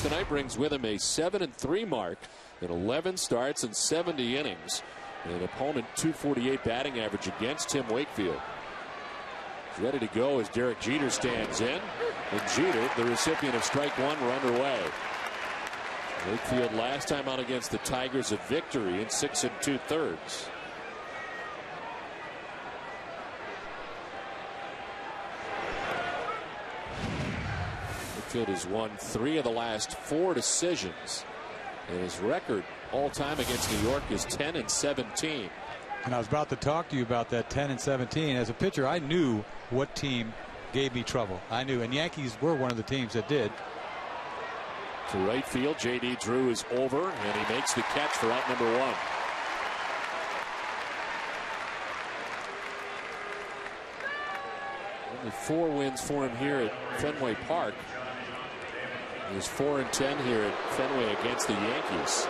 tonight brings with him a 7-3 mark in 11 starts and 70 innings. An opponent 248 batting average against Tim Wakefield. He's ready to go as Derek Jeter stands in. And Jeter, the recipient of strike one, are underway. Wakefield last time out against the Tigers, a victory in 6 2/3. Wakefield has won 3 of the last 4 decisions. And his record all time against New York is 10-17. And I was about to talk to you about that 10-17. As a pitcher, I knew what team gave me trouble. I knew, and Yankees were one of the teams that did. To right field, J.D. Drew is over, and he makes the catch for out number 1. Only 4 wins for him here at Fenway Park. He's 4-10 here at Fenway against the Yankees.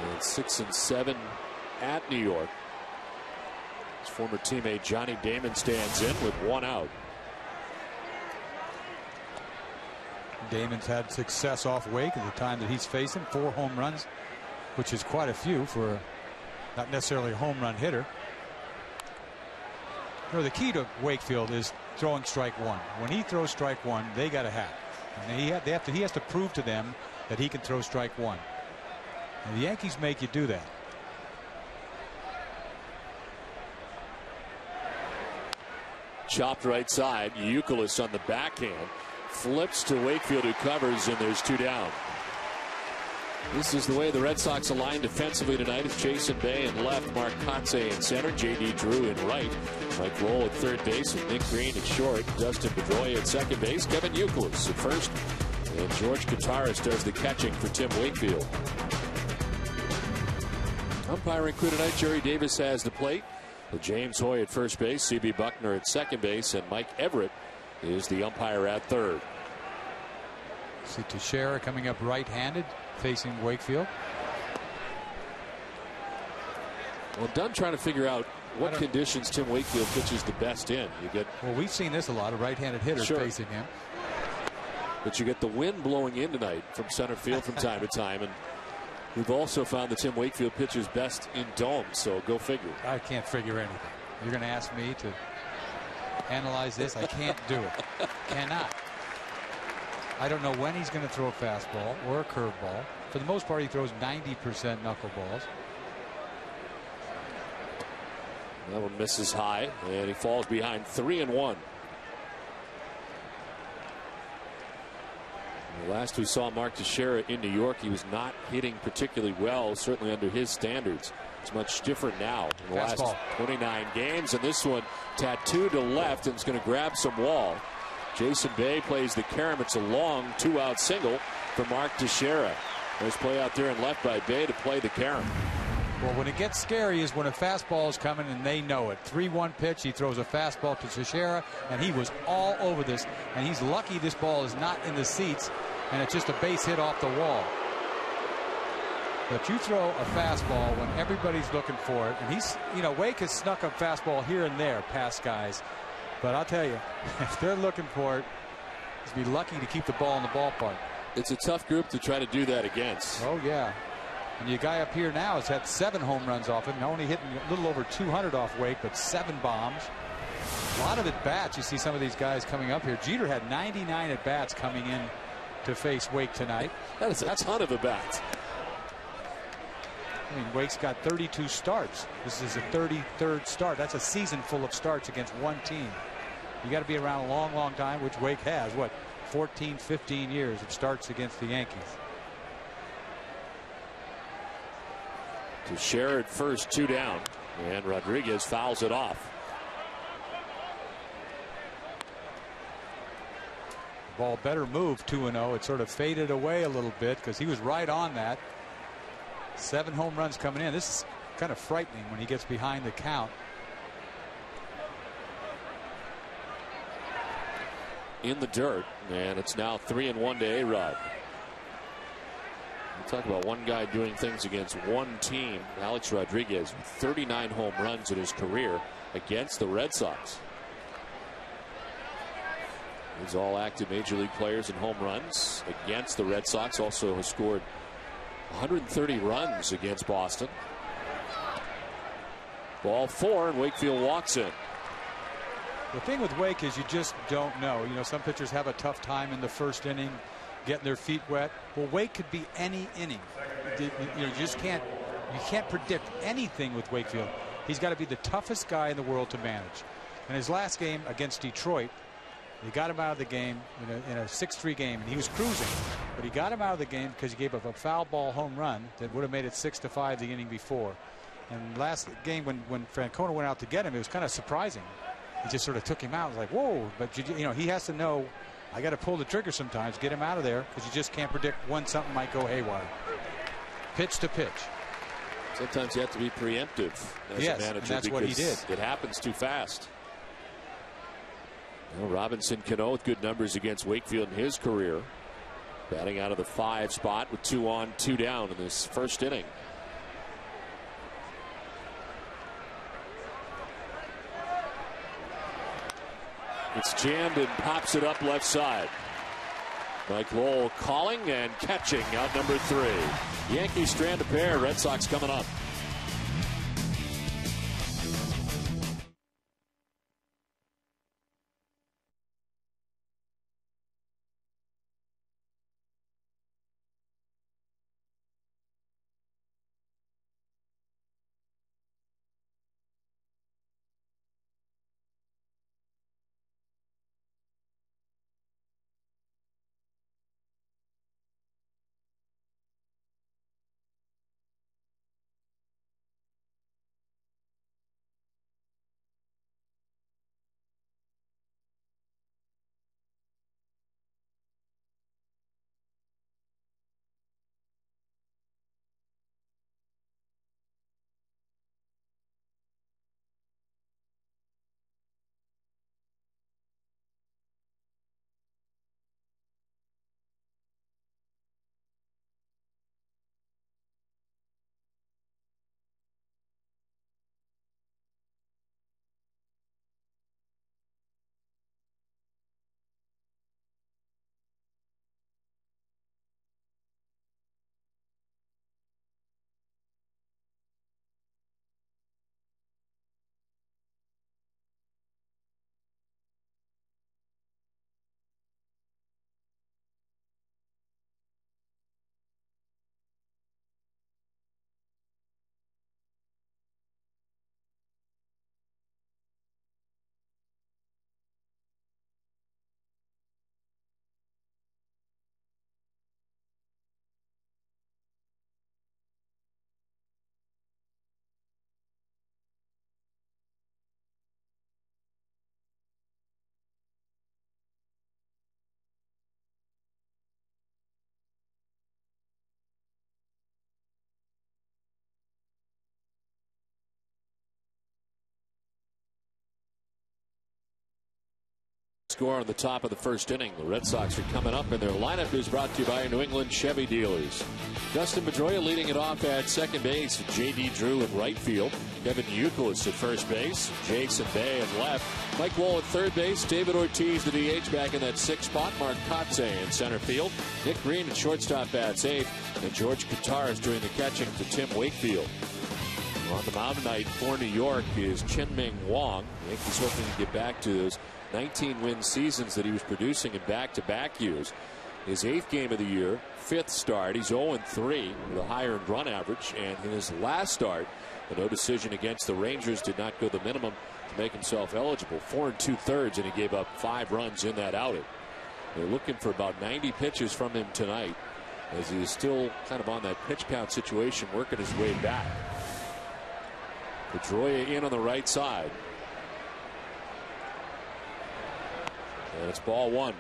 And 6-7 at New York. His former teammate Johnny Damon stands in with 1 out. Damon's had success off Wake at the time that he's facing 4 home runs, which is quite a few for not necessarily a home run hitter. You know, the key to Wakefield is throwing strike one. When he throws strike one, they got to hat. And he has to prove to them that he can throw strike one. And the Yankees make you do that. Chopped right side. Youkilis on the backhand. Flips to Wakefield, who covers, and there's 2 down. This is the way the Red Sox align defensively tonight. It's Jason Bay in left, Mark Kotsay in center, J.D. Drew in right, Mike Lowell at third base, and Nick Green at short, Dustin Pedroia at second base, Kevin Youkilis at first, and George Kataris does the catching for Tim Wakefield. Umpiring crew tonight, Jerry Davis has the plate, with James Hoy at first base, C.B. Buckner at second base, and Mike Everett is the umpire at third. See Teixeira coming up right-handed, facing Wakefield. Well, Dunn trying to figure out what conditions Tim Wakefield pitches the best in. You get, well, we've seen this a lot of right-handed hitters facing him. But you get the wind blowing in tonight from center field from time to time, and we've also found that Tim Wakefield pitches best in domes. So go figure. I can't figure anything. You're going to ask me to analyze this? I can't do it. Cannot. I don't know when he's going to throw a fastball or a curveball. For the most part, he throws 90% knuckleballs. That one misses high, and he falls behind 3-1. Last we saw Mark Teixeira in New York, he was not hitting particularly well, certainly under his standards. It's much different now in the last 29 games, and this one tattooed to left, and it's going to grab some wall. Jason Bay plays the carom. It's a long 2-out single for Mark Teixeira. There's play out there and left by Bay to play the carom. Well, when it gets scary is when a fastball is coming and they know it. 3-1 pitch. He throws a fastball to Teixeira, and he was all over this. And he's lucky this ball is not in the seats, and it's just a base hit off the wall. But you throw a fastball when everybody's looking for it, and he's, you know, Wake has snuck a fastball here and there past guys. But I'll tell you, if they're looking for it, he's be lucky to keep the ball in the ballpark. It's a tough group to try to do that against. Oh, yeah. And your guy up here now has had 7 home runs off him, only hitting a little over 200 off Wake, but 7 bombs. A lot of at-bats. You see some of these guys coming up here. Jeter had 99 at-bats coming in to face Wake tonight. That's a ton of at-bats. I mean, Wake's got 32 starts. This is a 33rd start. That's a season full of starts against one team. You got to be around a long, long time, which Wake has. What, 14, 15 years of starts against the Yankees. Teixeira at first, 2 down, and Rodriguez fouls it off. Ball better move 2-0. It sort of faded away a little bit because he was right on that. 7 home runs coming in. This is kind of frightening when he gets behind the count. In the dirt, and it's now 3-1 to A-Rod. We'll talk about one guy doing things against one team. Alex Rodriguez with 39 home runs in his career against the Red Sox. These all active major league players in home runs against the Red Sox. Also has scored 130 runs against Boston. Ball 4, and Wakefield walks in. The thing with Wake is you just don't know. You know, some pitchers have a tough time in the first inning getting their feet wet. Well, Wake could be any inning. You know, you just can't predict anything with Wakefield. He's got to be the toughest guy in the world to manage. In his last game against Detroit, he got him out of the game in a 6-3 game, and he was cruising. But he got him out of the game because he gave up a foul ball home run that would have made it 6-5 the inning before. And last game when Francona went out to get him, it was kind of surprising. He just sort of took him out. It was like, whoa. But, you know, he has to know, I got to pull the trigger sometimes, get him out of there, because you just can't predict when something might go haywire. Pitch to pitch. Sometimes you have to be preemptive as a manager, and that's what he did. It happens too fast. Well, Robinson Cano with good numbers against Wakefield in his career. Batting out of the 5 spot with 2 on, 2 down in this first inning. It's jammed and pops it up left side. Mike Lowell calling and catching out number 3. Yankees strand a pair. Red Sox coming up. Score on the top of the first inning. The Red Sox are coming up, and their lineup is brought to you by New England Chevy dealers. Dustin Pedroia leading it off at second base. J.D. Drew at right field. Kevin Youkilis at first base. Jason Bay at left. Mike Lowell at third base. David Ortiz, the DH, back in that 6th spot. Mark Kotze in center field. Nick Green at shortstop bats 8th. And George Kataris doing the catching to Tim Wakefield. On the mound tonight for New York is Chien-Ming Wang. The Yankees hoping to get back to those 19-win seasons that he was producing in back-to-back years. His 8th game of the year, 5th start. He's 0-3 with a higher run average. And in his last start, a no decision against the Rangers, did not go the minimum to make himself eligible. 4 2/3, and he gave up 5 runs in that outing. They're looking for about 90 pitches from him tonight, as he is still kind of on that pitch count situation, working his way back. Pedroia in on the right side. And it's ball 1.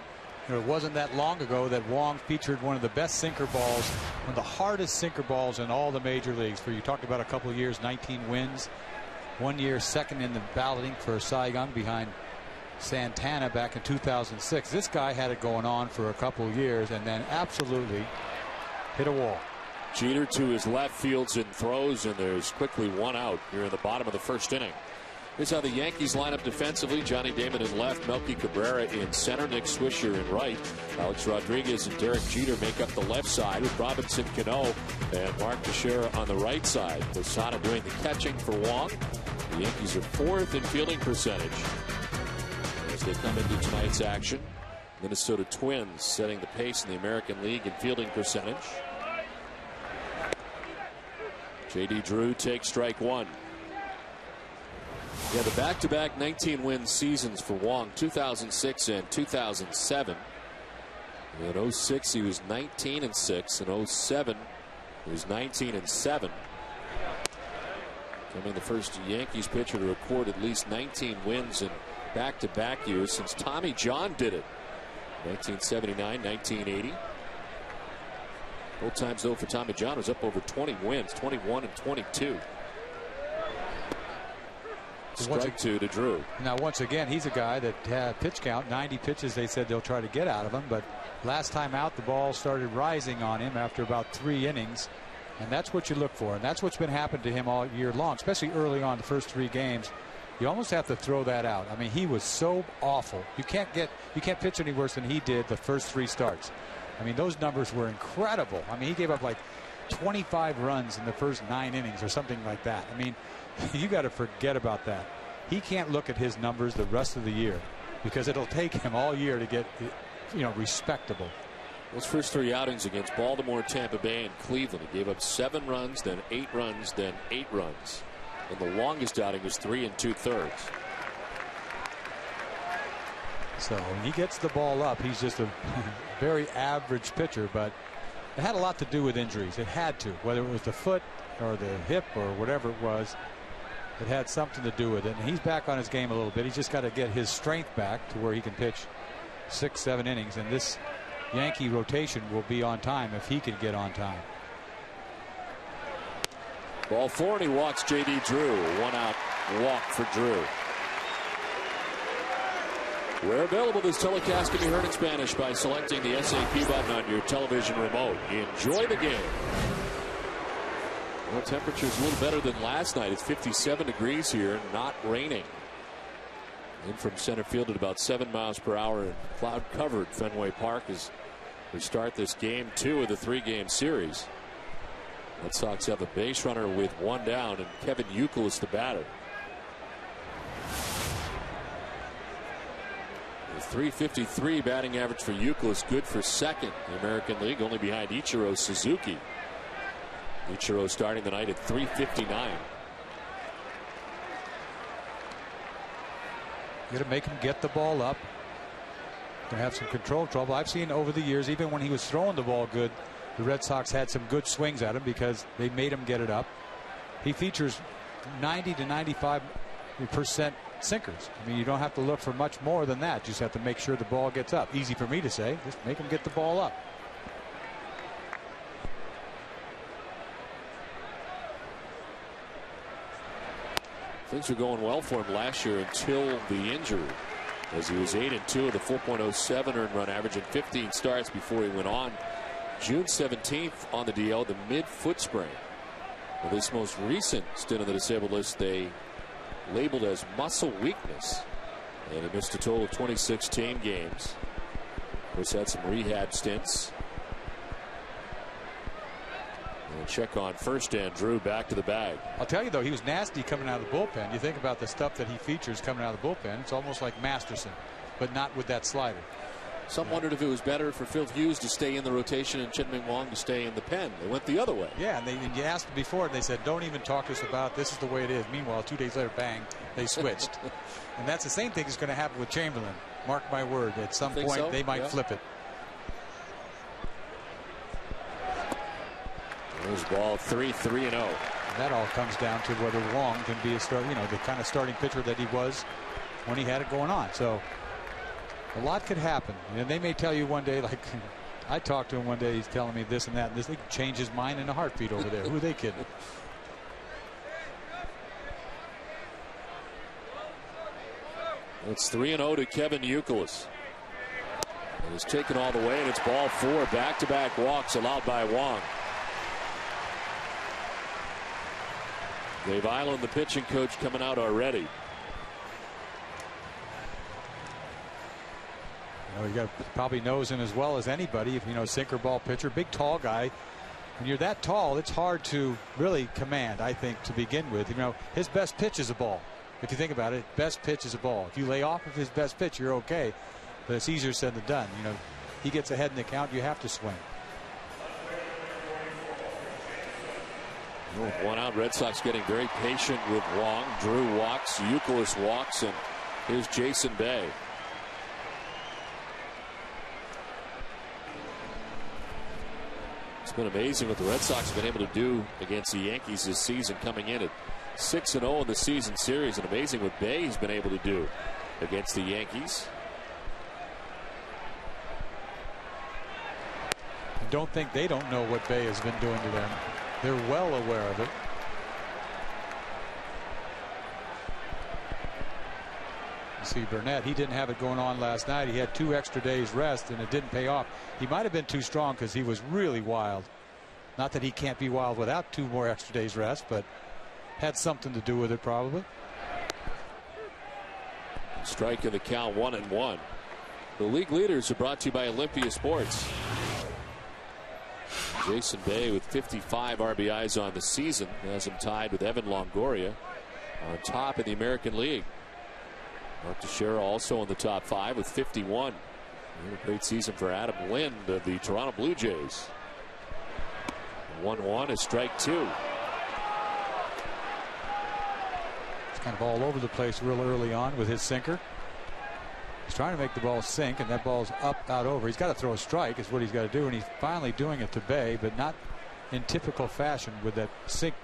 It wasn't that long ago that Wang featured one of the best sinker balls, one of the hardest sinker balls in all the major leagues. For you talked about a couple of years, 19 wins. 1 year second in the balloting for Cy Young behind Santana back in 2006. This guy had it going on for a couple of years and then absolutely hit a wall. Jeter to his left, fields and throws, and there's quickly 1 out here in the bottom of the first inning. Here's how the Yankees line up defensively. Johnny Damon in left, Melky Cabrera in center, Nick Swisher in right. Alex Rodriguez and Derek Jeter make up the left side with Robinson Cano and Mark Teixeira on the right side. Posada doing the catching for Wang. The Yankees are 4th in fielding percentage as they come into tonight's action. Minnesota Twins setting the pace in the American League in fielding percentage. J.D. Drew takes strike one. Yeah, the back-to-back 19-win seasons for Wang, 2006 and 2007. In 06 he was 19-6. In 07 he was 19-7. Becoming the first Yankees pitcher to record at least 19 wins in back-to-back years since Tommy John did it. 1979, 1980. Both times though for Tommy John was up over 20 wins, 21 and 22. Strike two to Drew. Now once again he's a guy that had pitch count 90 pitches. They said they'll try to get out of him, but last time out the ball started rising on him after about 3 innings, and that's what you look for, and that's what's been happening to him all year long, especially early on the first 3 games. You almost have to throw that out. I mean, he was so awful. You can't pitch any worse than he did the first 3 starts. I mean, those numbers were incredible. I mean, he gave up like 25 runs in the first 9 innings or something like that. I mean, you got to forget about that. He can't look at his numbers the rest of the year because it'll take him all year to get, respectable. Those first 3 outings against Baltimore, Tampa Bay, and Cleveland, he gave up 7 runs, then 8 runs, then 8 runs. And the longest outing was 3 2/3. So when he gets the ball up, he's just a very average pitcher, but it had a lot to do with injuries. It had to, whether it was the foot or the hip or whatever it was. It had something to do with it, and he's back on his game a little bit. He's just got to get his strength back to where he can pitch 6, 7 innings, and this Yankee rotation will be on time if he can get on time. Ball 4, and he walks J.D. Drew. 1 out walk for Drew. Where available, this telecast can be heard in Spanish by selecting the SAP button on your television remote. Enjoy the game. Well, temperature's a little better than last night. It's 57 degrees here, not raining. In from center field at about 7 miles per hour and cloud covered Fenway Park as we start this game 2 of the 3-game series. Red Sox have a base runner with 1 down, and Kevin Youkilis the batter. The .353 batting average for Youkilis, good for 2nd in the American League, only behind Ichiro Suzuki. Ichiro starting the night at .359. You got to make him get the ball up. Going to have some control trouble. I've seen over the years, even when he was throwing the ball good, the Red Sox had some good swings at him because they made him get it up. He features 90 to 95% sinkers. I mean, you don't have to look for much more than that. You just have to make sure the ball gets up. Easy for me to say. Just make him get the ball up. Things were going well for him last year until the injury, as he was 8-2 with a 4.07 earned run average in 15 starts before he went on June 17th on the DL, the mid-foot sprain. Well, this most recent stint on the disabled list they labeled as muscle weakness, and he missed a total of 2016 games. Of course, had some rehab stints. And check on first, and Drew back to the bag. I'll tell you though, he was nasty coming out of the bullpen. You think about the stuff that he features coming out of the bullpen, it's almost like Masterson, but not with that slider. Some wondered if it was better for Phil Hughes to stay in the rotation and Chen-Ming Wang to stay in the pen. They went the other way. Yeah, and you asked them before, and they said, don't even talk to us about it. This is the way it is. Meanwhile, 2 days later, bang, they switched. And that's the same thing that's going to happen with Chamberlain. Mark my word, at some point so? They might flip it. There's ball 3-3-0. That all comes down to whether Wang can be a start, the kind of starting pitcher that he was when he had it going on. So a lot could happen, and they may tell you one day, like I talked to him one day, he's telling me this and that, and this. They could change his mind in a heartbeat over there. Who are they kidding? It's 3-0 to Kevin Youkilis. It is taken all the way, and it's ball 4. Back-to-back walks allowed by Wang. Dave Eiland, the pitching coach, coming out already. Oh, he probably knows him as well as anybody. If you know, sinker ball pitcher, big tall guy. When you're that tall, it's hard to really command, I think, to begin with. You know, his best pitch is a ball. If you think about it, best pitch is a ball. If you lay off of his best pitch, you're okay. But it's easier said than done. You know, he gets ahead in the count, you have to swing. One out. Red Sox getting very patient with Wang. Drew walks. Youkilis walks. And here's Jason Bay. It's been amazing what the Red Sox have been able to do against the Yankees this season, coming in at 6-0 in the season series, and amazing what Bay's been able to do against the Yankees. I don't think they don't know what Bay has been doing to them. They're well aware of it. You see Burnett, he didn't have it going on last night. He had 2 extra days rest and it didn't pay off. He might have been too strong because he was really wild. Not that he can't be wild without 2 more extra days rest, but had something to do with it probably. Strike in the count, 1-1. The league leaders are brought to you by Olympia Sports. Jason Bay with 55 RBIs on the season has him tied with Evan Longoria on top in the American League. Teixeira also in the top 5 with 51. A great season for Adam Lind of the Toronto Blue Jays. 1-1 is strike 2. It's kind of all over the place real early on with his sinker. He's trying to make the ball sink, and that ball's up, out, over. He's got to throw a strike is what he's got to do, and he's finally doing it to Bay, but not in typical fashion with that sink.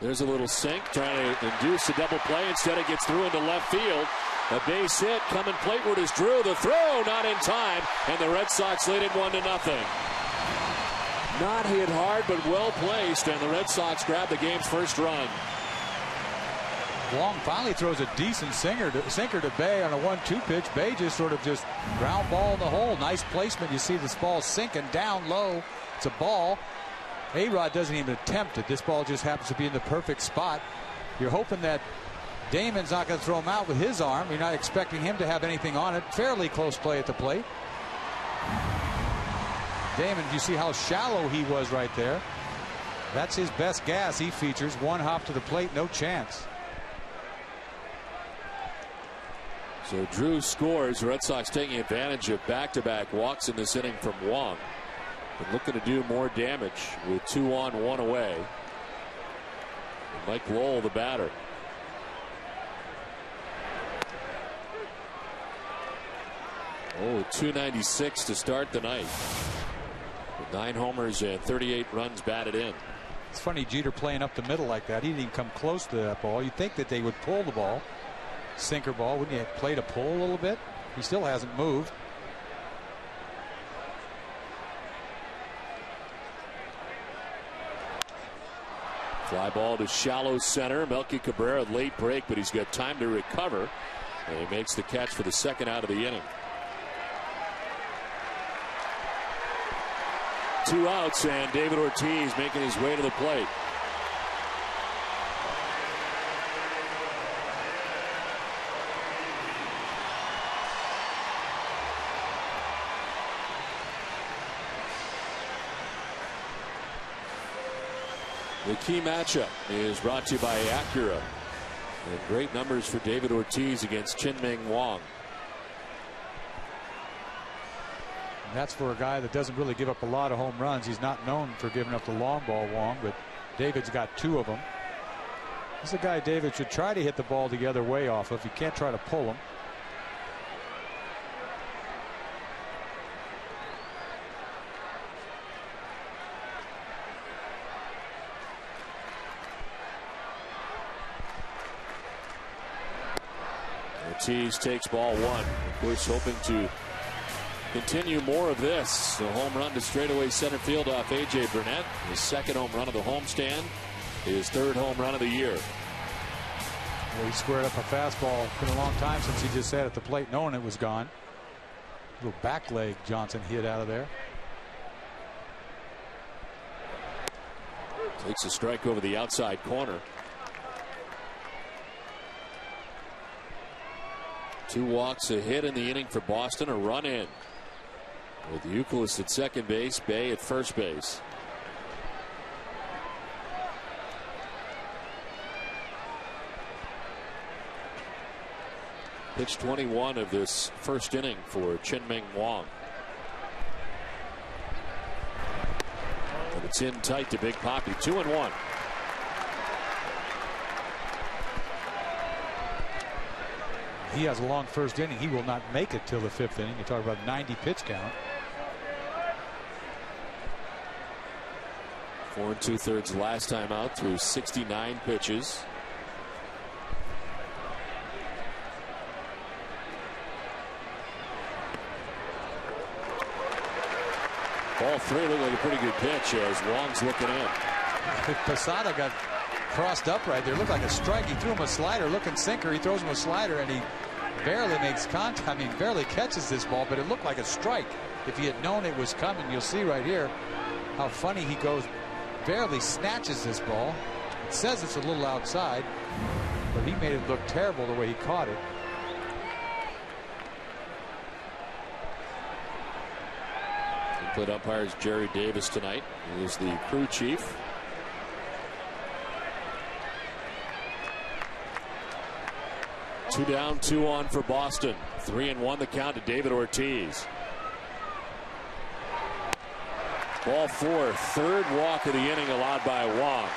There's a little sink, trying to induce a double play. Instead, it gets through into left field. A base hit coming plateward is Drew. The throw not in time, and the Red Sox lead it 1-0. Not hit hard, but well placed, and the Red Sox grab the game's first run. Wang finally throws a decent sinker to Bay on a 1-2 pitch. Bay just sort of ground ball in the hole. Nice placement. You see this ball sinking down low. It's a ball. A-Rod doesn't even attempt it. This ball just happens to be in the perfect spot. You're hoping that Damon's not going to throw him out with his arm. You're not expecting him to have anything on it. Fairly close play at the plate. Damon, you see how shallow he was right there. That's his best gas he features. One hop to the plate, no chance. So Drew scores. Red Sox taking advantage of back-to-back walks in this inning from Wang. And looking to do more damage with 2 on, 1 away. Mike Lowell, the batter. Oh, 296 to start the night. With 9 homers and 38 runs batted in. It's funny, Jeter playing up the middle like that. He didn't even come close to that ball. You'd think that they would pull the ball. Sinker ball. Wouldn't you play to pull a little bit? He still hasn't moved. Fly ball to shallow center. Melky Cabrera, late break, but he's got time to recover. And he makes the catch for the second out of the inning. 2 outs, and David Ortiz making his way to the plate. The key matchup is brought to you by Acura. And great numbers for David Ortiz against Chien-Ming Wang. And that's for a guy that doesn't really give up a lot of home runs. He's not known for giving up the long ball, Wang, but David's got 2 of them. This is a guy David should try to hit the ball the other way off of. You can't try to pull him. Ortiz takes ball 1. Of course, hoping to continue more of this. The home run to straightaway center field off A.J. Burnett. His 2nd home run of the homestand. His 3rd home run of the year. Well, he squared up a fastball. It's been a long time since he just sat at the plate knowing it was gone. Little back leg Johnson hit out of there. Takes a strike over the outside corner. 2 walks, a hit in the inning for Boston, a run in. With Youkilis at second base, Bay at first base. Pitch 21 of this first inning for Wang. And it's in tight to Big Poppy. 2-1. He has a long first inning. He will not make it till the 5th inning. You talk about 90 pitch count. 4 2/3 last time out through 69 pitches. Ball 3 looked like a pretty good pitch as Wang's looking in. Posada got crossed up right there. Looked like a strike. He threw him a slider, looking sinker. He throws him a slider, and he barely makes contact. I mean, barely catches this ball, but it looked like a strike. If he had known it was coming, you'll see right here how funny he goes. Barely snatches this ball. It says it's a little outside, but he made it look terrible the way he caught it. Input umpires Jerry Davis tonight. He is the crew chief. Two down, 2 on for Boston. 3-1 the count to David Ortiz. Ball 4, 3rd walk of the inning allowed by Wang.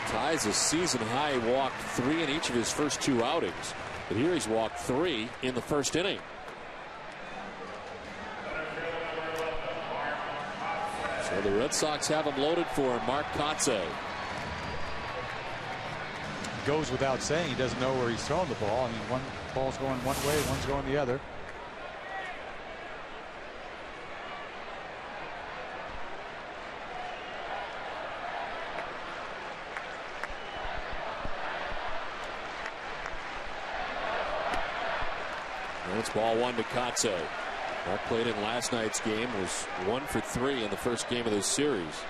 Ties a season high walk 3 in each of his first 2 outings. But here he's walked 3 in the first inning. So the Red Sox have him loaded for Mark Kotsay. Goes without saying he doesn't know where he's throwing the ball. I mean, one ball's going one way, one's going the other. And it's ball 1 to Kotsay. Mark played in last night's game, was 1 for 3 in the first game of this series.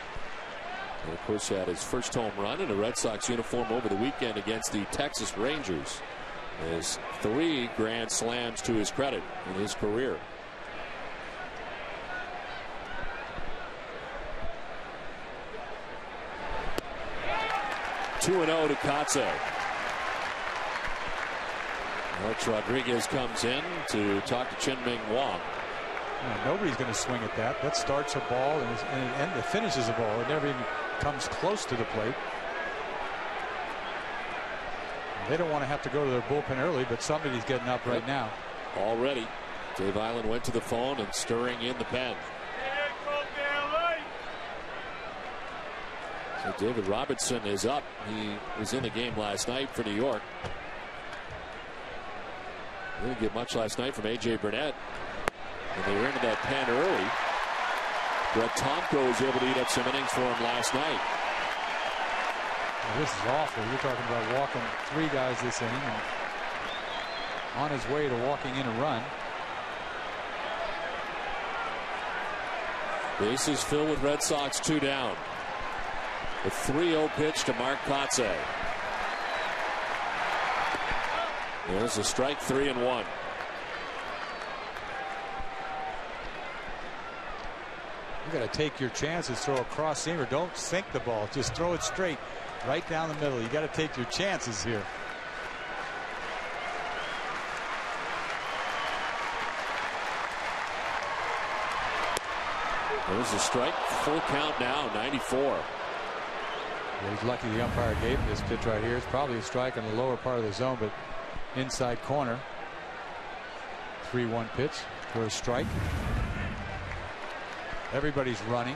And of course had his first home run in a Red Sox uniform over the weekend against the Texas Rangers. His 3 grand slams to his credit in his career. Two and 0 to Kotsay. Alex Rodriguez comes in to talk to Wang. Nobody's going to swing at that. That starts a ball and it finishes a ball. It never even comes close to the plate. They don't want to have to go to their bullpen early, but somebody's getting up right now. Already. Dave Island went to the phone and stirring in the pen. So David Robertson is up. He was in the game last night for New York. Didn't get much last night from A.J. Burnett. And they were into that pen early. Brett Tomko was able to eat up some innings for him last night. Well, this is awful. You're talking about walking 3 guys this inning and on his way to walking in a run. Bases filled with Red Sox, 2 down. The 3-0 pitch to Mark Kotsay. There's a strike, 3-1. You got to take your chances, throw a cross seamer. Don't sink the ball. Just throw it straight right down the middle. You got to take your chances here. There's a strike, full count now, 94. Well, he's lucky the umpire gave him this pitch right here. It's probably a strike in the lower part of the zone, but inside corner. 3-1 pitch for a strike. Everybody's running.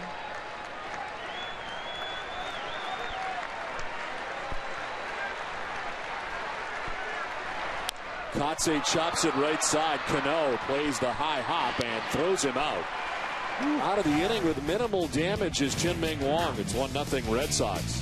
Kotsay chops it right side. Cano plays the high hop and throws him out. Out of the inning with minimal damage is Wang. It's 1-0 Red Sox.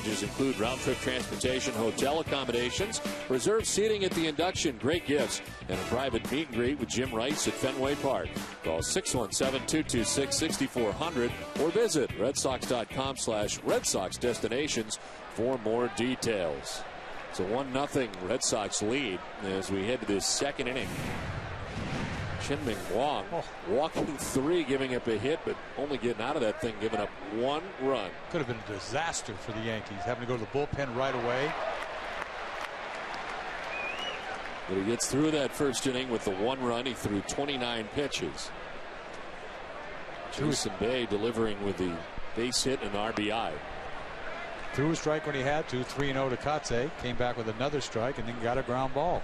packages include round-trip transportation, hotel accommodations, reserved seating at the induction, great gifts, and a private meet and greet with Jim Rice at Fenway Park. Call 617-226-6400 or visit redsox.com/Red Sox destinations for more details. It's a 1-0 Red Sox lead as we head to this second inning. Wang walking 3, giving up a hit, but only getting out of that thing, giving up 1 run. Could have been a disaster for the Yankees, having to go to the bullpen right away. But he gets through that first inning with the 1 run. He threw 29 pitches. Jason Bay delivering with the base hit and RBI. Threw a strike when he had to, 3-0 to Katse. Came back with another strike and then got a ground ball.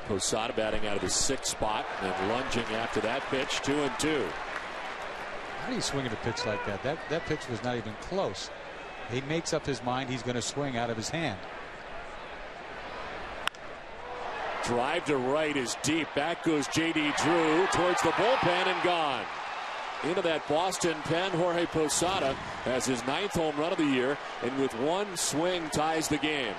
Posada batting out of the 6th spot and lunging after that pitch, 2-2. How do you swing at a pitch like that? That pitch was not even close. He makes up his mind he's going to swing out of his hand. Drive to right is deep. Back goes J.D. Drew towards the bullpen and gone. Into that Boston pen, Jorge Posada has his 9th home run of the year, and with 1 swing ties the game.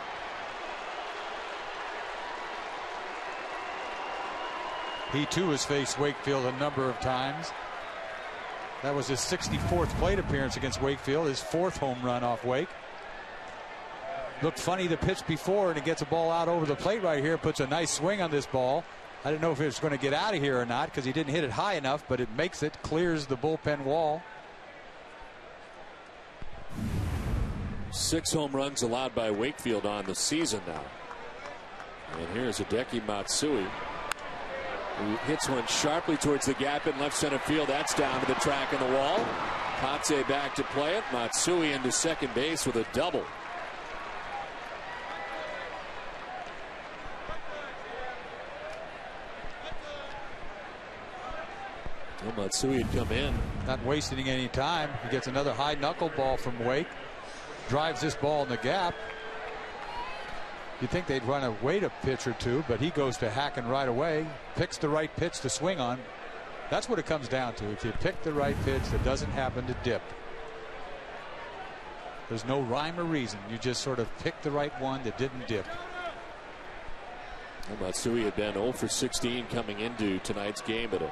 He too has faced Wakefield a number of times. That was his 64th plate appearance against Wakefield, his 4th home run off Wake. Looked funny the pitch before, and he gets a ball out over the plate right here, puts a nice swing on this ball. I didn't know if it was going to get out of here or not because he didn't hit it high enough, but it makes it, clears the bullpen wall. 6 home runs allowed by Wakefield on the season now. And here's Hideki Matsui, who hits one sharply towards the gap in left center field. That's down to the track in the wall. Katse back to play it. Matsui into second base with a double. Well, Matsui had come in. Not wasting any time. He gets another high knuckle ball from Wake. Drives this ball in the gap. You'd think they'd run a wait a pitch or two, but he goes to hacking right away. Picks the right pitch to swing on. That's what it comes down to. If you pick the right pitch that doesn't happen to dip. There's no rhyme or reason. You just sort of pick the right one that didn't dip. Well, Matsui had been 0 for 16 coming into tonight's game, but a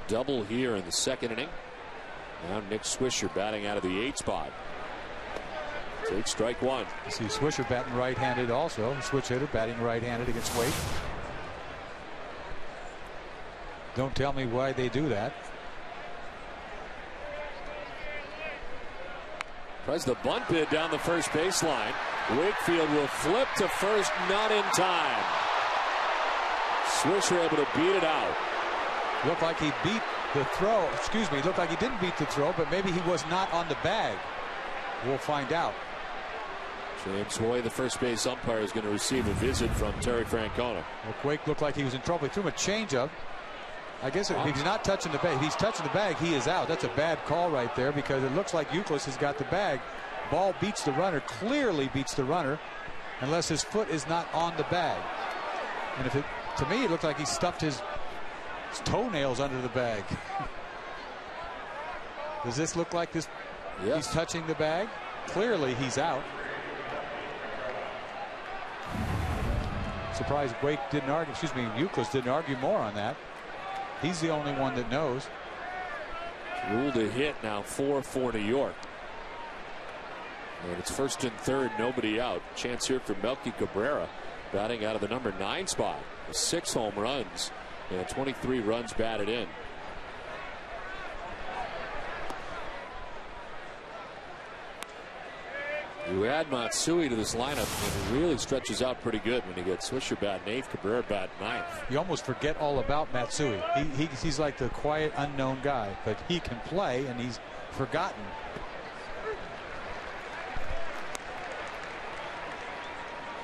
double here in the second inning. Now Nick Swisher batting out of the 8th spot. Takes strike 1. You see Swisher batting right-handed also. Switch hitter batting right-handed against Wake. Don't tell me why they do that. Tries the bunt bid down the first baseline. Wakefield will flip to first, not in time. Swisher able to beat it out. Looked like he beat the throw. Excuse me. Looked like he didn't beat the throw, but maybe he was not on the bag. We'll find out. James Hoy, the first base umpire, is going to receive a visit from Terry Francona. Well, Wake looked like he was in trouble. He threw him a changeup. I guess if he's not touching the bag, if he's touching the bag, he is out. That's a bad call right there because it looks like Youkilis has got the bag. Ball beats the runner, clearly beats the runner, unless his foot is not on the bag. And if it, to me, it looked like he stuffed his toenails under the bag. Does this look like this? Yes. He's touching the bag? Clearly he's out. Surprised Wake didn't argue, excuse me, Youkilis didn't argue more on that. He's the only one that knows. Ruled a hit now, 4-4 New York. And it's first and third, nobody out. Chance here for Melky Cabrera batting out of the number 9 spot. 6 home runs and 23 runs batted in. You add Matsui to this lineup, and it really stretches out pretty good when you get Swisher batting 8th, Cabrera batting 9th. You almost forget all about Matsui. He's like the quiet, unknown guy, but he can play, and he's forgotten.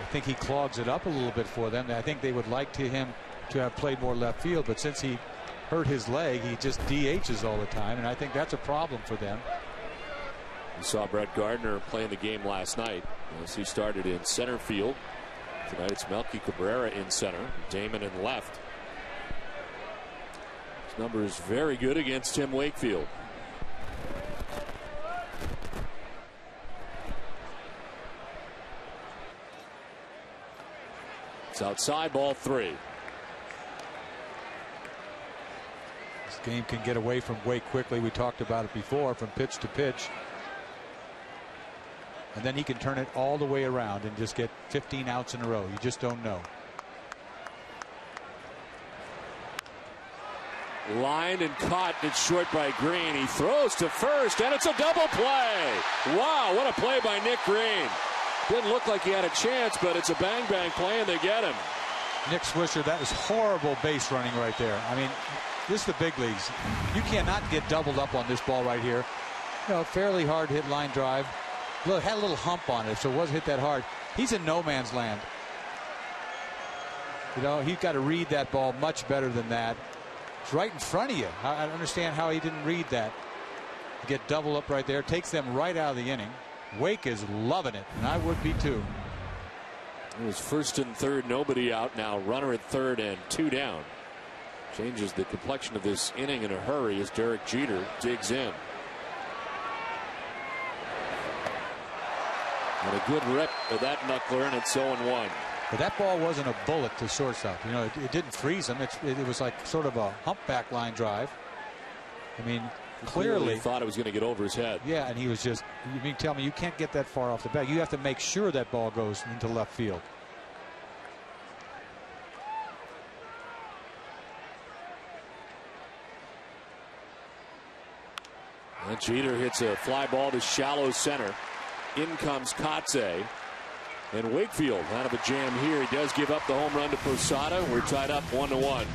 I think he clogs it up a little bit for them. I think they would like him to have played more left field, but since he hurt his leg, he just DHs all the time, and I think that's a problem for them. You saw Brett Gardner playing the game last night as he started in center field. Tonight it's Melky Cabrera in center, Damon in left. His number is very good against Tim Wakefield. It's outside, ball 3. This game can get away from Wake quickly. We talked about it before, from pitch to pitch. And then he can turn it all the way around and just get 15 outs in a row. You just don't know. Lined and caught. It's short by Green. He throws to first, and it's a double play. Wow, what a play by Nick Green. Didn't look like he had a chance, but it's a bang-bang play, and they get him. Nick Swisher, that was horrible base running right there. I mean, this is the big leagues. You cannot get doubled up on this ball right here. You know, fairly hard hit line drive. Look, had a little hump on it, so it wasn't hit that hard. He's in no man's land. You know, he's got to read that ball much better than that. It's right in front of you. I don't understand how he didn't read that. Get double up right there. Takes them right out of the inning. Wake is loving it, and I would be too. It was first and third, nobody out. Now runner at third and 2 down. Changes the complexion of this inning in a hurry as Derek Jeter digs in. And a good rip of that knuckler, and it's 0-1. But that ball wasn't a bullet to shortstop. You know, it didn't freeze him. It was like sort of a humpback line drive. I mean, clearly thought it was going to get over his head. Yeah, and he was just, you mean tell me you can't get that far off the bat. You have to make sure that ball goes into left field. And Jeter hits a fly ball to shallow center. In comes Kotze. And Wakefield out of a jam here. He does give up the home run to Posada. We're tied up 1-1.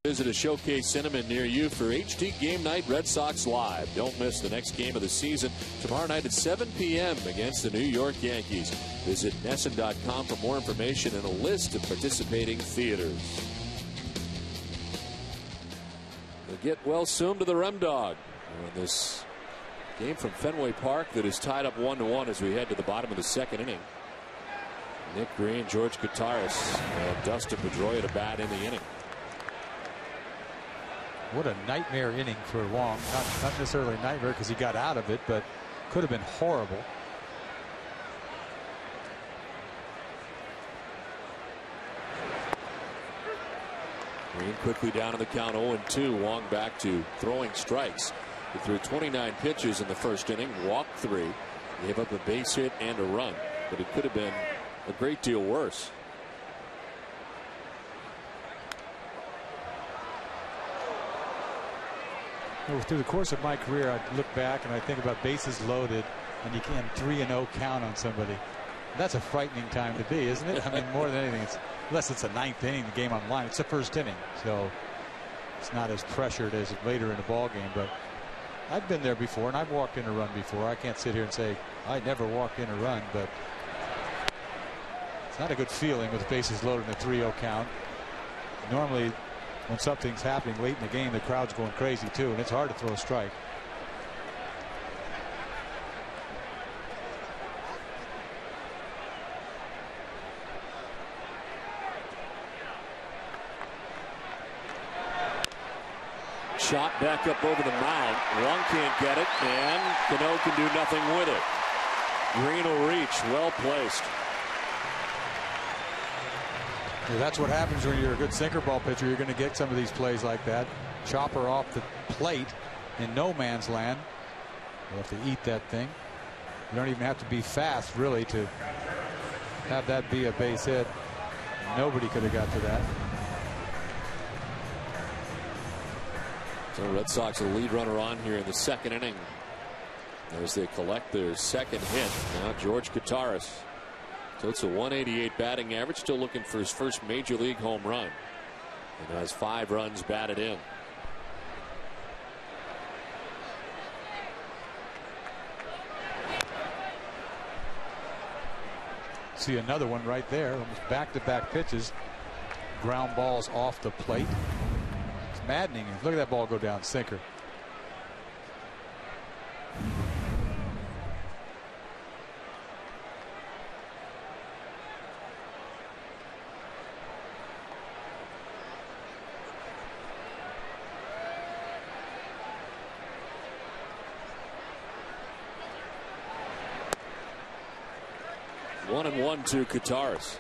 Visit a Showcase Cinema near you for HD Game Night Red Sox Live. Don't miss the next game of the season tomorrow night at 7 p.m. against the New York Yankees. Visit NESN.com for more information and a list of participating theaters. We'll get well soon to the Rem Dog in this game from Fenway Park that is tied up 1-1 as we head to the bottom of the second inning. Nick Green, George Gutaris, and Dustin Pedroia to bat in the inning. What a nightmare inning for Wang. Not necessarily a nightmare because he got out of it, but could have been horrible. Green quickly down on the count, 0-2. Wang back to throwing strikes. He threw 29 pitches in the first inning, walked 3, gave up a base hit and a run, but it could have been a great deal worse. Well, through the course of my career, I look back and I think about bases loaded, and you can 3-0 count on somebody. That's a frightening time to be, isn't it? I mean, more than anything, unless it's a ninth inning, the game on the line. It's the first inning, so it's not as pressured as later in the ball game. But I've been there before, and I've walked in a run before. I can't sit here and say I never walked in a run, but it's not a good feeling with the bases loaded in a 3-0 count. Normally, when something's happening late in the game, the crowd's going crazy too, and it's hard to throw a strike. Shot back up over the mound. Wang can't get it, and Cano can do nothing with it. Green will reach. Well placed. Yeah, that's what happens when you're a good sinker ball pitcher. You're going to get some of these plays like that. Chopper off the plate in no man's land. You have to eat that thing. You don't even have to be fast, really, to have that be a base hit. Nobody could have got to that. So the Red Sox, the lead runner on here in the second inning, as they collect their second hit. Now George Kataris. So it's a 188 batting average, still looking for his first major league home run, and has 5 runs batted in. See another one right there. Almost back-to-back pitches. Ground balls off the plate. It's maddening. Look at that ball go down. Sinker. One and one to Kataris.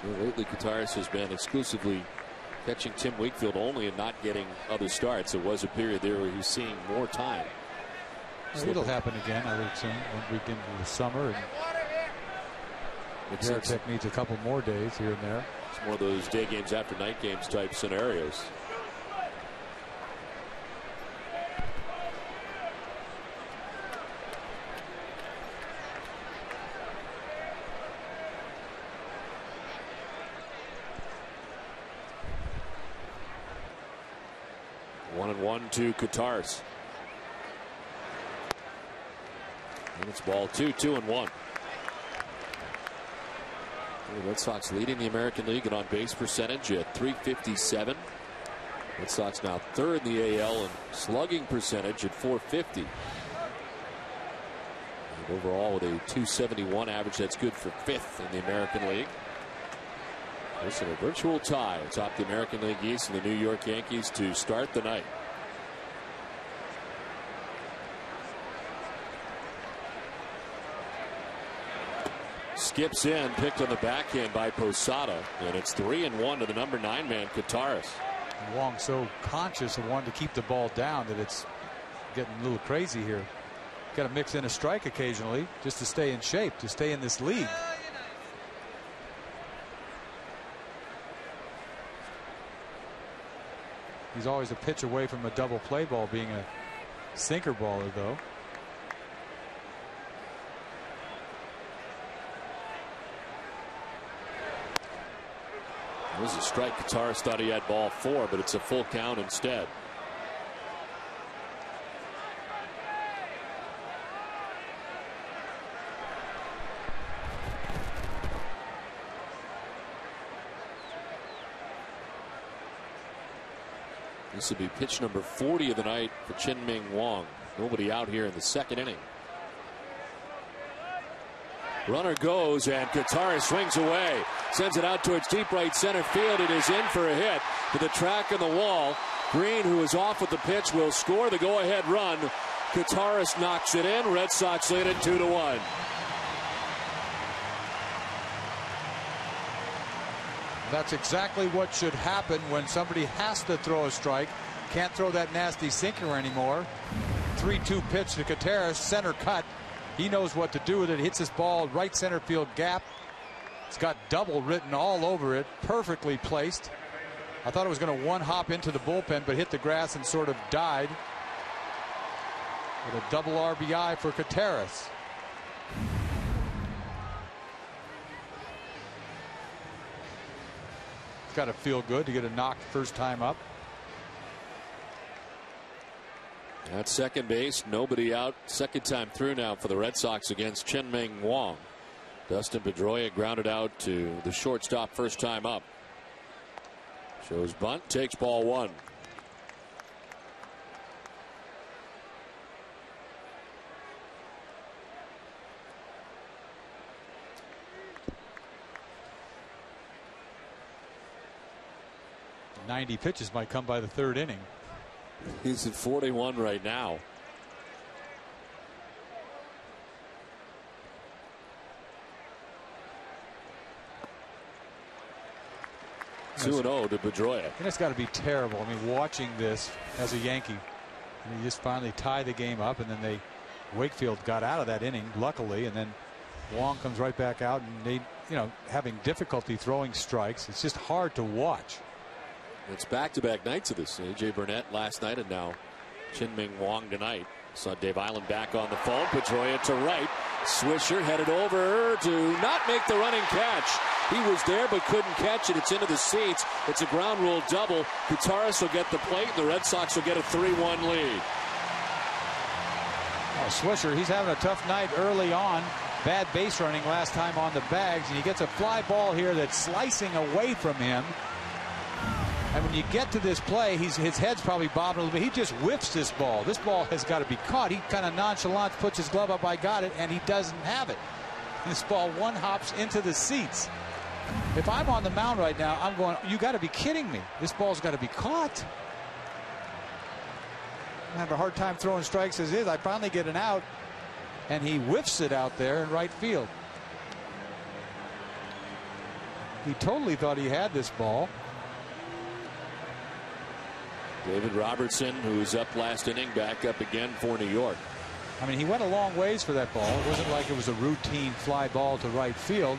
Well, lately, Kataris has been exclusively catching Tim Wakefield only and not getting other starts. There was a period there where he was seeing more time. Well, it'll happen again, I would assume, when we get into the summer. And Tech needs a couple more days here and there. It's one of those day games after night games type scenarios. One and one to Kataris. And it's ball 2, 2-1. The Red Sox leading the American League in on-base percentage at .357. Red Sox now third in the AL in slugging percentage at .450. And overall with a .271 average, that's good for 5th in the American League. This is a virtual tie atop the American League East and the New York Yankees to start the night. Skips in, picked on the backhand by Posada, and it's 3-1 to the number 9 man, Kataris. Wang so conscious of wanting to keep the ball down that it's getting a little crazy here. Got to mix in a strike occasionally just to stay in shape, to stay in this league. He's always a pitch away from a double play ball being a sinker baller, though. It was a strike. Kataris thought he had ball 4, but it's a full count instead. This will be pitch number 40 of the night for Chin-Ming Wang. Nobody out here in the second inning. Runner goes, and Kataris swings away. Sends it out towards deep right center field. It is in for a hit to the track on the wall. Green, who is off with the pitch, will score the go-ahead run. Kataris knocks it in. Red Sox lead it 2-1. That's exactly what should happen when somebody has to throw a strike. Can't throw that nasty sinker anymore. 3-2 pitch to Kataris, center cut. He knows what to do with it. Hits this ball right center field gap. It's got double written all over it. Perfectly placed. I thought it was going to one hop into the bullpen, but hit the grass and sort of died. With a double RBI for Teixeira. It's got to feel good to get a knock first time up. At second base, nobody out. Second time through now for the Red Sox against Wang. Dustin Pedroia grounded out to the shortstop first time up. Shows bunt, takes ball one. .90 pitches might come by the third inning. He's at 41 right now. Two and 0 to Pedroia. And it's got to be terrible. I mean, watching this as a Yankee, and you just finally tie the game up, and then Wakefield got out of that inning, luckily, and then Wang comes right back out, and they, having difficulty throwing strikes. It's just hard to watch. It's back-to-back nights of this. A.J. Burnett last night and now Wang tonight. Saw Dave Island back on the phone. Pedroia to right. Swisher headed over to not make the running catch. He was there but couldn't catch it. It's into the seats. It's a ground rule double. Gutierrez will get the plate. The Red Sox will get a 3-1 lead. Oh, Swisher, he's having a tough night early on. Bad base running last time on the bags, and he gets a fly ball here that's slicing away from him. And when you get to this play, his head's probably bobbing a little bit. He just whiffs this ball. This ball has got to be caught. He kind of nonchalant puts his glove up. I got it, and he doesn't have it. This ball one hops into the seats. If I'm on the mound right now, I'm going, you got to be kidding me. This ball's got to be caught. I have a hard time throwing strikes as is. I finally get an out, and he whiffs it out there in right field. He totally thought he had this ball. David Robertson, who's up last inning, back up again for New York. I mean, he went a long ways for that ball. It wasn't like it was a routine fly ball to right field.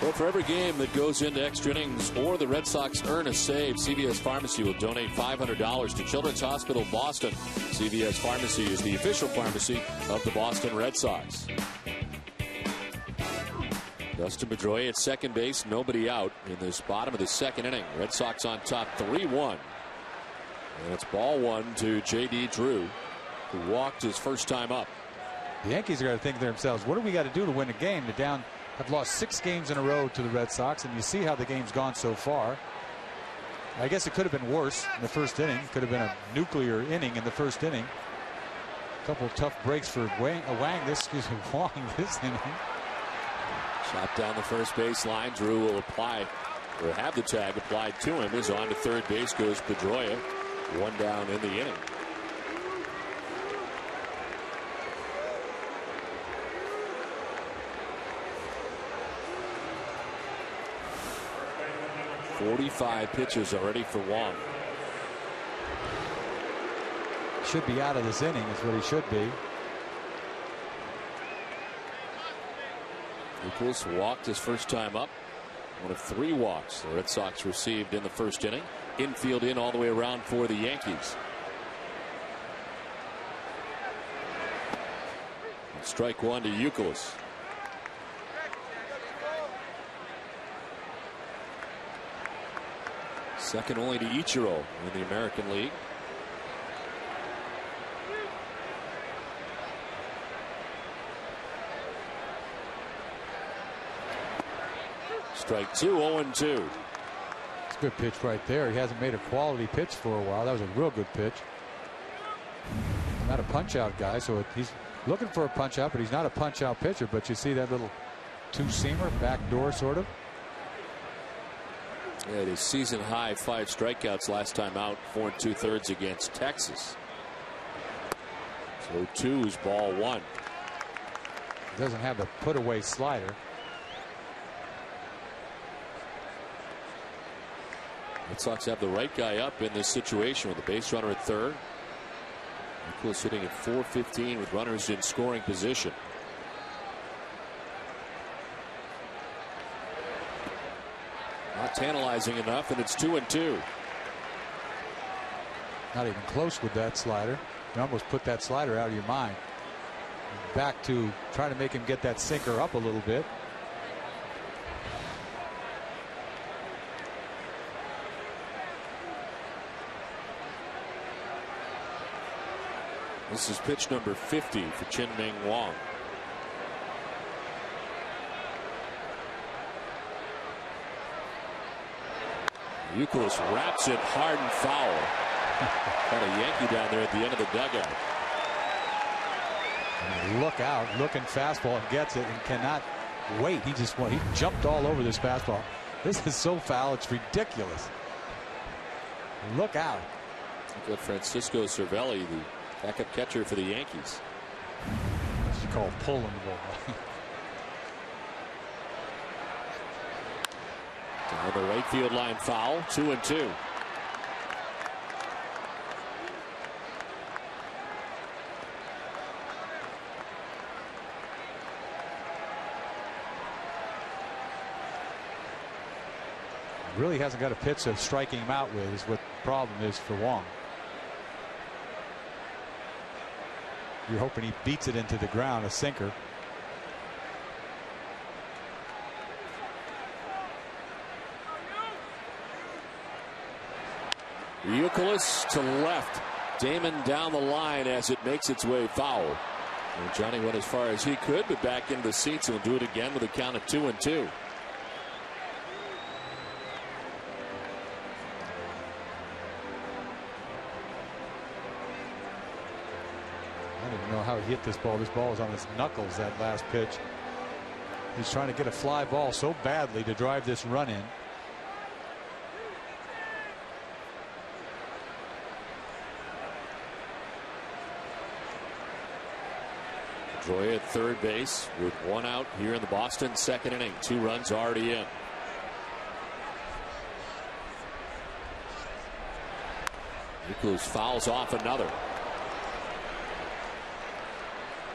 Well, for every game that goes into extra innings or the Red Sox earn a save, CVS Pharmacy will donate $500 to Children's Hospital Boston. CVS Pharmacy is the official pharmacy of the Boston Red Sox. Dustin Pedroia at second base, nobody out in this bottom of the second inning. Red Sox on top 3-1. And it's ball one to J.D. Drew, who walked his first time up. The Yankees are going to think to themselves, what do we got to do to win a game? They're down, have lost 6 games in a row to the Red Sox, and you see how the game's gone so far. I guess it could have been worse in the first inning. Could have been a nuclear inning in the first inning. A couple of tough breaks for Wang this inning. Shot down the first base line. Drew will apply, or have the tag applied to him. Is on to third base goes Pedroia. One down in the inning. .45 pitches already for Wang. Should be out of this inning is what he should be. Youkilis walked his first time up. One of 3 walks the Red Sox received in the first inning. Infield in all the way around for the Yankees. Strike one to Youkilis. Second only to Ichiro in the American League. Strike 2, 0-2. It's a good pitch right there. He hasn't made a quality pitch for a while. That was a real good pitch. Not a punch out guy, so he's looking for a punch out, but he's not a punch out pitcher. But you see that little two-seamer, backdoor sort of. Yeah, his season high 5 strikeouts last time out, 4 2/3 against Texas. So 2 is ball 1. Doesn't have the put away slider. Red Sox have the right guy up in this situation with the base runner at third. Youkilis sitting at 415 with runners in scoring position. Not tantalizing enough, and it's 2-2. Not even close with that slider. You almost put that slider out of your mind. Back to trying to make him get that sinker up a little bit. This is pitch number 50 for Chien-Ming Wang. Youkilis wraps it hard and foul. Got a Yankee down there at the end of the dugout. Look out, looking fastball, and gets it and cannot wait. He jumped all over this fastball. This is so foul, it's ridiculous. Look out. Look at Francisco Cervelli, the backup catcher for the Yankees. What you call pulling the ball. Down the right field line foul, 2-2. Really hasn't got a pitch of striking him out with is what the problem is for Wang. You're hoping he beats it into the ground, a sinker. Youkilis to left. Damon down the line as it makes its way foul. And Johnny went as far as he could, but back into the seats and will do it again with a count of 2-2. I don't even know how he hit this ball. This ball was on his knuckles that last pitch. He's trying to get a fly ball so badly to drive this run in. Pedroia at third base with one out here in the Boston second inning. 2 runs already in. Youkilis fouls off another.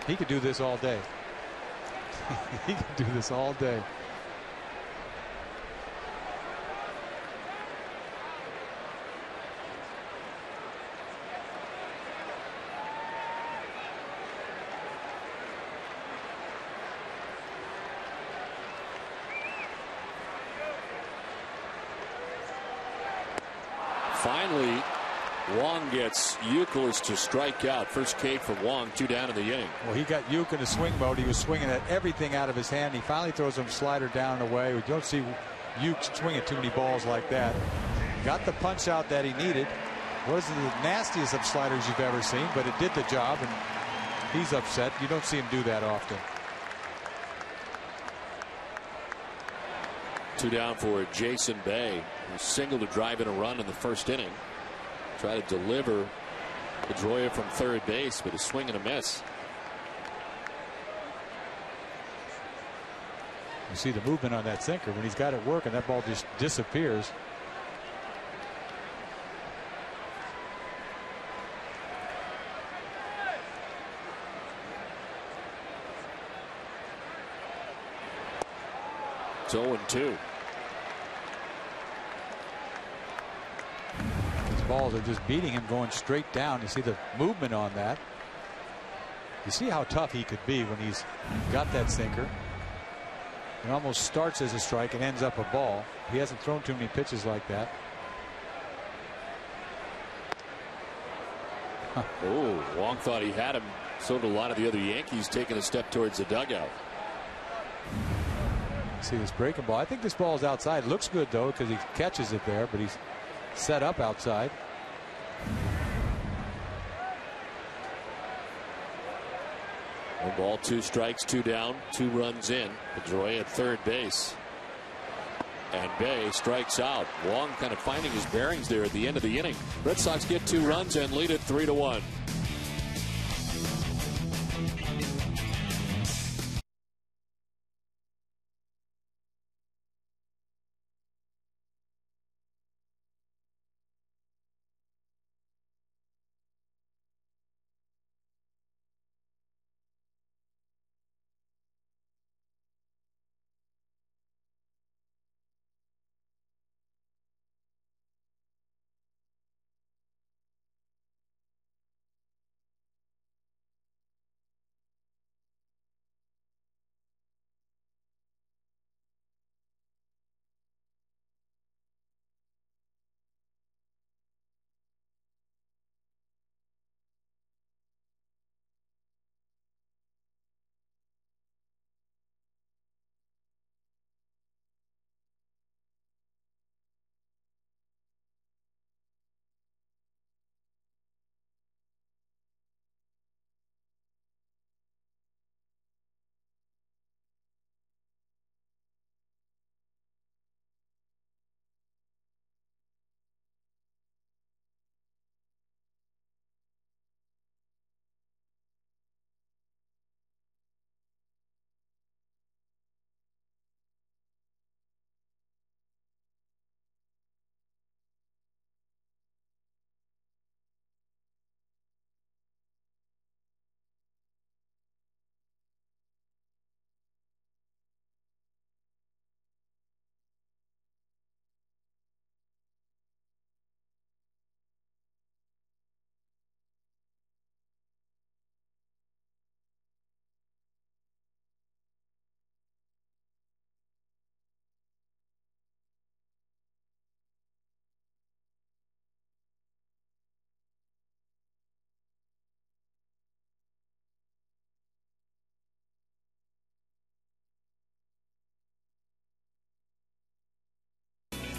He could do this all day. He could do this all day. Finally, Wang gets Youkilis to strike out. First K for Wang, 2 down in the inning. Well, he got Youkilis in a swing mode. He was swinging at everything out of his hand. He finally throws him slider down and away. We don't see Youkilis swinging too many balls like that. Got the punch out that he needed. Wasn't the nastiest of sliders you've ever seen, but it did the job, and he's upset. You don't see him do that often. 2 down for Jason Bay, who singled to drive in a run in the first inning. Try to deliver Pedroia from third base, but a swing and a miss. You see the movement on that sinker. When he's got it working, that ball just disappears. It's 0-2. These balls are just beating him, going straight down. You see the movement on that. You see how tough he could be when he's got that sinker. It almost starts as a strike and ends up a ball. He hasn't thrown too many pitches like that. Oh, Wang thought he had him. So did a lot of the other Yankees, taking a step towards the dugout. See this breaking ball. I think this ball is outside. Looks good though because he catches it there, but he's set up outside. One ball, 2 strikes, 2 down, 2 runs in. Pedroia at third base. And Bay strikes out. Wang kind of finding his bearings there at the end of the inning. Red Sox get 2 runs and lead it 3-1.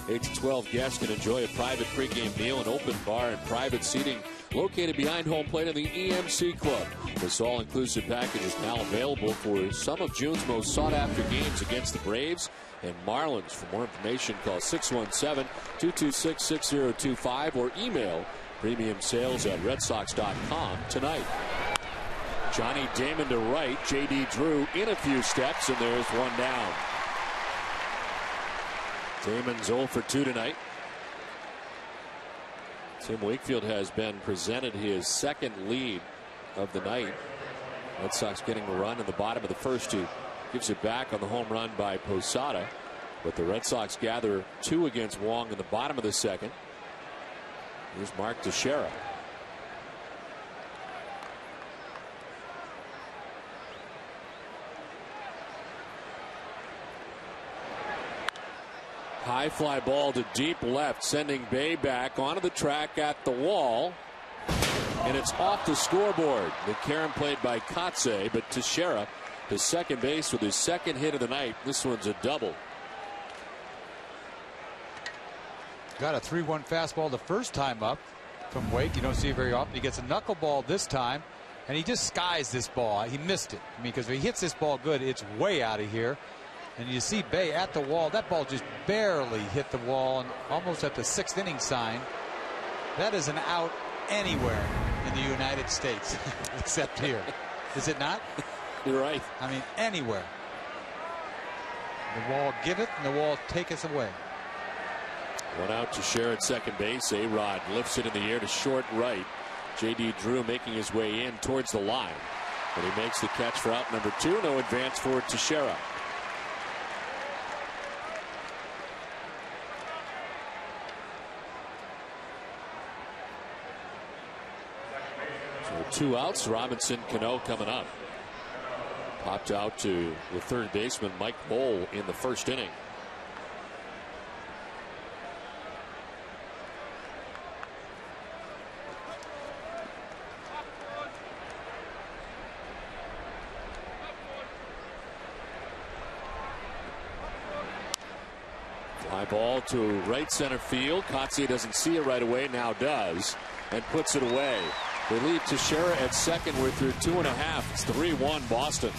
8 to 12 guests can enjoy a private pregame meal, an open bar, and private seating located behind home plate in the EMC Club. This all-inclusive package is now available for some of June's most sought-after games against the Braves and Marlins. For more information, call 617-226-6025 or email premiumsales@redsox.com tonight. Johnny Damon to right. J.D. Drew in a few steps, and there's one down. Damon's 0 for 2 tonight. Tim Wakefield has been presented his second lead of the night. Red Sox getting a run in the bottom of the first. He gives it back on the home run by Posada. But the Red Sox gather 2 against Wang in the bottom of the second. Here's Mark Teixeira. High fly ball to deep left, sending Bay back onto the track at the wall. And it's off the scoreboard. The carom played by Kotze, but Teixeira to second base with his second hit of the night. This one's a double. Got a 3-1 fastball the first time up from Wake. You don't see it very often. He gets a knuckleball this time, and he just skies this ball. He missed it. I mean, because if he hits this ball good, it's way out of here. And you see Bay at the wall. That ball just barely hit the wall and almost at the 6th inning sign. That is an out anywhere in the United States except here. Is it not? You're right. I mean, anywhere. The wall giveth and the wall taketh away. One out to share at second base. A-Rod lifts it in the air to short right. J.D. Drew making his way in towards the line. And he makes the catch for out number 2. No advance for Teixeira. So 2 outs. Robinson Cano coming up. Popped out to the third baseman Mike Bowl in the first inning. Fly ball to right center field. Kotze doesn't see it right away, now does, and puts it away. They leave Teixeira at second. We're through 2.5. It's 3-1 Boston.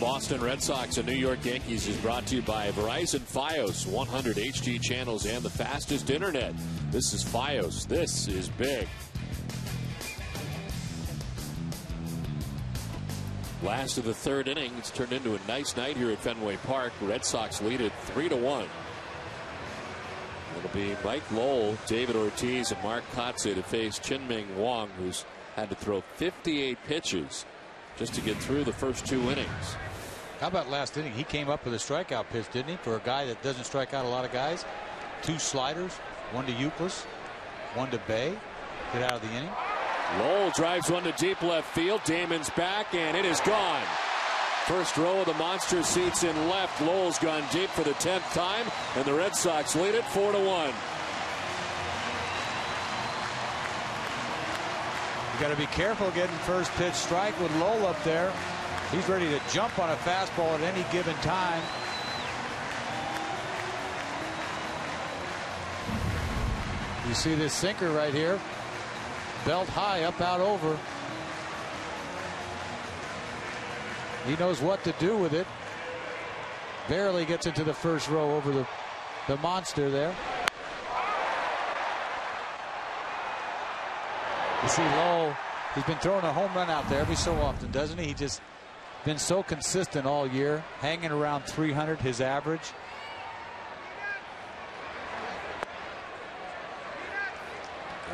Boston Red Sox and New York Yankees is brought to you by Verizon Fios, 100 HD channels and the fastest internet. This is Fios. This is big. Last of the third inning. It's turned into a nice night here at Fenway Park. Red Sox lead it 3-1. It'll be Mike Lowell, David Ortiz, and Mark Kotsay to face Chien-Ming Wang, who's had to throw 58 pitches just to get through the first 2 innings. How about last inning? He came up with a strikeout pitch, didn't he? For a guy that doesn't strike out a lot of guys. 2 sliders, 1 to Youkilis, 1 to Bay. Get out of the inning. Lowell drives one to deep left field. Damon's back, and it is gone. First row of the monster seats in left. Lowell's gone deep for the 10th time, and the Red Sox lead it 4-1. You got to be careful getting first pitch strike with Lowell up there. He's ready to jump on a fastball at any given time. You see this sinker right here. Belt high, up, out, over. He knows what to do with it. Barely gets into the first row over the monster there. You see Lowell, he's been throwing a home run out there every so often, doesn't he? He just been so consistent all year, hanging around 300, his average.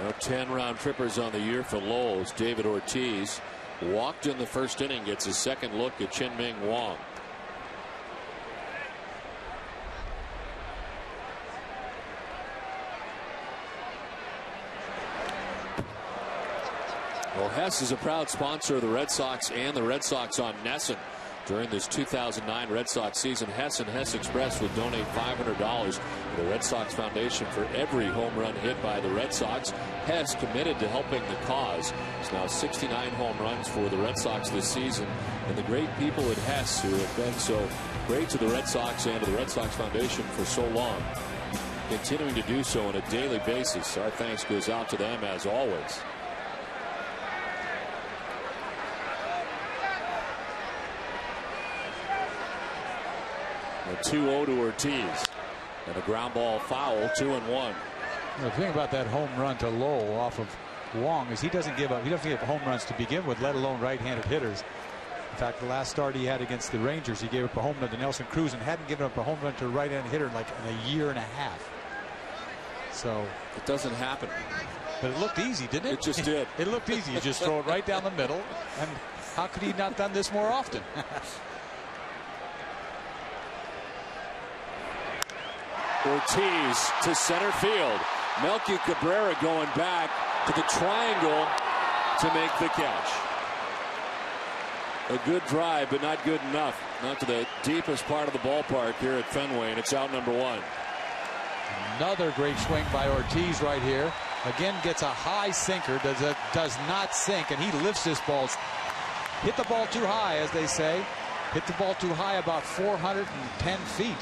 Now 10 round trippers on the year for Lowell. David Ortiz walked in the first inning, gets a second look at Chien-Ming Wang. Well, Hess is a proud sponsor of the Red Sox and the Red Sox on Nesson. During this 2009 Red Sox season, Hess and Hess Express would donate $500 to the Red Sox Foundation for every home run hit by the Red Sox. Hess, committed to helping the cause, is now 69 home runs for the Red Sox this season. And the great people at Hess who have been so great to the Red Sox and to the Red Sox Foundation for so long, continuing to do so on a daily basis. Our thanks goes out to them as always. A 2-0 to Ortiz, and a ground ball foul, 2-1. The thing about that home run to Lowell off of Wang is he doesn't give up. He doesn't give home runs to begin with, let alone right-handed hitters. In fact, the last start he had against the Rangers, he gave up a home run to Nelson Cruz and hadn't given up a home run to a right-handed hitter in like a year and a half. So it doesn't happen. But it looked easy, didn't it? It just did. It looked easy. You just throw it right down the middle. And how could he not done this more often? Ortiz to center field. Melky Cabrera going back to the triangle to make the catch. A good drive, but not good enough. Not to the deepest part of the ballpark here at Fenway, and it's out number 1. Another great swing by Ortiz right here. Again, gets a high sinker, does not sink, and he lifts this ball. Hit the ball too high, as they say. Hit the ball too high, about 410 feet.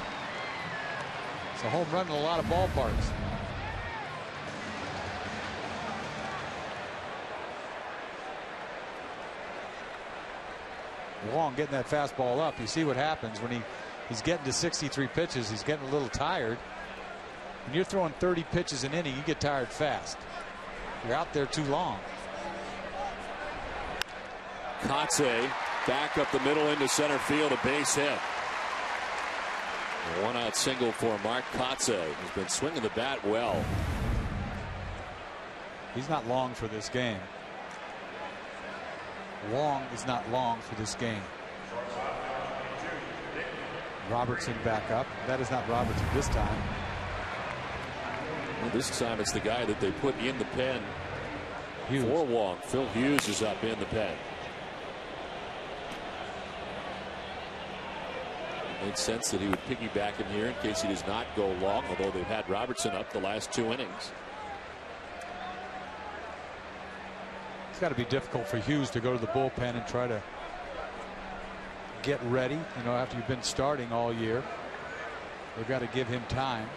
It's a home run in a lot of ballparks. Wang getting that fastball up. You see what happens when he's getting to 63 pitches. He's getting a little tired. When you're throwing 30 pitches an inning, you get tired fast. You're out there too long. Kotsay back up the middle into center field, a base hit. A 1-out single for Mark Kotsay. He's been swinging the bat well. He's not long for this game. Wang is not long for this game. Robertson back up. That is not Robertson this time. Well, this time it's the guy that they put in the pen Hughes. For Wang. Phil Hughes is up in the pen. It made sense that he would piggyback in here in case he does not go long, although they've had Robertson up the last 2 innings. It's got to be difficult for Hughes to go to the bullpen and try to get ready. You know, after you've been starting all year, they've got to give him time.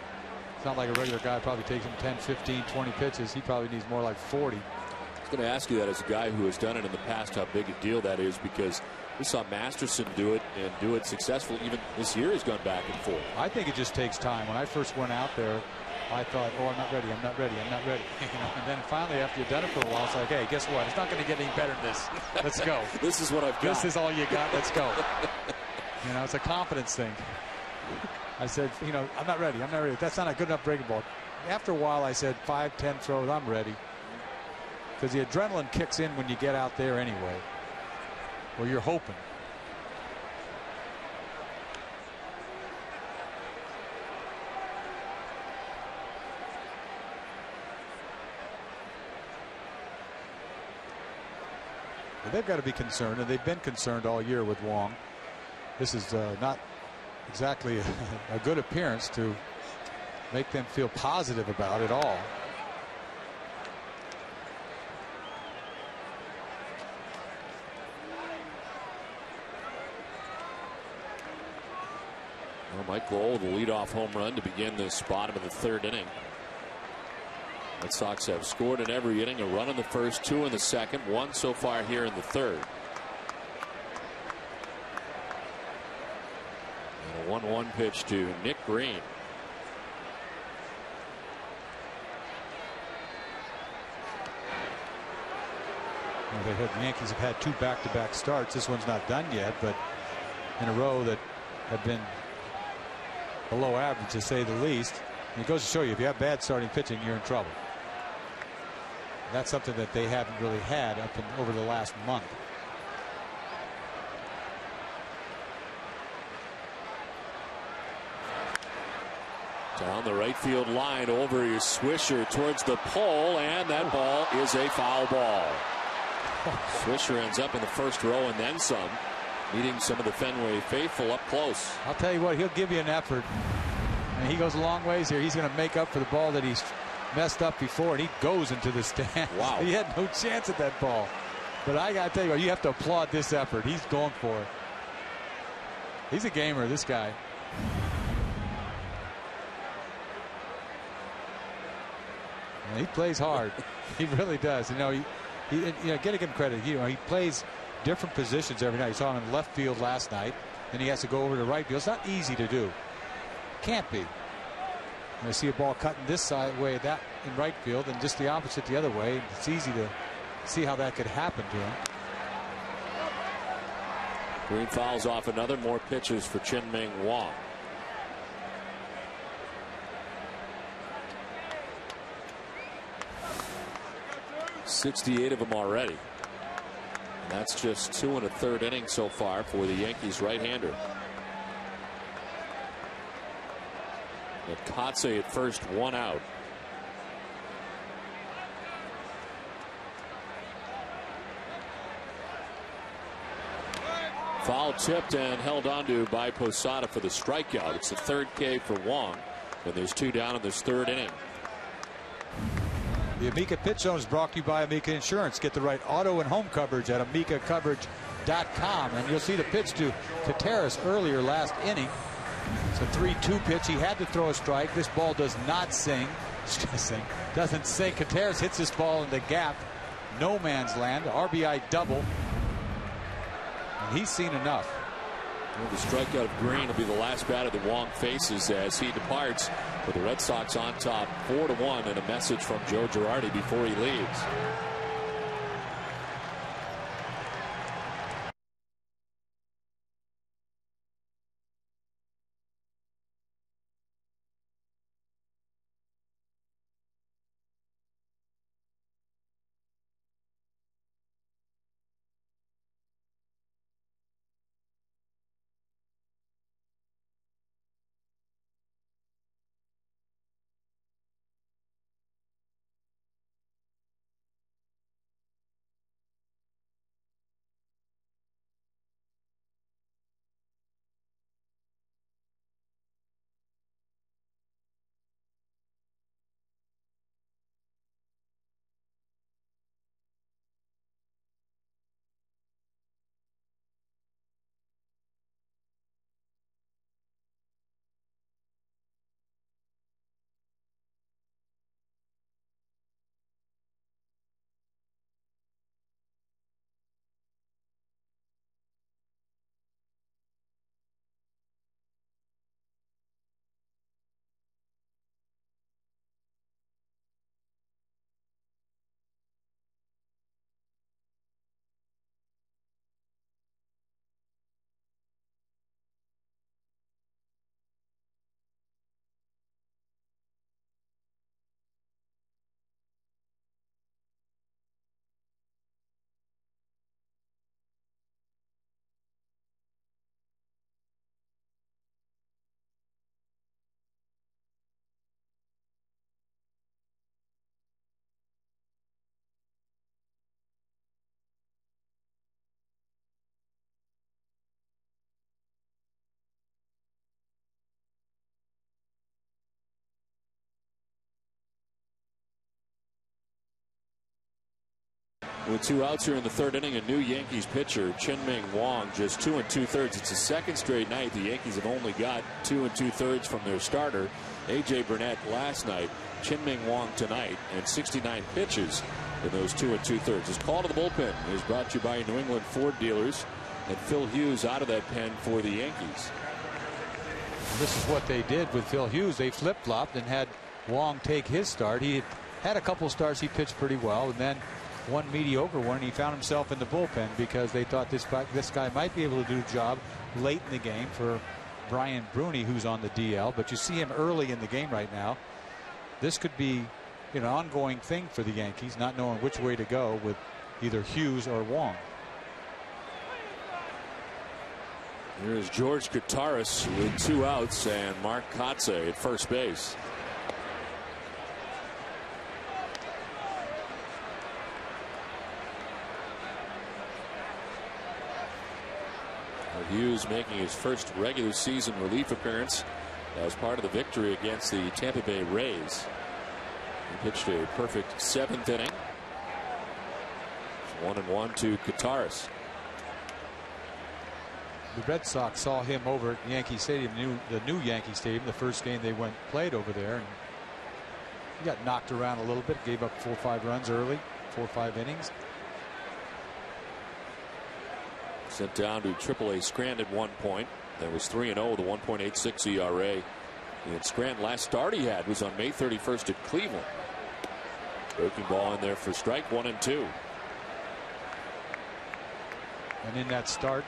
It's not like a regular guy probably takes him 10, 15, 20 pitches. He probably needs more like 40. I was going to ask you that as a guy who has done it in the past, how big a deal that is, because we saw Masterson do it and do it successfully. Even this year has gone back and forth. I think it just takes time. When I first went out there, I thought, oh, I'm not ready. I'm not ready. I'm not ready. And then finally, after you've done it for a while, it's like, hey, guess what? It's not going to get any better than this. Let's go. This is what I've got. This is all you got. Let's go. It's a confidence thing. I said, I'm not ready. I'm not ready. That's not a good enough breaking ball. After a while, I said 5, 10 throws. I'm ready. Because the adrenaline kicks in when you get out there anyway. Or you're hoping. But they've got to be concerned, and they've been concerned all year with Wang. This is not exactly a good appearance to make them feel positive about it all. Well, Mike Lowell, the leadoff home run to begin this bottom of the third inning. Red Sox have scored in every inning, a run in the first, 2 in the second, 1 so far here in the third. And a 1-1 pitch to Nick Green. The Yankees have had 2 back-to-back starts. This one's not done yet, but in a row that have been below average, to say the least. And it goes to show you, if you have bad starting pitching, you're in trouble. That's something that they haven't really had over the last month. Down the right field line, over his Swisher towards the pole, and that ball is a foul ball. Swisher ends up in the first row and then some, meeting some of the Fenway faithful up close. I'll tell you what, he'll give you an effort. And he goes a long ways here. He's going to make up for the ball that he's messed up before, and he goes into the stand. Wow. He had no chance at that ball. But I got to tell you what, you have to applaud this effort. He's going for it. He's a gamer, this guy. And he plays hard. He really does. Got to give him credit. He plays different positions every night. You saw him in left field last night. Then he has to go over to right field. It's not easy to do. Can't be. I see a ball cutting this side way, that in right field, and just the opposite the other way. It's easy to see how that could happen to him. Green fouls off another. More pitches for Chien-Ming Wang. '68 of them already. And that's just 2 1/3 innings so far for the Yankees right-hander. Kotze at first, 1 out. Foul tipped and held onto by Posada for the strikeout. It's the 3rd K for Wang, and there's 2 down in this 3rd inning. The Amica Pitch Zone is brought to you by Amica Insurance. Get the right auto and home coverage at amicacoverage.com. And you'll see the pitch to Teixeira earlier last inning. It's a 3-2 pitch. He had to throw a strike. This ball does not sing. Doesn't sing. Teixeira hits this ball in the gap. No man's land. RBI double. And he's seen enough. Well, the strikeout of Green will be the last batter that Wang faces as he departs, with the Red Sox on top 4-1, and a message from Joe Girardi before he leaves. With 2 outs here in the 3rd inning, a new Yankees pitcher, Chien-Ming Wang, just 2 2/3. It's the 2nd straight night the Yankees have only got 2 2/3 from their starter, A.J. Burnett, last night. Chien-Ming Wang tonight, and 69 pitches in those 2 2/3. His call to the bullpen is brought to you by New England Ford dealers, and Phil Hughes out of that pen for the Yankees. This is what they did with Phil Hughes. They flip-flopped and had Wang take his start. He had a couple starts he pitched pretty well, and then one mediocre one, and he found himself in the bullpen because they thought this guy might be able to do a job late in the game for Brian Bruni, who's on the DL. But you see him early in the game right now. This could be an ongoing thing for the Yankees, not knowing which way to go with either Hughes or Wang. Here's George Kataris with 2 outs and Mark Kotsay at first base. Hughes making his first regular season relief appearance as part of the victory against the Tampa Bay Rays. He pitched a perfect 7th inning. It's 1-1 to Kataris. The Red Sox saw him over at Yankee Stadium, the new Yankee Stadium, the first game they played over there, and he got knocked around a little bit, gave up 4 or 5 runs early, 4 or 5 innings. Sent down to AAA Strand at one point. That was 3-0 with a 1.86 ERA. And Strand, last start he had was on May 31st at Cleveland. Breaking ball in there for strike 1 and 2. And in that start,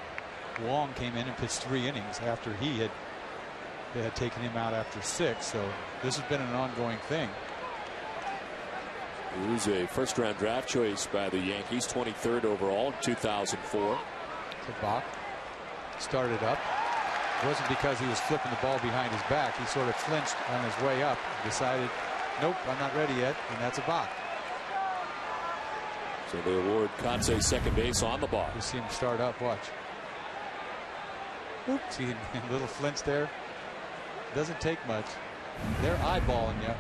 Wang came in and pitched 3 innings after they had taken him out after 6. So this has been an ongoing thing. He was a first-round draft choice by the Yankees, 23rd overall in 2004. Bach started up. It wasn't because he was flipping the ball behind his back. He sort of flinched on his way up, decided, nope, I'm not ready yet, and that's a Bach. So they award Kotsay second base on the ball. You see him start up, watch. Oops, see a little flinch there. Doesn't take much. They're eyeballing you.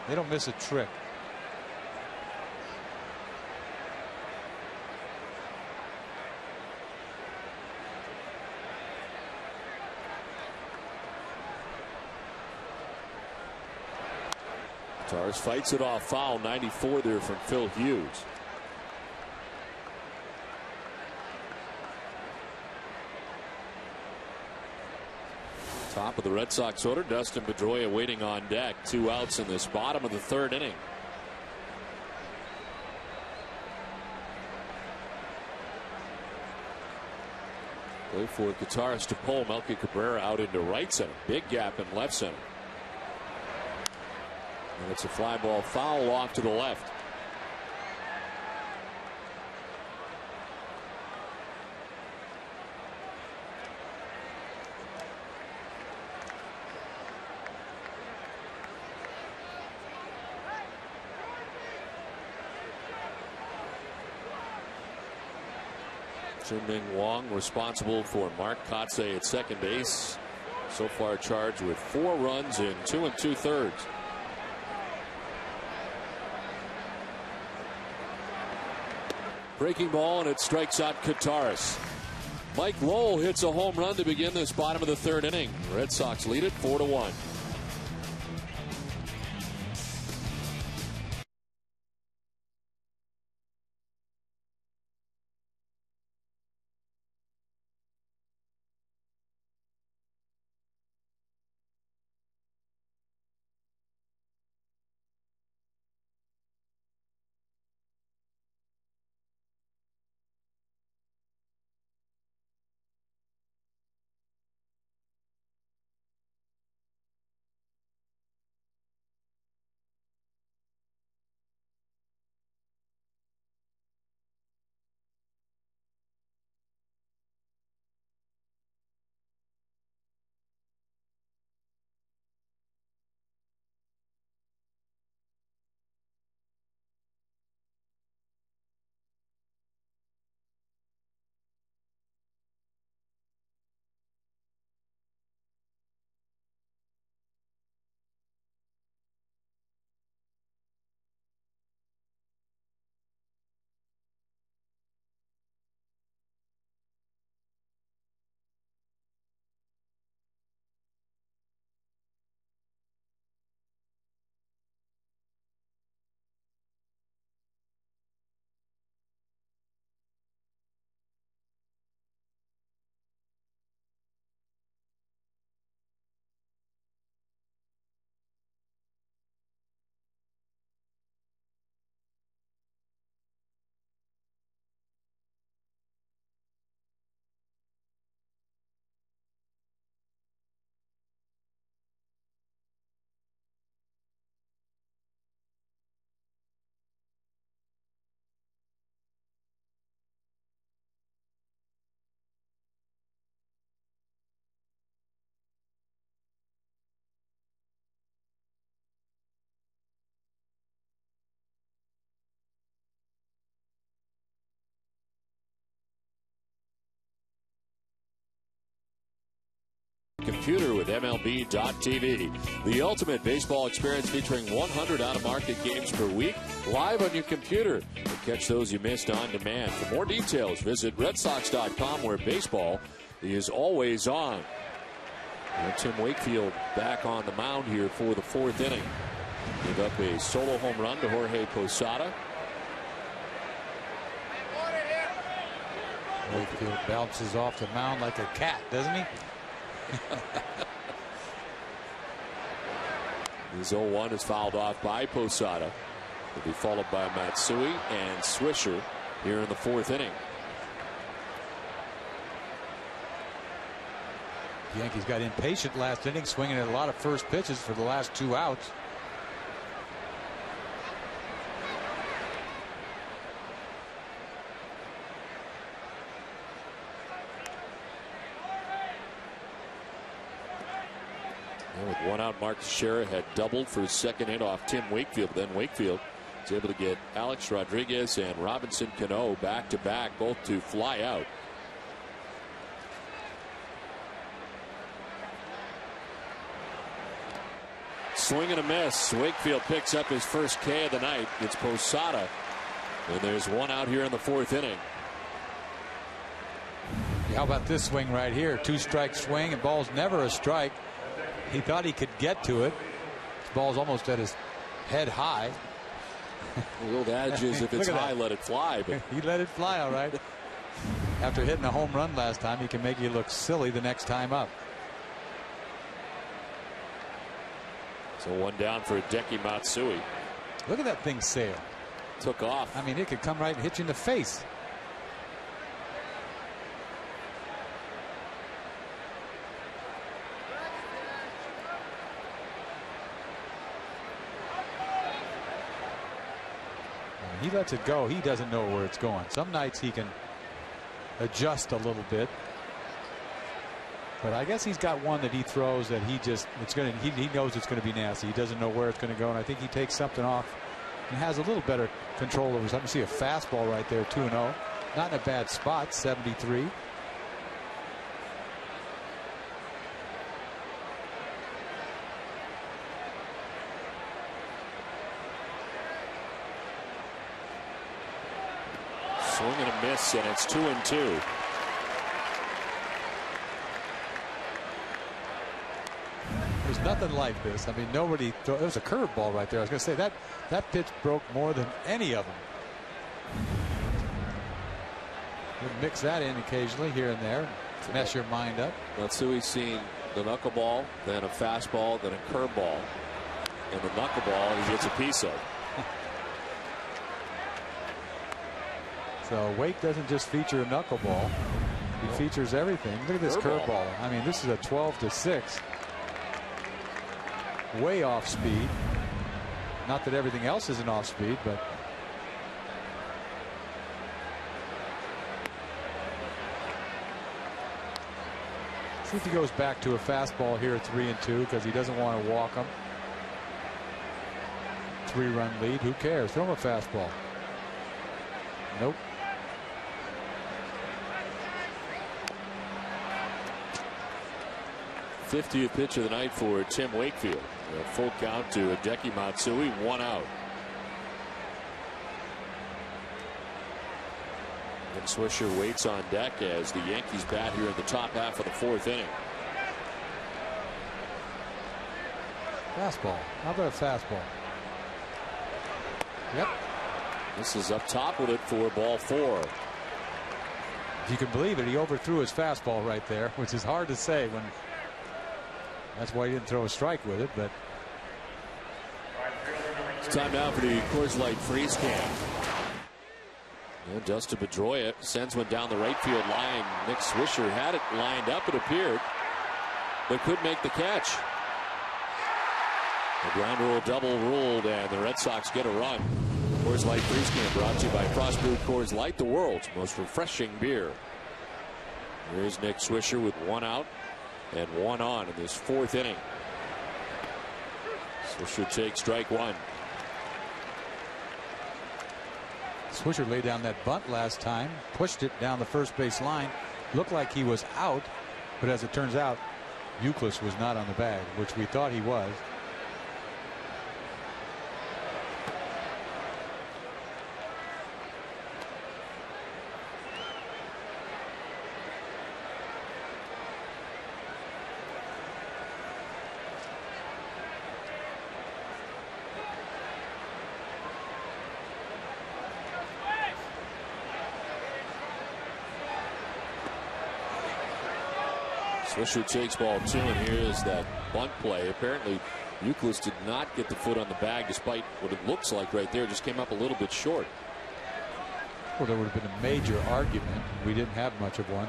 They don't miss a trick. Tars fights it off foul. 94 there from Phil Hughes. Top of the Red Sox order, Dustin Pedroia waiting on deck. 2 outs in this bottom of the 3rd inning. Play for Kataris to pull Melky Cabrera out into right center. Big gap in left center. And it's a fly ball foul off to the left. Chien-Ming Wang responsible for Mark Kotsay at second base. So far charged with 4 runs in 2 2/3. Breaking ball, and it strikes out Kataris. Mike Lowell hits a home run to begin this bottom of the 3rd inning. Red Sox lead it 4-1. Computer with MLB.tv. The ultimate baseball experience featuring 100 out-of-market games per week, live on your computer. And catch those you missed on demand. For more details, visit RedSox.com, where baseball is always on. And Tim Wakefield back on the mound here for the fourth inning. Gave up a solo home run to Jorge Posada. Wakefield bounces off the mound like a cat, doesn't he? His 0-1 is fouled off by Posada. Will be followed by Matsui and Swisher here in the fourth inning. The Yankees got impatient last inning, swinging at a lot of first pitches for the last 2 outs. With 1 out, Mark Teixeira had doubled for his second hit off Tim Wakefield. Then Wakefield was able to get Alex Rodriguez and Robinson Cano back to back, both to fly out. Swing and a miss. Wakefield picks up his first K of the night. It's Posada. And there's 1 out here in the fourth inning. How about this swing right here? 2-strike swing, and ball's never a strike. He thought he could get to it. His ball's almost at his head high. The old adage is if it's high, let it fly. But he let it fly, all right. After hitting a home run last time, he can make you look silly the next time up. So 1 down for Hideki Matsui. Look at that thing sail. Took off. I mean, it could come right and hit you in the face. He lets it go. He doesn't know where it's going. Some nights he can adjust a little bit, but I guess he's got one that he throws that he knows it's going to be nasty. He doesn't know where it's going to go, and I think he takes something off and has a little better control over something. See a fastball right there, 2-0. Not in a bad spot, 73. Swing and a miss, and it's 2-2. There's nothing like this. I mean, nobody. It was a curveball right there. I was going to say that pitch broke more than any of them. You mix that in occasionally here and there, mess your mind up. Matsui's seen the knuckleball, then a fastball, then a curveball, and the knuckleball he gets a piece of. So Wake doesn't just feature a knuckleball. He features everything. Look at this curveball. I mean, this is a 12-6. Way off speed. Not that everything else isn't off speed, but see if he goes back to a fastball here at 3-2 because he doesn't want to walk him. 3-run lead. Who cares? Throw him a fastball. Nope. '50th pitch of the night for Tim Wakefield. A full count to Hideki Matsui, 1 out. And Swisher waits on deck as the Yankees bat here in the top half of the fourth inning. Fastball. How about a fastball? Yep. This is up top with it for ball 4. If you can believe it, he overthrew his fastball right there, which is hard to say when. That's why he didn't throw a strike with it, but. It's time now for the Coors Light freeze cam. And Dustin Pedroia sends one down the right field line. Nick Swisher had it lined up, it appeared, but couldn't make the catch. The ground rule double ruled, and the Red Sox get a run. Coors Light freeze cam brought to you by Frost Brewed Coors Light, the world's most refreshing beer. Here's Nick Swisher with 1 out and 1 on in this fourth inning. Swisher takes strike 1. Swisher laid down that bunt last time, pushed it down the first base line. Looked like he was out, but as it turns out, Youkilis was not on the bag, which we thought he was. Swisher takes ball 2, and here is that bunt play. Apparently, Youkilis did not get the foot on the bag, despite what it looks like right there. Just came up a little bit short. Well, there would have been a major argument. We didn't have much of one.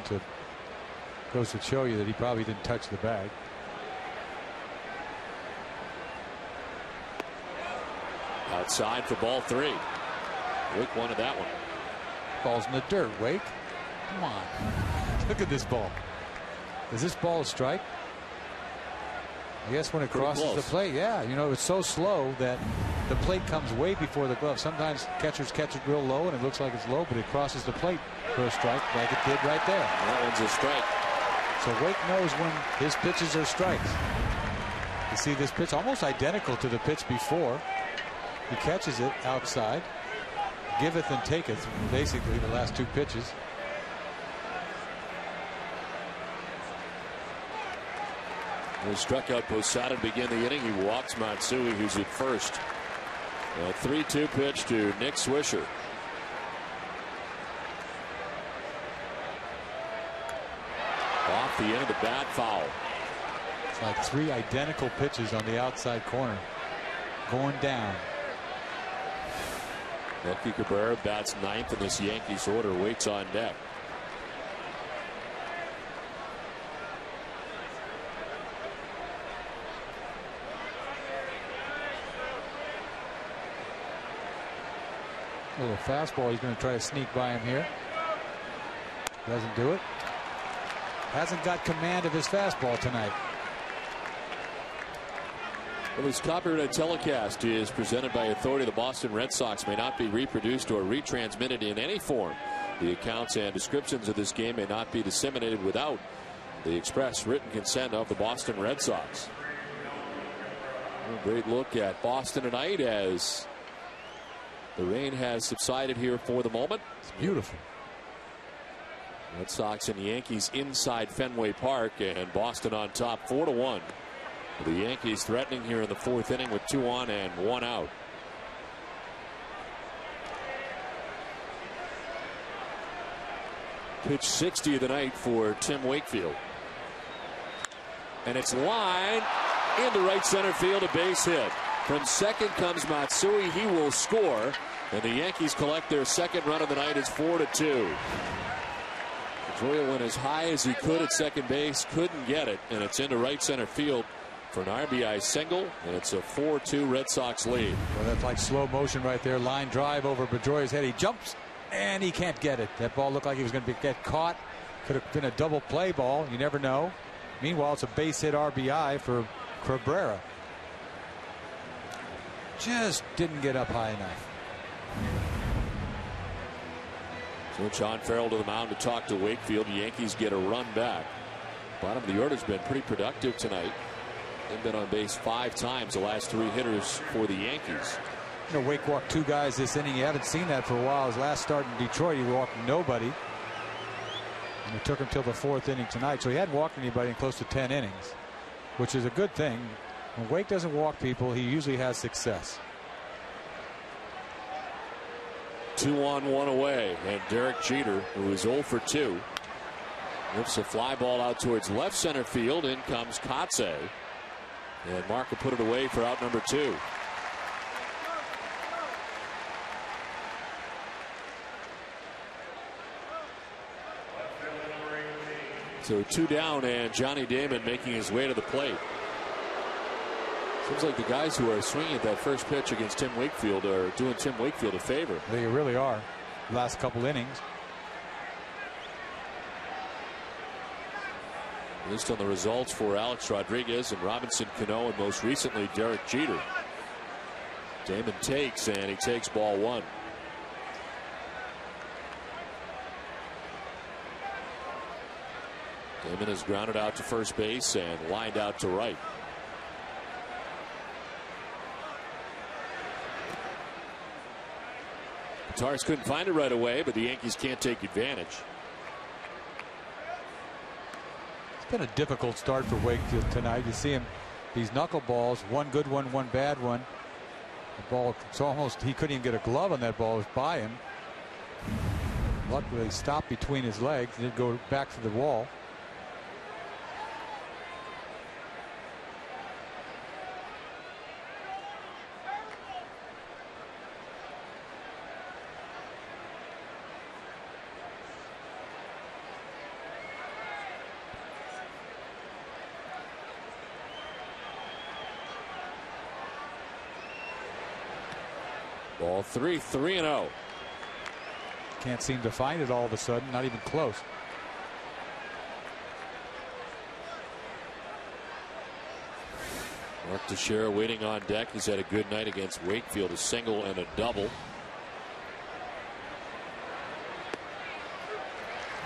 Goes to show you that he probably didn't touch the bag. Outside for ball 3. Wake wanted that one. Ball's in the dirt, Wake. Come on. Look at this ball. Is this ball a strike? I guess when it crosses the plate, yeah. You know, it's so slow that the plate comes way before the glove. Sometimes catchers catch it real low and it looks like it's low, but it crosses the plate for a strike like it did right there. That one's a strike. So Wake knows when his pitches are strikes. You see this pitch almost identical to the pitch before. He catches it outside. Giveth and taketh, basically, the last 2 pitches. He struck out Posada to begin the inning. He walks Matsui, who's at first. A 3-2 pitch to Nick Swisher. Off the end of the bat, foul. It's like 3 identical pitches on the outside corner. Going down. Melky Cabrera bats 9th in this Yankees order. Waits on deck. A little fastball. He's going to try to sneak by him here. Doesn't do it. Hasn't got command of his fastball tonight. Well, this copyrighted telecast is presented by authority of the Boston Red Sox, may not be reproduced or retransmitted in any form. The accounts and descriptions of this game may not be disseminated without the express written consent of the Boston Red Sox. A great look at Boston tonight as the rain has subsided here for the moment. It's beautiful. Red Sox and Yankees inside Fenway Park, and Boston on top 4-1. The Yankees threatening here in the 4th inning with 2 on and 1 out. Pitch 60 of the night for Tim Wakefield. And it's lined into right center field, a base hit. From second comes Matsui. He will score. And the Yankees collect their second run of the night. It's 4-2. Pedroia went as high as he could at second base. Couldn't get it. And it's into right center field for an RBI single. And it's a 4-2 Red Sox lead. Well, that's like slow motion right there. Line drive over Pedroia's head. He jumps and he can't get it. That ball looked like he was going to get caught. Could have been a double play ball. You never know. Meanwhile, it's a base hit RBI for Cabrera. Just didn't get up high enough. So John Farrell to the mound to talk to Wakefield. The Yankees get a run back. Bottom of the order's been pretty productive tonight. They've been on base 5 times, the last 3 hitters for the Yankees. You know, Wake walked 2 guys this inning. You haven't seen that for a while. His last start in Detroit, he walked nobody. And it took him till the 4th inning tonight. So he hadn't walked anybody in close to 10 innings, which is a good thing. When Wake doesn't walk people, he usually has success. 2 on, 1 away. And Derek Jeter, who is 0 for 2, lifts a fly ball out towards left center field. In comes Kotze. And Mark will put it away for out number 2. So 2 down, and Johnny Damon making his way to the plate. Seems like the guys who are swinging at that first pitch against Tim Wakefield are doing Tim Wakefield a favor. They really are. Last couple innings. Based on the results for Alex Rodriguez and Robinson Cano, and most recently Derek Jeter. Damon takes, and he takes ball 1. Damon is grounded out to first base and lined out to right. Guitars couldn't find it right away, but the Yankees can't take advantage. It's been a difficult start for Wakefield tonight. You see him, these knuckleballs, one good one, one bad one. The ball, it's almost, he couldn't even get a glove on that ball. It was by him. Luckily, he stopped between his legs and didn't go back to the wall. Ball 3-0. Can't seem to find it all of a sudden, not even close. Mark Teixeira waiting on deck. He's had a good night against Wakefield, a single and a double.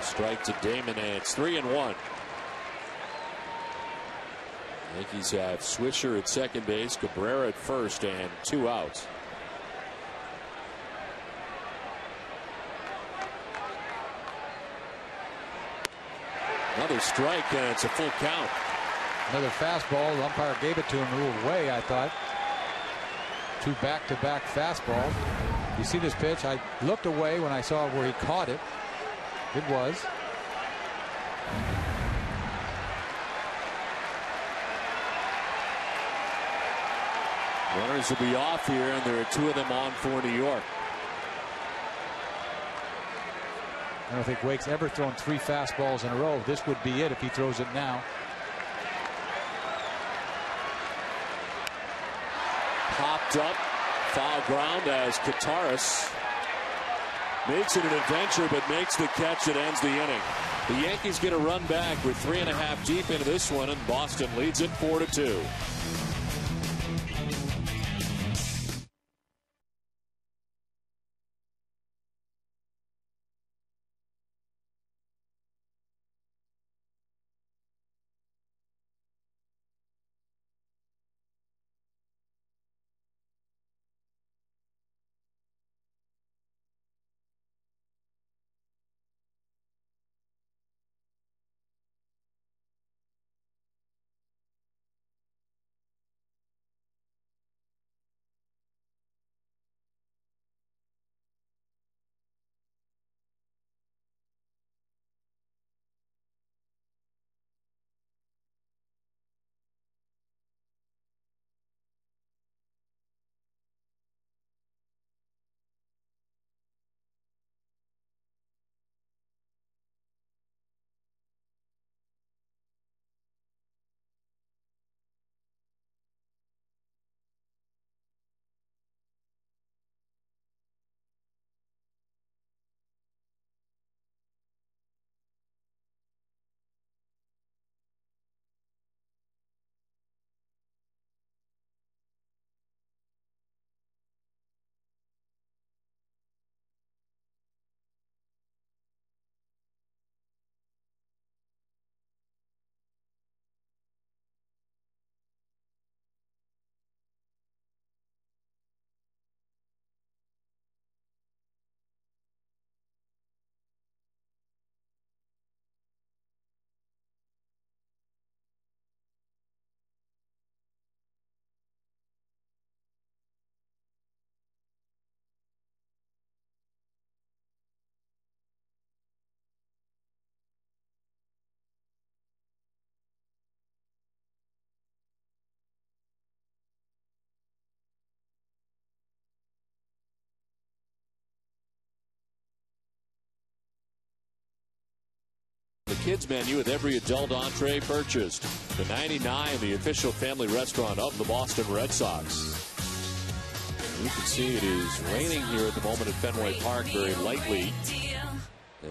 Strike to Damon, and it's 3-1. Yankees have Swisher at second base, Cabrera at first, and 2 outs. Another strike, and it's a full count. Another fastball. The umpire gave it to him a little way, I thought. 2 back-to-back fastballs. You see this pitch? I looked away when I saw where he caught it. It was. Runners will be off here, and there are 2 of them on for New York. I don't think Wake's ever thrown 3 fastballs in a row. This would be it if he throws it now. Popped up, foul ground as Guitars makes it an adventure, but makes the catch that ends the inning. The Yankees get a run back with 3.5 deep into this one, and Boston leads it 4-2. The kids menu with every adult entree purchased. The 99, the official family restaurant of the Boston Red Sox. You can see it is raining here at the moment at Fenway Park very lightly.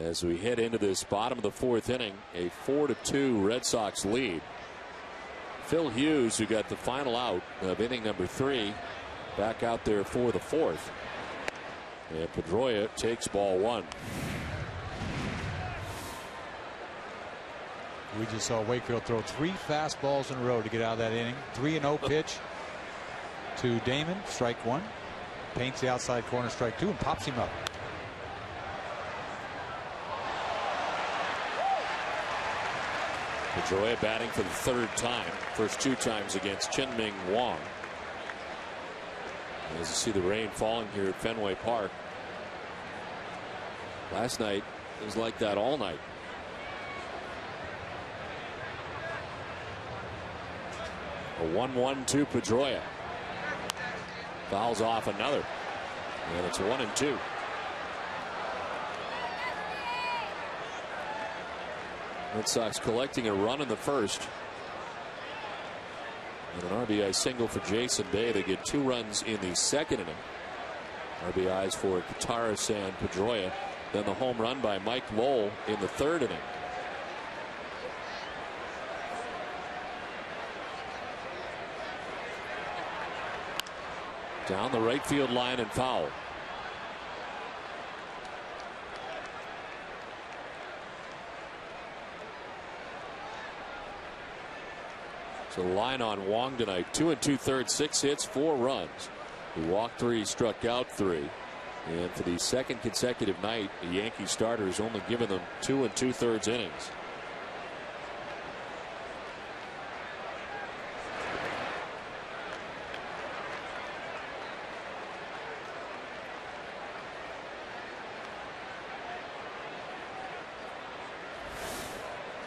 As we head into this bottom of the 4th inning, a 4-2 Red Sox lead. Phil Hughes, who got the final out of inning number 3, back out there for the 4th. And Pedroia takes ball 1. We just saw Wakefield throw 3 fastballs in a row to get out of that inning. 3-0 pitch to Damon, strike 1. Paints the outside corner, strike 2, and pops him up. Pedroia batting for the 3rd time. First 2 times against Chien-Ming Wang. As you see the rain falling here at Fenway Park. Last night it was like that all night. A 1-1 to Pedroia. Fouls off another. And it's 1-2. Red Sox collecting a run in the first. And an RBI single for Jason Day. They get 2 runs in the second inning. RBIs for Youkilis and Pedroia. Then the home run by Mike Lowell in the 3rd inning. Down the right field line and foul. So the line on Wang tonight, 2 2/3, 6 hits, 4 runs. He walked 3, struck out 3. And for the 2nd consecutive night, the Yankee starter has only given them 2 2/3 innings.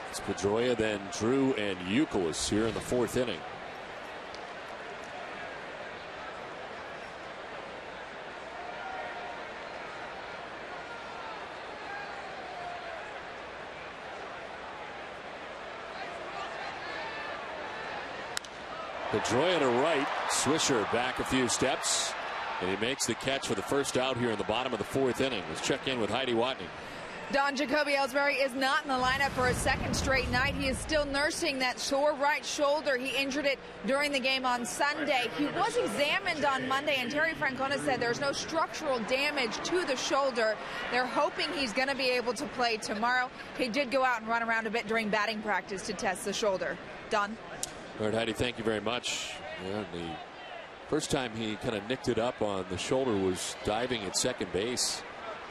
It's Pedroia, then Drew and Youkilis here in the 4th inning. Pedroia to right. Swisher back a few steps. And he makes the catch for the first out here in the bottom of the 4th inning. Let's check in with Heidi Watney. Don, Jacoby Ellsbury is not in the lineup for a 2nd straight night. He is still nursing that sore right shoulder. He injured it during the game on Sunday. He was examined on Monday, and Terry Francona said there's no structural damage to the shoulder. They're hoping he's going to be able to play tomorrow. He did go out and run around a bit during batting practice to test the shoulder. Don? All right, Heidi, thank you very much. Yeah, the first time he kind of nicked it up on the shoulder was diving at second base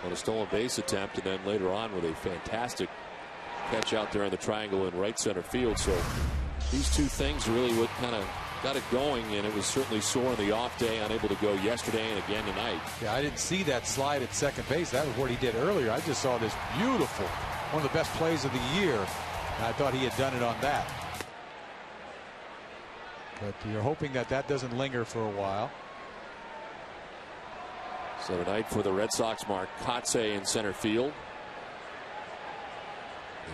on a stolen base attempt, and then later on with a fantastic catch out there in the triangle in right center field. So these 2 things are really what kind of got it going, and it was certainly sore on the off day, unable to go yesterday and again tonight. Yeah, I didn't see that slide at second base. That was what he did earlier. I just saw this beautiful, one of the best plays of the year, and I thought he had done it on that. But you're hoping that that doesn't linger for a while. So tonight for the Red Sox, Mark Kotsay in center field.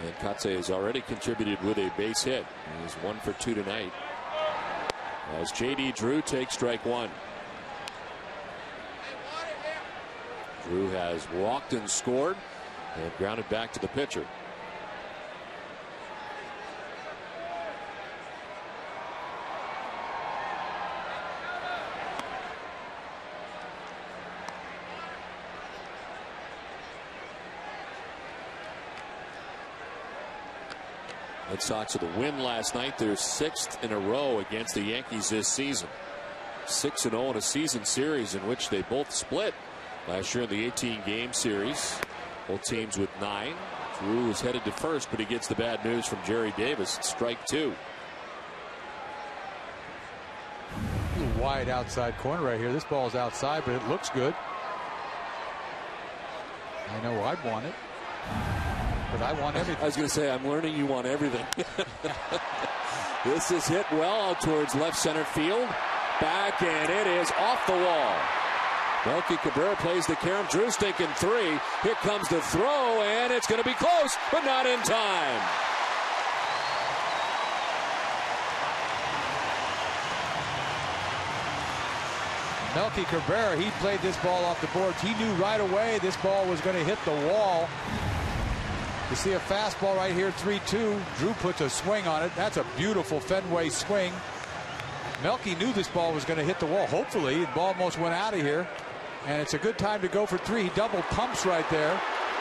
And Kotsay has already contributed with a base hit. He's 1 for 2 tonight. As J.D. Drew takes strike 1. Drew has walked and scored and grounded back to the pitcher. Red Sox with a win last night. They're 6th in a row against the Yankees this season. 6-0 in a season series in which they both split last year in the 18-game series. Both teams with 9. Drew is headed to first, but he gets the bad news from Jerry Davis. It's strike 2. A little wide outside corner right here. This ball's outside, but it looks good. I know I'd want it. But I want everything. I was going to say, I'm learning you want everything. This is hit well out towards left center field. Back, and it is off the wall. Melky Cabrera plays the carom. Drew's thinking 3. Here comes the throw, and it's going to be close, but not in time. Melky Cabrera, he played this ball off the boards. He knew right away this ball was going to hit the wall. You see a fastball right here, 3-2. Drew puts a swing on it. That's a beautiful Fenway swing. Melky knew this ball was going to hit the wall. Hopefully, the ball almost went out of here. And it's a good time to go for 3. He double pumps right there.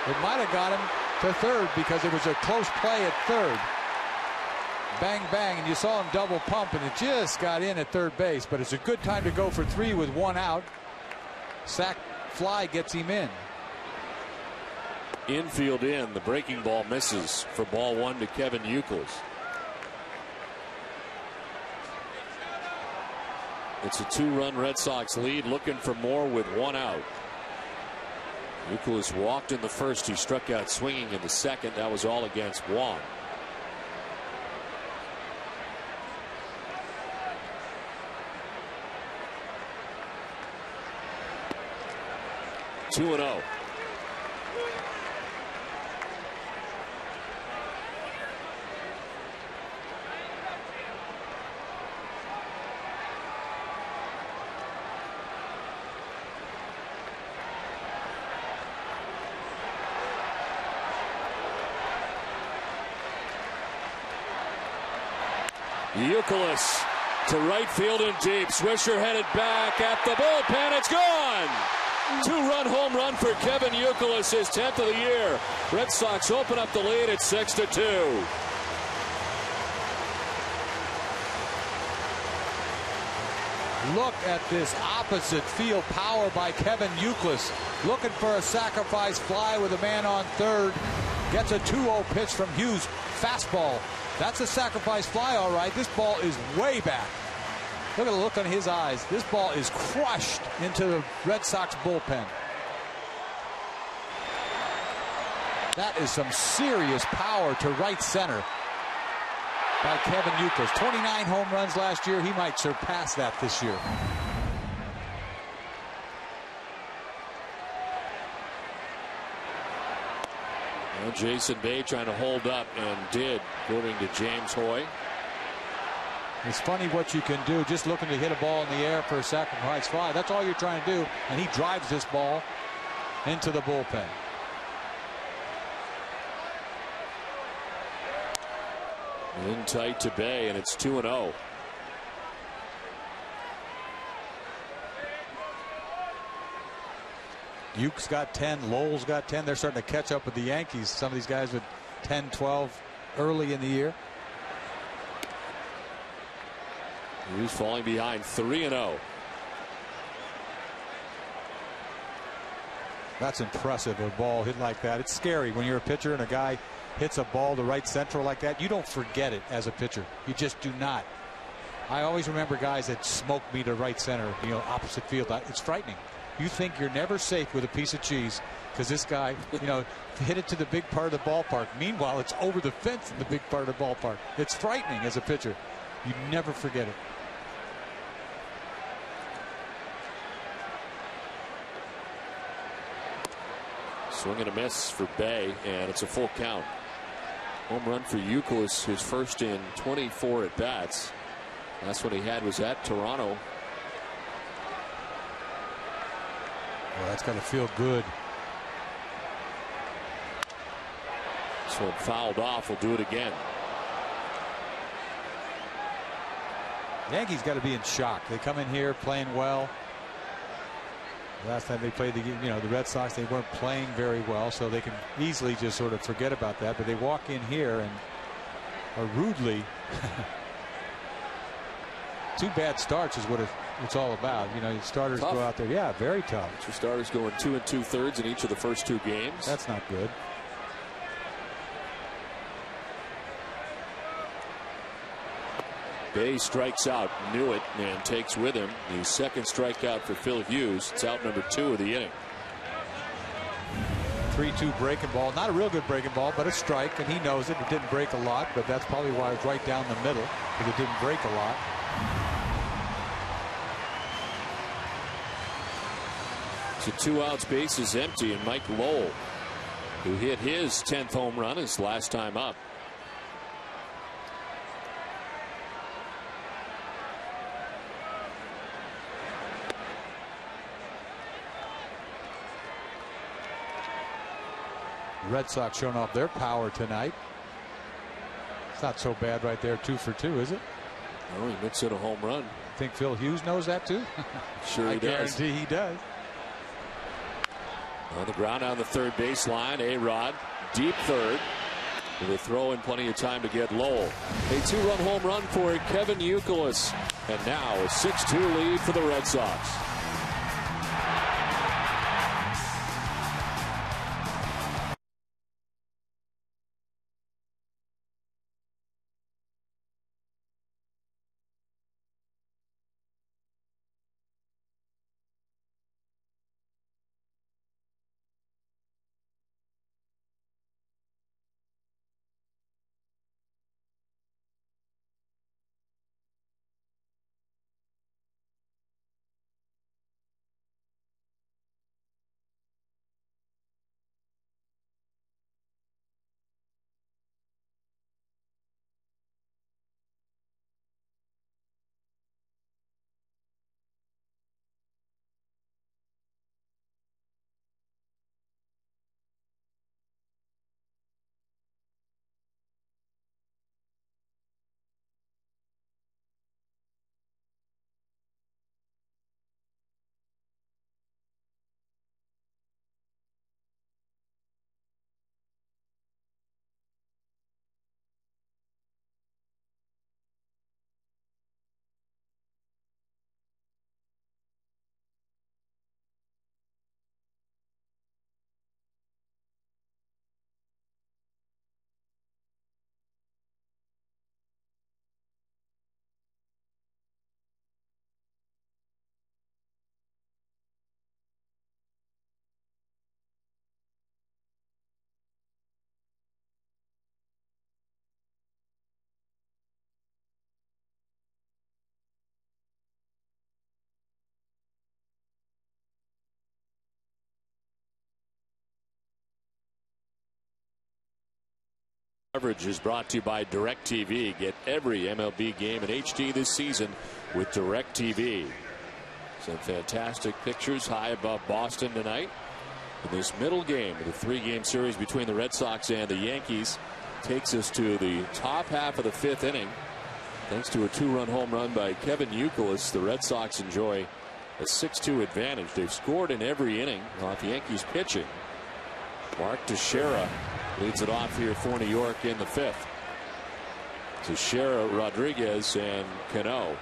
It might have got him to third because it was a close play at third. bang, bang, and you saw him double pump, and it just got in at third base. But it's a good time to go for 3 with 1 out. Sac fly gets him in. Infield in. The breaking ball misses for ball 1 to Kevin Youkilis. It's a 2-run Red Sox lead, looking for more with 1 out. Youkilis walked in the first. He struck out swinging in the second. That was all against Wang. Two and 0. Youkilis to right field and deep. Swisher headed back at the bullpen. It's gone. 2-run home run for Kevin Youkilis, his 10th of the year. Red Sox open up the lead at 6-2. Look at this opposite field power by Kevin Youkilis. Looking for a sacrifice fly with a man on third. Gets a 2-0 pitch from Hughes. Fastball. That's a sacrifice fly, all right. This ball is way back. Look at the look on his eyes. This ball is crushed into the Red Sox bullpen. That is some serious power to right center by Kevin Youkilis. 29 home runs last year. He might surpass that this year. Well, Jason Bay trying to hold up, and did, according to James Hoy. It's funny what you can do, just looking to hit a ball in the air for a sacrifice fly. That's all you're trying to do, and he drives this ball into the bullpen. In tight to Bay, and it's 2-0. Uke's got 10. Lowell's got 10. They're starting to catch up with the Yankees. Some of these guys with 10, 12 early in the year. He's falling behind 3-0. That's impressive, a ball hit like that. It's scary when you're a pitcher and a guy hits a ball to right central like that. You don't forget it as a pitcher. You just do not. I always remember guys that smoke me to right center, you know, opposite field. It's frightening. You think you're never safe with a piece of cheese because this guy, you know, hit it to the big part of the ballpark. Meanwhile, it's over the fence in the big part of the ballpark. It's frightening as a pitcher. You never forget it. Swing and a miss for Bay, and it's a full count. Home run for Youkilis, his first in 24 at bats. Last one he had was at Toronto. Well, that's got to feel good. This one fouled off. We'll do it again. Yankees got to be in shock. They come in here playing well. Last time they played the Red Sox, they weren't playing very well, so they can easily just sort of forget about that. But they walk in here and are rudely. 2 bad starts is what it's all about. You know, your starters tough. Go out there. Yeah, very tough. Your starters going 2 2/3 in each of the first 2 games. That's not good. Bay strikes out, knew it, and takes with him the second strikeout for Phil Hughes. It's out number 2 of the inning. 3-2 breaking ball. Not a real good breaking ball, but a strike, and he knows it. It didn't break a lot, but that's probably why it's right down the middle, because it didn't break a lot. So 2 outs, base is empty, and Mike Lowell, who hit his 10th home run his last time up. Red Sox showing off their power tonight. It's not so bad right there, 2 for 2, is it? Oh, he makes it a home run. Think Phil Hughes knows that too? Sure he does. I guarantee he does. On the ground on the third baseline, A-Rod, deep third. With a throw and plenty of time to get Lowell. A 2-run home run for Kevin Youkilis. And now a 6-2 lead for the Red Sox. Coverage is brought to you by DirecTV. Get every MLB game in HD this season with DirecTV. Some fantastic pictures high above Boston tonight. In this middle game of the 3-game series between the Red Sox and the Yankees takes us to the top half of the 5th inning. Thanks to a 2-run home run by Kevin Youkilis, the Red Sox enjoy a 6-2 advantage. They've scored in every inning off Yankees pitching. Mark Teixeira leads it off here for New York in the 5th. Teixeira, Rodriguez, and Cano.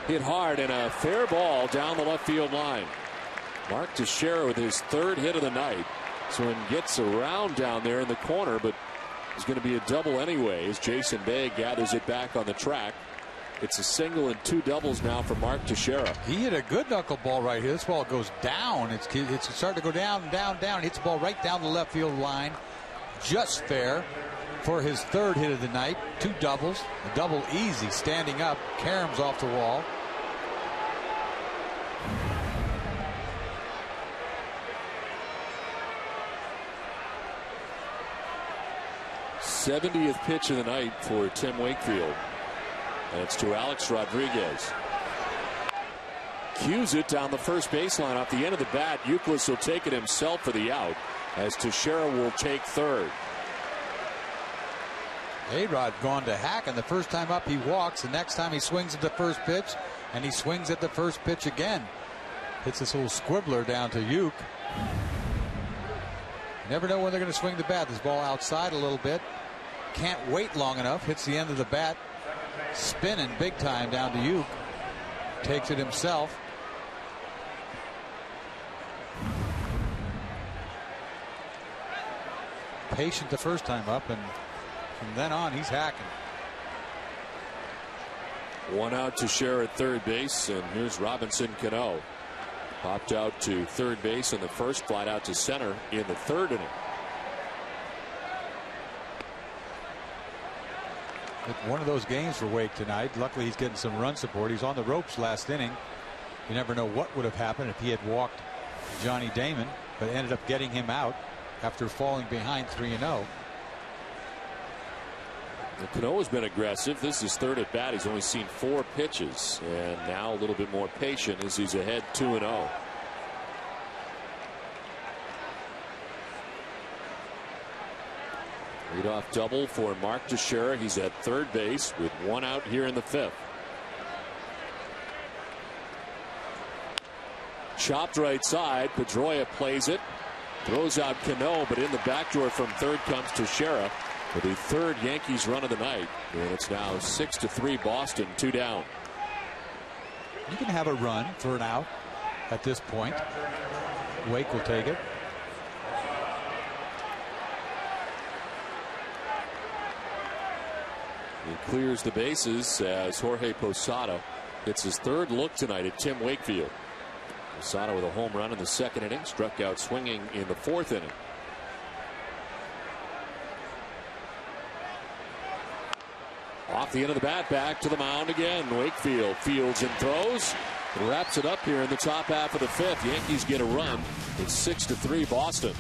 Hit hard and a fair ball down the left field line. Mark Teixeira with his 3rd hit of the night. So he gets around down there in the corner, but it's going to be a double anyway as Jason Bay gathers it back on the track. It's a single and 2 doubles now for Mark Teixeira. He hit a good knuckleball right here. This ball goes down. It's starting to go down and down, down. Hits the ball right down the left field line. Just fair for his 3rd hit of the night. 2 doubles. A double easy standing up. Caroms off the wall. '70th pitch of the night for Tim Wakefield. And it's to Alex Rodriguez. Cues it down the first baseline off the end of the bat. Youkilis will take it himself for the out as Teixeira will take 3rd. A-Rod gone to hack, and the first time up he walks. The next time he swings at the first pitch, and he swings at the first pitch again. Hits this little squibbler down to Uke. Never know when they're going to swing the bat. This ball outside a little bit. Can't wait long enough. Hits the end of the bat. Spinning big time down to Uke. Takes it himself. Patient the first time up, and from then on he's hacking. 1 out to Teixeira at 3rd base, and here's Robinson Cano. Popped out to 3rd base in the 1st, flied out to center in the 3rd inning. One of those games for Wake tonight. Luckily he's getting some run support. He's on the ropes last inning. You never know what would have happened if he had walked Johnny Damon, but ended up getting him out after falling behind 3-0. Cano has been aggressive. This is 3rd at bat. He's only seen 4 pitches, and now a little bit more patient as he's ahead 2-0. Leadoff double for Mark Teixeira. He's at 3rd base with 1 out here in the 5th. Chopped right side. Pedroia plays it. Throws out Cano, but in the backdoor from third comes Teixeira for the third Yankees run of the night. And it's now 6-3 Boston, 2 down. You can have a run for an out at this point. Wake will take it. He clears the bases as Jorge Posada gets his third look tonight at Tim Wakefield. Posada with a home run in the second inning, struck out swinging in the fourth inning. Off the end of the bat, back to the mound again. Wakefield fields and throws. Wraps it up here in the top half of the fifth. Yankees get a run. It's 6-3 Boston.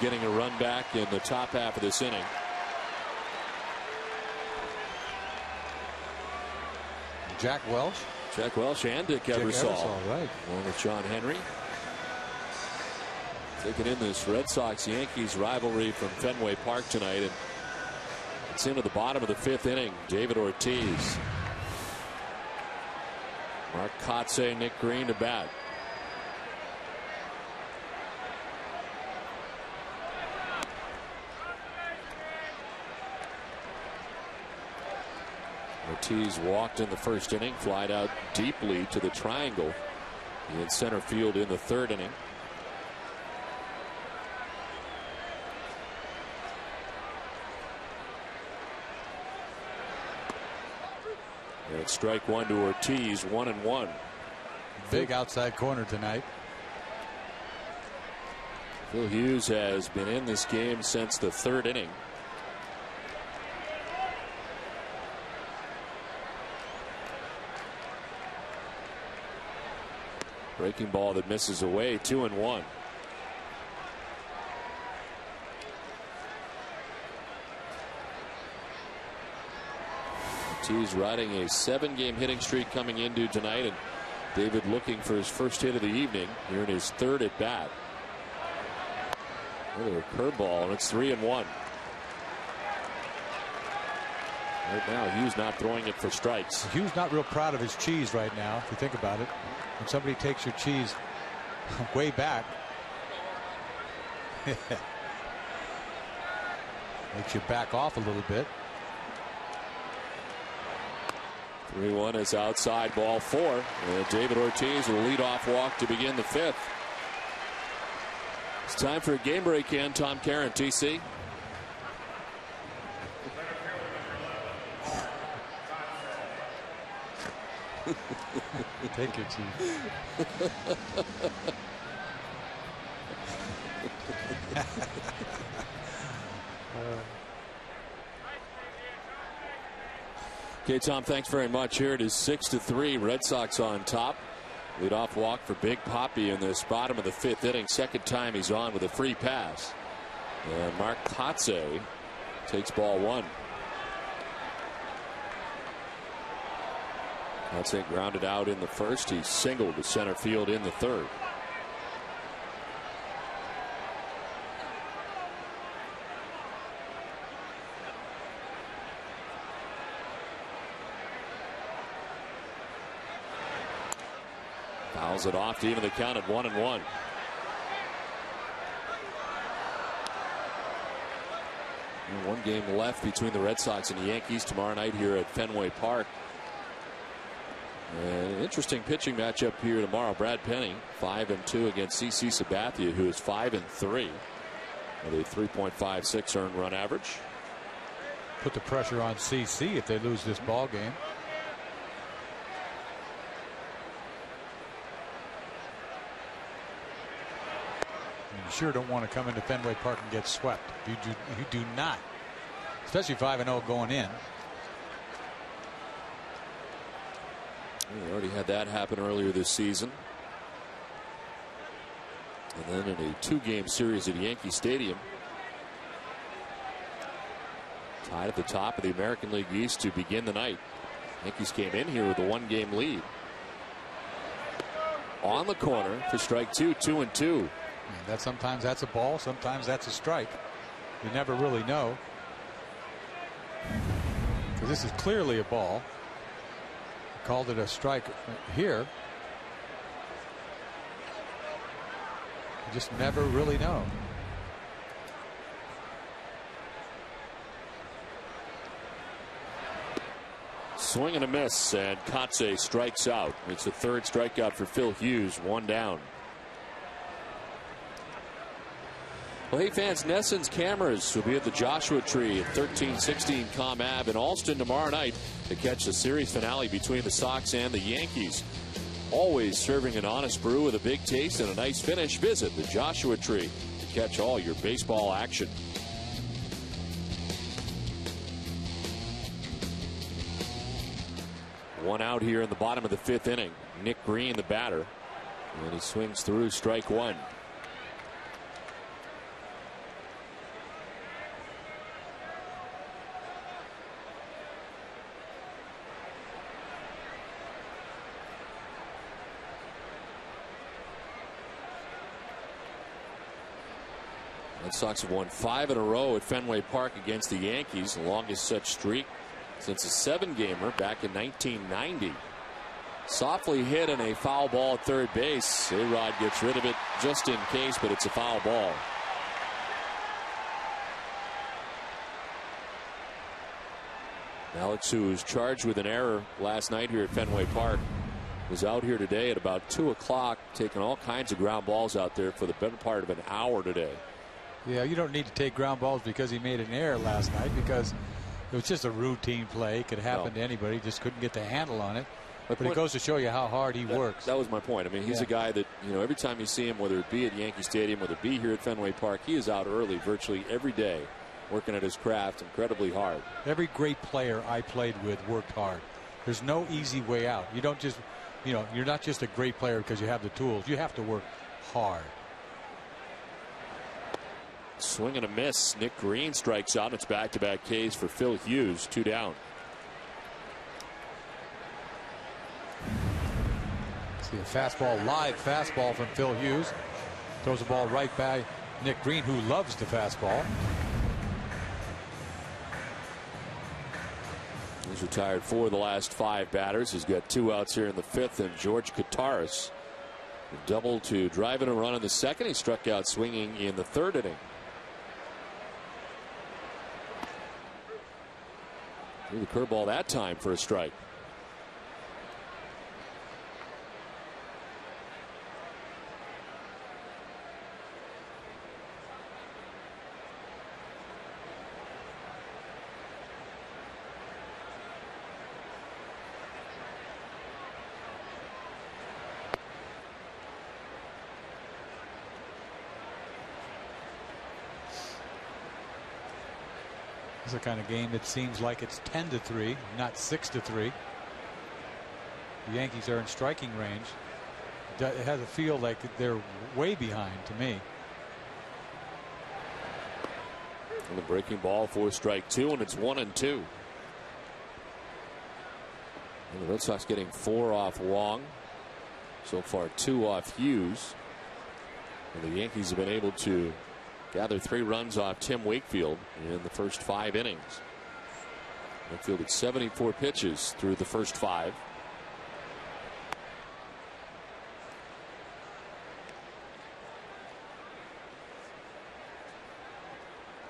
Getting a run back in the top half of this inning. Jack Welch. Jack Welch and Dick Ebersol. Right. Along with John Henry. Taking in this Red Sox-Yankees rivalry from Fenway Park tonight. And it's into the bottom of the fifth inning. David Ortiz. Mark Kotze, Nick Green to bat. Ortiz walked in the first inning, flied out deeply to the triangle in center field in the third inning. And it's strike one to Ortiz, 1-1. Big outside corner tonight. Phil Hughes has been in this game since the third inning. Breaking ball that misses away, 2-1. Ortiz riding a 7-game hitting streak coming into tonight, and David looking for his first hit of the evening here in his third at bat. Another curveball, and it's 3-1. Right now, Hughes not throwing it for strikes. Hughes not real proud of his cheese right now, if you think about it. When somebody takes your cheese way back, makes you back off a little bit. 3-1 is outside, ball 4. And David Ortiz will lead off walk to begin the fifth. It's time for a game break in. Tom Caron, TC. Take it, Chief. Okay, Tom, thanks very much. Here it is 6-3. Red Sox on top. Leadoff walk for Big Poppy in this bottom of the 5th inning. Second time he's on with a free pass. And Mark Kotze takes ball 1. Kotze grounded out in the first. He singled to center field in the 3rd. Fouls it off to even the count at 1-1. One game left between the Red Sox and the Yankees tomorrow night here at Fenway Park. An interesting pitching matchup here tomorrow. Brad Penny 5-2 against CC Sabathia, who is 5-3 with a 3.56 earned run average. Put the pressure on CC if they lose this ball game. You sure don't want to come into Fenway Park and get swept. You do not, especially 5-0 going in. We already had that happen earlier this season. And then in a 2-game series at Yankee Stadium. Tied at the top of the American League East to begin the night. Yankees came in here with a 1-game lead. On the corner for strike 2, 2-2. That sometimes that's a ball, sometimes that's a strike. You never really know. Because this is clearly a ball. Called it a strike here. You just never really know. Swing and a miss, and Kotze strikes out. It's the 3rd strikeout for Phil Hughes, 1 down. Well, hey fans, Nesson's cameras will be at the Joshua Tree at 1316 Comm Ave in Alston tomorrow night to catch the series finale between the Sox and the Yankees. Always serving an honest brew with a big taste and a nice finish. Visit the Joshua Tree to catch all your baseball action. One out here in the bottom of the 5th inning. Nick Green, the batter, and he swings through strike 1. Red Sox have won 5 in a row at Fenway Park against the Yankees, the longest such streak since a 7-gamer back in 1990. Softly hit and a foul ball at third base. A-Rod gets rid of it just in case, but it's a foul ball. Alex, who was charged with an error last night here at Fenway Park, was out here today at about 2 o'clock taking all kinds of ground balls out there for the better part of an hour today. Yeah, you don't need to take ground balls because he made an error last night, because it was just a routine play. It could happen to anybody. Just couldn't get the handle on it. But it goes to show you how hard he works. That was my point. I mean, he's a guy that, you know, every time you see him, whether it be at Yankee Stadium, whether it be here at Fenway Park, he is out early virtually every day working at his craft incredibly hard. Every great player I played with worked hard. There's no easy way out. You don't just, you know, you're not just a great player because you have the tools. You have to work hard. Swing and a miss. Nick Green strikes out. It's back-to-back Ks for Phil Hughes. 2 down. See a fastball, live fastball from Phil Hughes. Throws the ball right by Nick Green, who loves the fastball. He's retired 4 of the last 5 batters. He's got 2 outs here in the 5th, and George Kataris double to drive in a run in the 2nd. He struck out swinging in the 3rd inning. Threw the curveball that time for a strike. It's the kind of game that seems like it's 10-3, not 6-3. The Yankees are in striking range. It has a feel like they're way behind to me. And the breaking ball for strike 2, and it's 1-2. And the Red Sox getting 4 off Wang. So far 2 off Hughes. And the Yankees have been able to gather 3 runs off Tim Wakefield in the first 5 innings. Wakefield at 74 pitches through the first 5.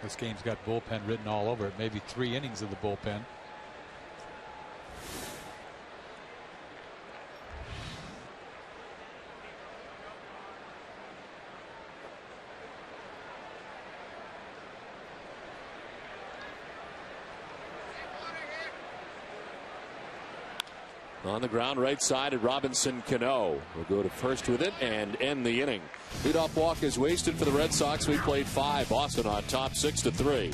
This game's got bullpen written all over it. Maybe 3 innings of the bullpen. On the ground right side at Robinson Cano. Will go to first with it and end the inning. Leadoff walk is wasted for the Red Sox. We played 5. Boston on top 6-3.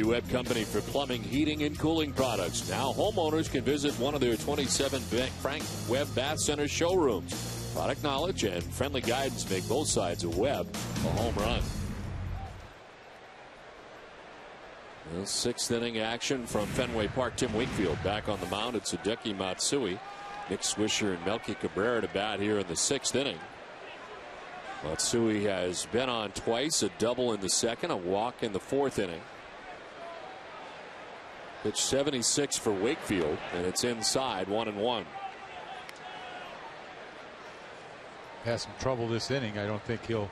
Web Company for plumbing, heating, and cooling products. Now homeowners can visit one of their 27 Frank Webb Bath Center showrooms. Product knowledge and friendly guidance make both sides of Webb a home run. Well, 6th inning action from Fenway Park. Tim Wakefield back on the mound. It's Hideki Matsui, Nick Swisher, and Melky Cabrera to bat here in the 6th inning. Matsui has been on twice, a double in the 2nd, a walk in the 4th inning. Pitch 76 for Wakefield, and it's inside, 1-1. Has some trouble this inning. I don't think they'll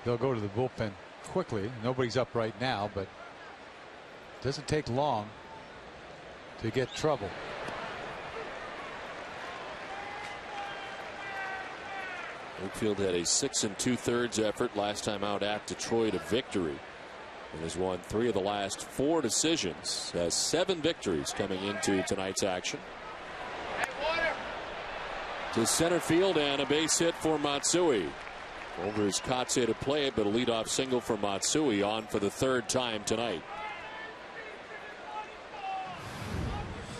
go to the bullpen quickly. Nobody's up right now, but it doesn't take long to get trouble. Wakefield had a 6 2/3 effort last time out at Detroit, a victory, and has won 3 of the last 4 decisions. Has 7 victories coming into tonight's action. To center field and a base hit for Matsui. Over his Kotze to play it, but a leadoff single for Matsui on for the 3rd time tonight.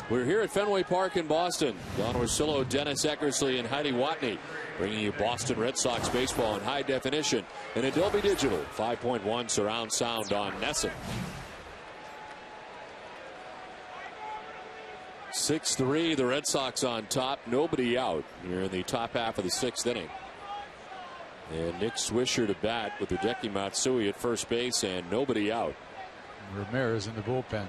We're here at Fenway Park in Boston. Don Orsillo, Dennis Eckersley, and Heidi Watney bringing you Boston Red Sox baseball in high definition and Adobe Digital 5.1 surround sound on NESN. 6-3, the Red Sox on top, nobody out here in the top half of the 6th inning. And Nick Swisher to bat with Hideki Matsui at first base and nobody out. Ramirez in the bullpen.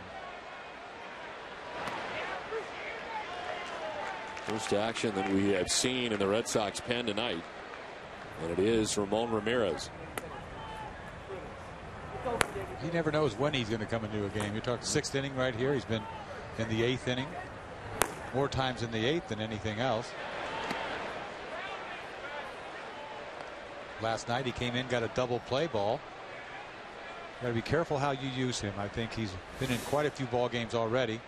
First action that we have seen in the Red Sox pen tonight. And it is Ramon Ramirez. He never knows when he's going to come into a game. You're talking 6th inning right here. He's been in the 8th inning. More times in the 8th than anything else. Last night he came in, got a double play ball. Got to be careful how you use him. I think he's been in quite a few ball games already.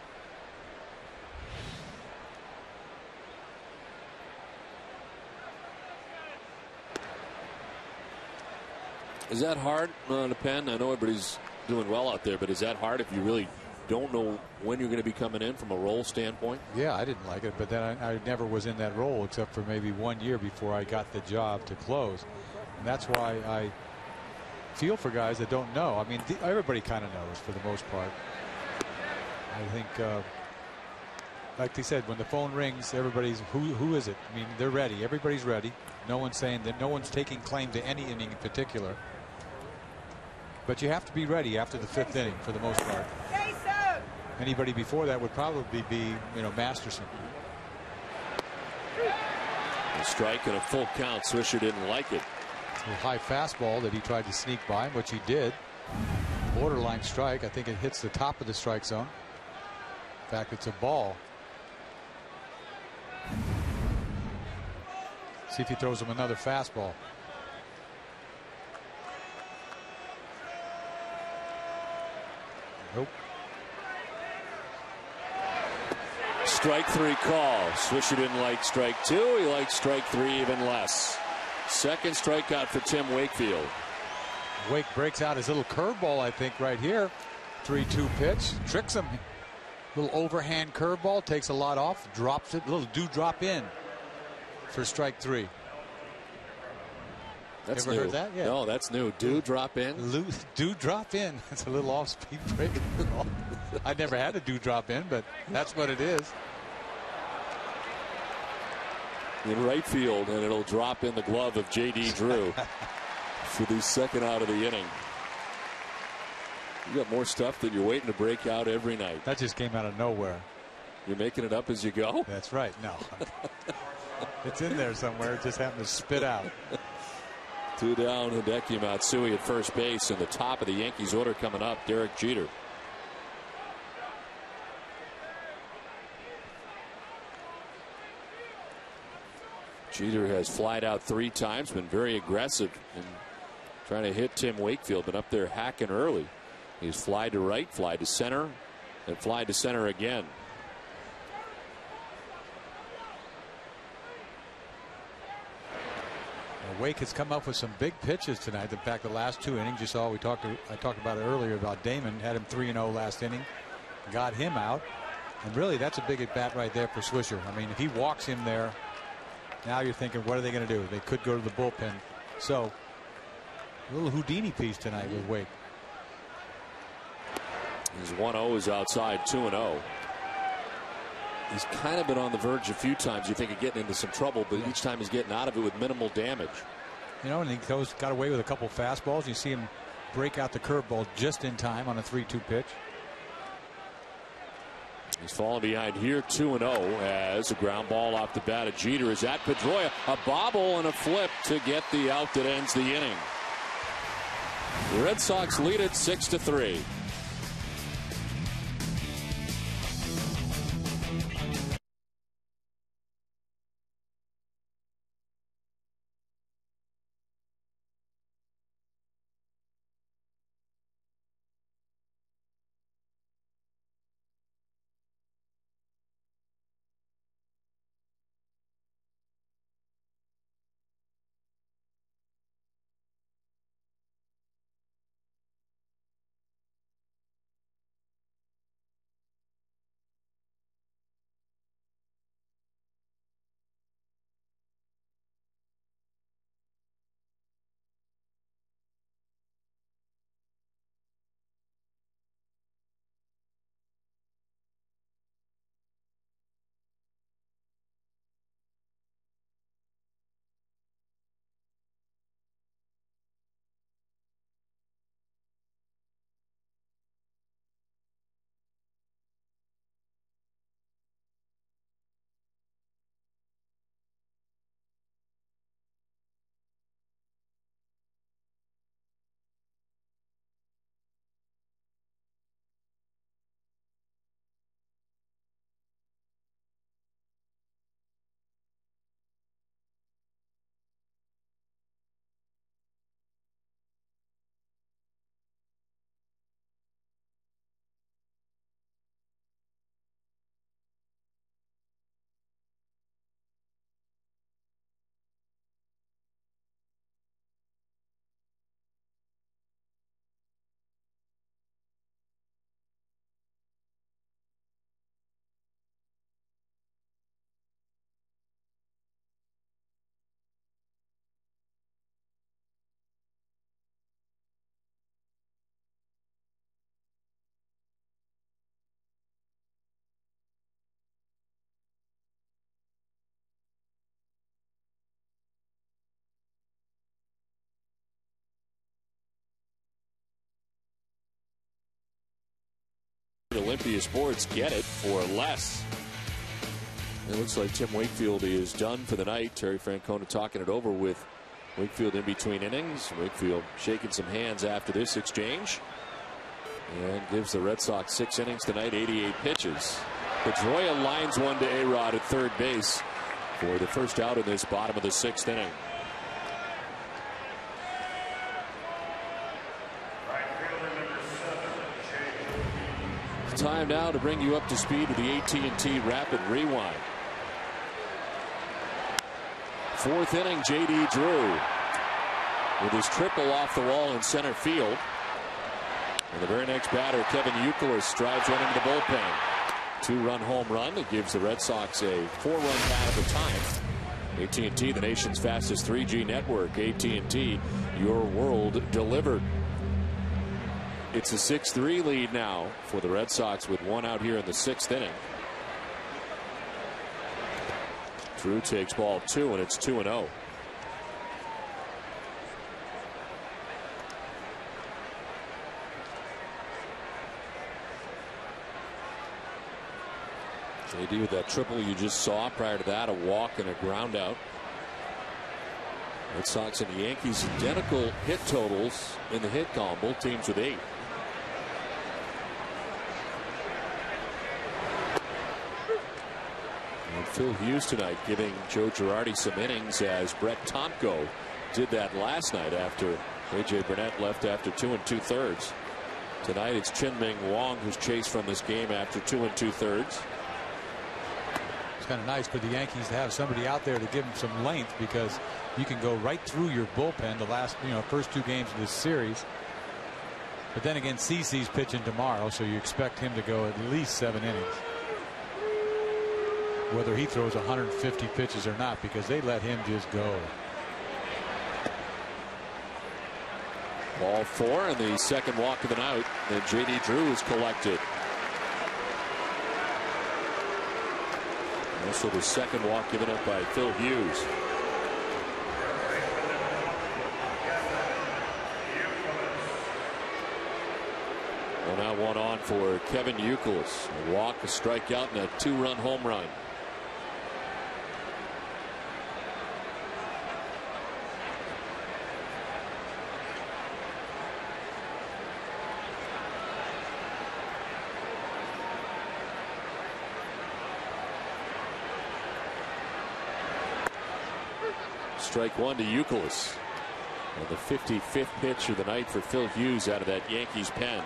Is that hard on the pen? I know everybody's doing well out there, but is that hard if you really don't know when you're going to be coming in from a role standpoint? Yeah, I didn't like it, but then I never was in that role except for maybe 1 year before I got the job to close. And that's why I feel for guys that don't know. I mean, everybody kind of knows for the most part. I think, like they said, when the phone rings, everybody's, who is it? I mean, they're ready. Everybody's ready. No one's saying that. No one's taking claim to any inning in particular. But you have to be ready after the 5th inning for the most part. Anybody before that would probably be, Masterson. A strike and a full count. Swisher didn't like it. A high fastball that he tried to sneak by, which he did. Borderline strike. I think it hits the top of the strike zone. In fact, it's a ball. See if he throws him another fastball. Nope. Strike 3 call. Swisher didn't like strike 2. He liked strike 3 even less. Second strikeout for Tim Wakefield. Wake breaks out his little curveball, I think, right here. 3-2 pitch. Tricks him. Little overhand curveball. Takes a lot off. Drops it. Little drop in for strike 3. That's Ever new. heard that? Yeah. No, that's new. Drop in. Drop in. It's a little off speed break. I never had a drop in, but that's what it is. In right field, and it'll drop in the glove of J.D. Drew for the second out of the inning. You got more stuff that you're waiting to break out every night. That just came out of nowhere. You're making it up as you go? That's right. No. It's in there somewhere. It just happened to spit out. 2 down. Hideki Matsui at first base, and the top of the Yankees order coming up, Derek Jeter. Jeter has flied out 3 times, been very aggressive in trying to hit Tim Wakefield, been up there hacking early. He's flied to right, flied to center, and flied to center again. Wake has come up with some big pitches tonight. In fact, the last 2 innings, you saw, I talked about it earlier about Damon. Had him 3-0 last inning, got him out, and really that's a big at bat right there for Swisher. I mean, if he walks him there, now you're thinking, what are they going to do? They could go to the bullpen. So a little Houdini piece tonight with Wake. His 1-0 is outside, 2-0. He's kind of been on the verge a few times, you think, of getting into some trouble, but each time he's getting out of it with minimal damage. And he got away with a couple fastballs. You see him break out the curveball just in time on a 3-2 pitch. He's falling behind here, 2-0, as a ground ball off the bat of Jeter is at Pedroia. A bobble and a flip to get the out that ends the inning. The Red Sox lead it 6-3. Olympia Sports. Get it for less. It looks like Tim Wakefield is done for the night. Terry Francona talking it over with Wakefield in between innings. Wakefield shaking some hands after this exchange. And gives the Red Sox 6 innings tonight, 88 pitches. Pedroia lines one to A-Rod at third base for the first out in this bottom of the 6th inning. It's time now to bring you up to speed with the AT&T Rapid Rewind. 4th inning, J.D. Drew with his triple off the wall in center field. And the very next batter, Kevin Youkilis, drives one into the bullpen. 2-run home run. It gives the Red Sox a 4-run pad at the time. AT&T, the nation's fastest 3G network. AT&T, your world delivered. It's a 6-3 lead now for the Red Sox with one out here in the 6th inning. Drew takes ball 2, and it's 2-0. JD with that triple you just saw. Prior to that, a walk and a ground out. Red Sox and the Yankees identical hit totals in the hit column. Both teams with 8. And Phil Hughes tonight giving Joe Girardi some innings, as Brett Tomko did that last night after A.J. Burnett left after 2 2/3. Tonight it's Chien-Ming Wang who's chased from this game after 2 2/3. Kind of nice for the Yankees to have somebody out there to give them some length, because you can go right through your bullpen the last first 2 games of this series. But then again, CeCe's pitching tomorrow, so you expect him to go at least 7 innings, whether he throws 150 pitches or not, because they let him just go. Ball 4 and the second walk of the night. Then J.D. Drew is collected. Also the second walk given up by Phil Hughes. One out, one on for Kevin Youkilis. A walk, a strikeout, and a 2-run home run. Strike 1 to Youkilis. And the 55th pitch of the night for Phil Hughes out of that Yankees pen.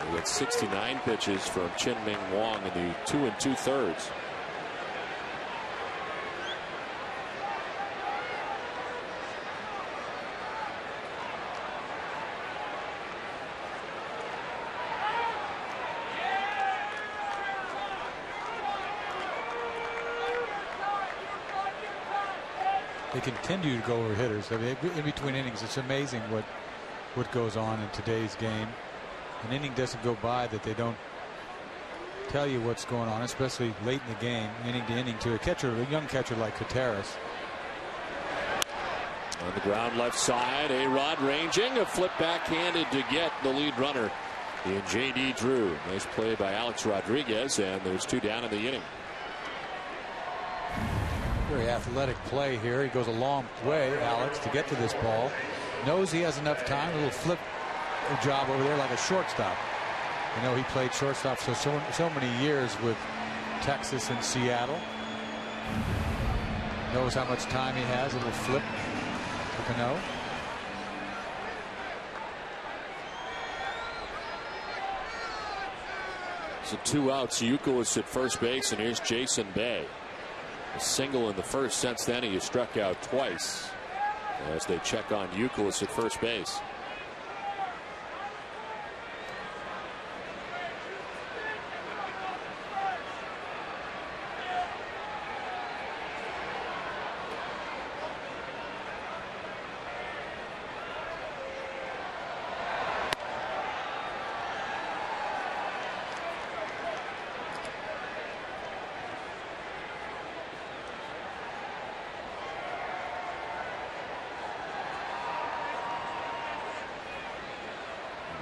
We got 69 pitches from Chien-Ming Wang in the 2 2/3. They continue to go over hitters. I mean, in between innings, it's amazing what goes on in today's game. An inning doesn't go by that they don't tell you what's going on, especially late in the game, inning to inning, to a young catcher like Gutierrez. On the ground left side, A-Rod ranging, a flip backhanded to get the lead runner in J.D. Drew. Nice play by Alex Rodriguez, and there's 2 down in the inning. Very athletic play here. He goes a long way, Alex, to get to this ball. Knows he has enough time. A little flip job over there like a shortstop. He played shortstop for so many years with Texas and Seattle. Knows how much time he has. A little flip to Cano. So 2 outs. Youkilis at first base, and here's Jason Bay. A single in the first. Since then, he has struck out twice as they check on Youkilis at first base.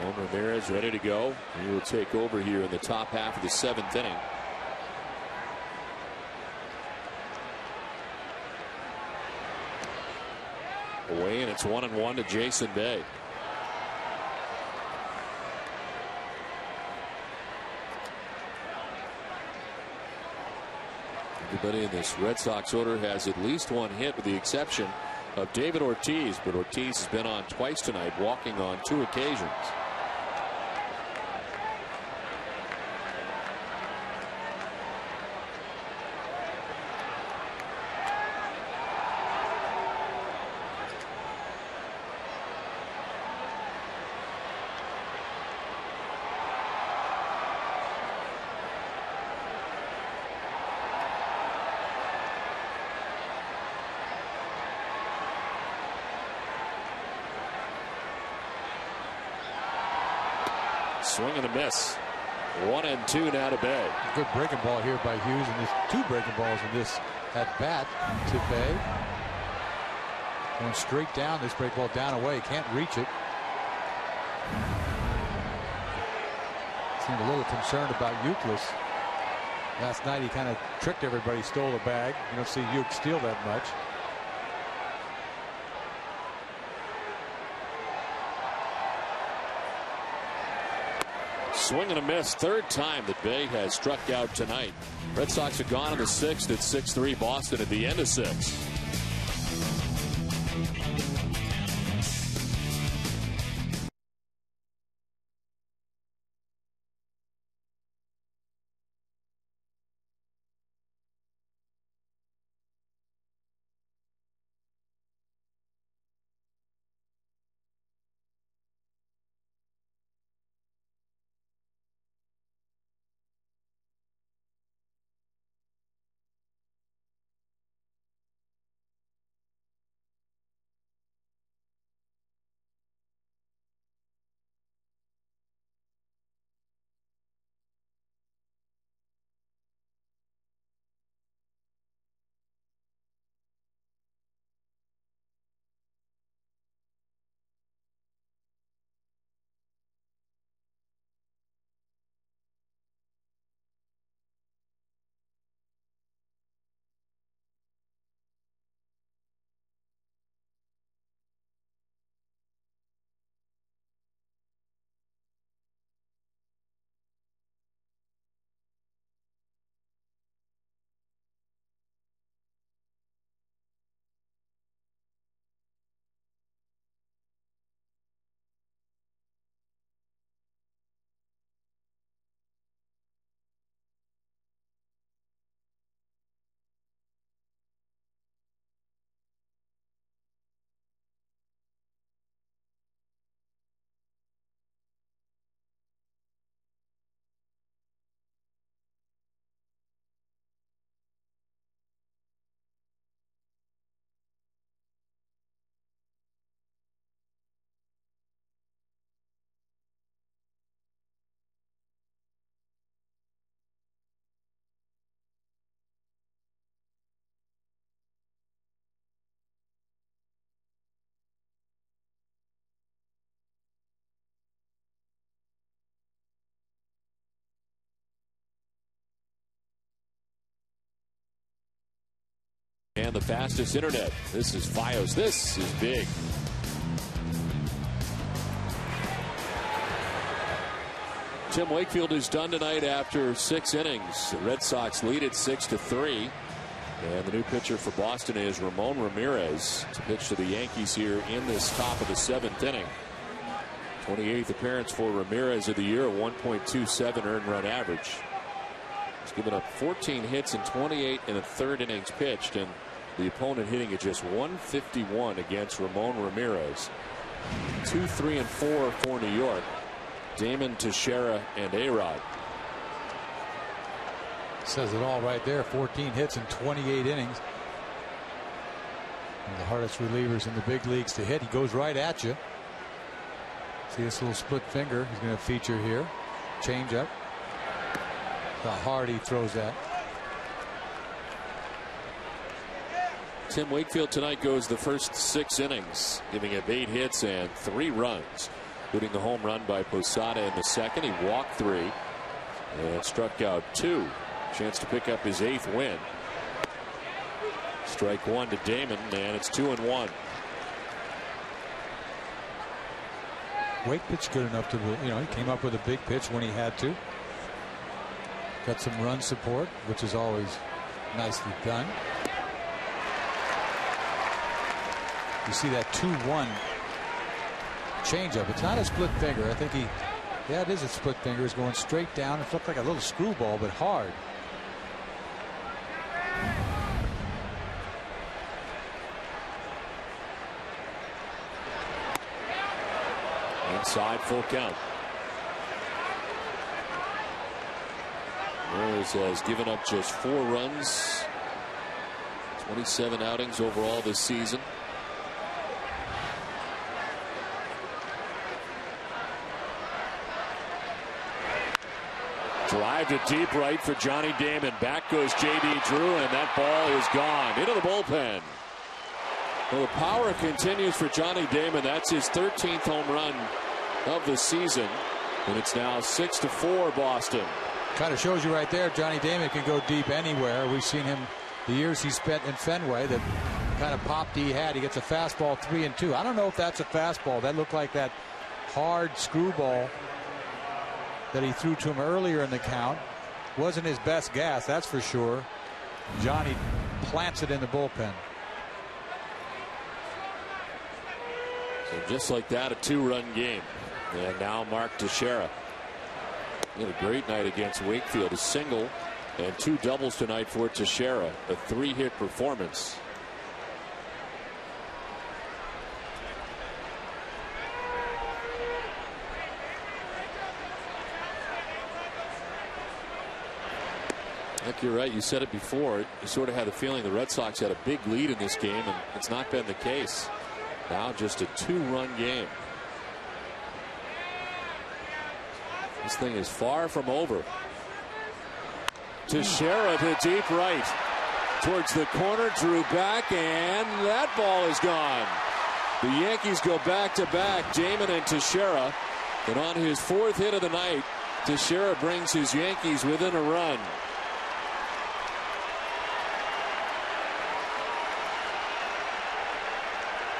Ramirez ready to go. He will take over here in the top half of the 7th inning. Away, and it's 1-1 to Jason Bay. Everybody in this Red Sox order has at least one hit, with the exception of David Ortiz, but Ortiz has been on twice tonight, walking on 2 occasions. Swing and a miss. 1-2 now to Bay. Good breaking ball here by Hughes, and there's 2 breaking balls in this at bat to Bay. Going straight down, this break ball down away, can't reach it. Seemed a little concerned about Youkilis. Last night he kind of tricked everybody, stole the bag. You don't see Hughes steal that much. Swing and a miss. 3rd time that Bay has struck out tonight. Red Sox are gone in the 6th at 6-3. Boston at the end of 6. And the fastest internet. This is Fios. This is big. Tim Wakefield is done tonight after 6 innings. The Red Sox lead it 6-3. And the new pitcher for Boston is Ramon Ramirez to pitch to the Yankees here in this top of the 7th inning. 28th appearance for Ramirez of the year, a 1.27 earned run average. He's given up 14 hits in 28 and a third innings pitched, and the opponent hitting at just 151 against Ramon Ramirez. 2, 3, and 4 for New York. Damon, Teixeira, and A-Rod. Says it all right there. 14 hits in 28 innings. One of the hardest relievers in the big leagues to hit. He goes right at you. See this little split finger he's going to feature here. Change up. How hard he throws that. Tim Wakefield tonight goes the first 6 innings, giving up 8 hits and 3 runs. including the home run by Posada in the second. He walked 3 and struck out 2. Chance to pick up his 8th win. Strike 1 to Damon, and it's 2-1. Wake pitched good enough to, he came up with a big pitch when he had to. Got some run support, which is always nicely done. You see that 2-1 changeup. It's not a split finger. I think yeah, it is a split finger. It's going straight down. It looked like a little screwball, but hard. Inside, full count. Rose has given up just 4 runs. 27 outings overall this season. Drive to deep right for Johnny Damon. Back goes J.D. Drew, and that ball is gone into the bullpen. Well, the power continues for Johnny Damon. That's his 13th home run of the season, and it's now 6-4 Boston. Kind of shows you right there, Johnny Damon can go deep anywhere. We've seen him the years he spent in Fenway, that kind of pop he had. He gets a fastball 3-2. I don't know if that's a fastball. That looked like that hard screwball that he threw to him earlier in the count. Wasn't his best gas, that's for sure. Johnny plants it in the bullpen. So just like that, a 2-run game. And now Mark Teixeira. He had a great night against Wakefield. A single and 2 doubles tonight for Teixeira. A 3-hit performance. I think you're right. You said it before. You sort of had the feeling the Red Sox had a big lead in this game, and it's not been the case. Now just a 2-run game. This thing is far from over. Teixeira to deep right. Towards the corner, Drew back, and that ball is gone. The Yankees go back-to-back, Damon and Teixeira. And on his 4th hit of the night, Teixeira brings his Yankees within a run.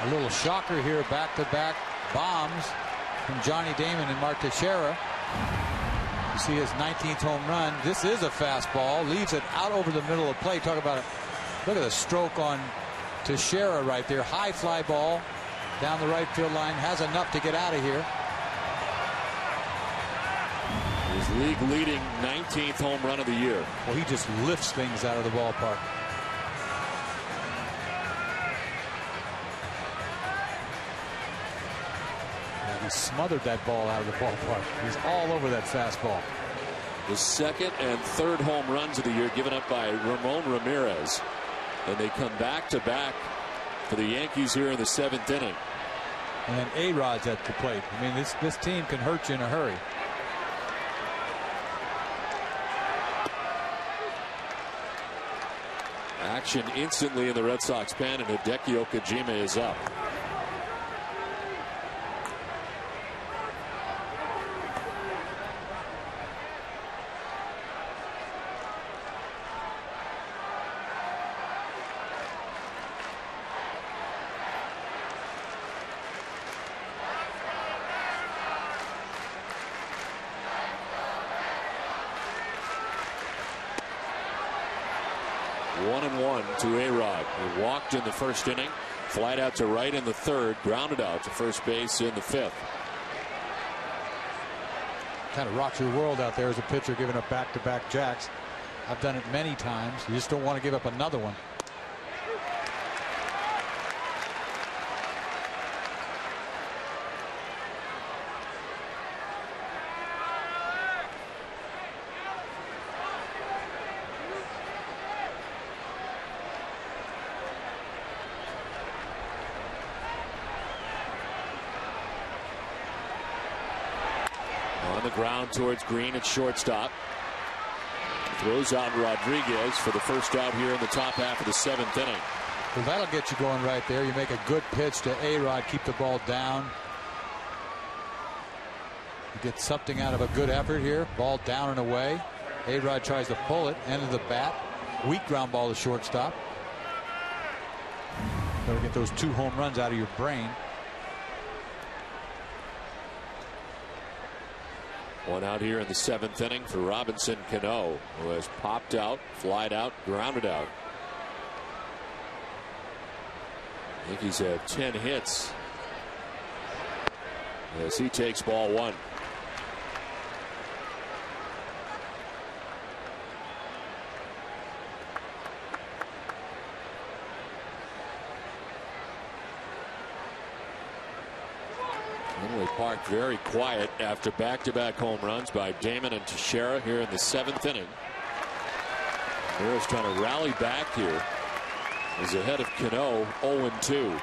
A little shocker here, back-to-back bombs from Johnny Damon and Mark Teixeira. You see his 19th home run. This is a fastball. Leaves it out over the middle of the plate. Talk about it. Look at the stroke on Teixeira right there. High fly ball down the right field line. Has enough to get out of here. His league-leading 19th home run of the year. Well, he just lifts things out of the ballpark. He smothered that ball out of the ballpark. He's all over that fastball. The 2nd and 3rd home runs of the year given up by Ramon Ramirez. And they come back-to-back for the Yankees here in the 7th inning. And A-Rod's at the plate. I mean, this team can hurt you in a hurry. Action instantly in the Red Sox pen, and Hideki Okajima is up. To A-Rod, who walked in the 1st inning, flied out to right in the 3rd, grounded out to first base in the 5th. Kind of rocks your world out there as a pitcher giving up back-to-back jacks. I've done it many times. You just don't want to give up another one. Ground towards Green at shortstop. Throws out Rodriguez for the first out here in the top half of the 7th inning. Well, that'll get you going right there. You make a good pitch to A-Rod, keep the ball down. Get something out of a good effort here. Ball down and away. A-Rod tries to pull it. End of the bat. Weak ground ball to shortstop. Got to get those 2 home runs out of your brain. One out here in the 7th inning for Robinson Cano, who has popped out, flied out, grounded out. Yankees have 10 hits as he takes ball 1. Park very quiet after back-to-back home runs by Damon and Teixeira here in the 7th inning. Ramirez trying to rally back here. He's ahead of Cano, 0-2.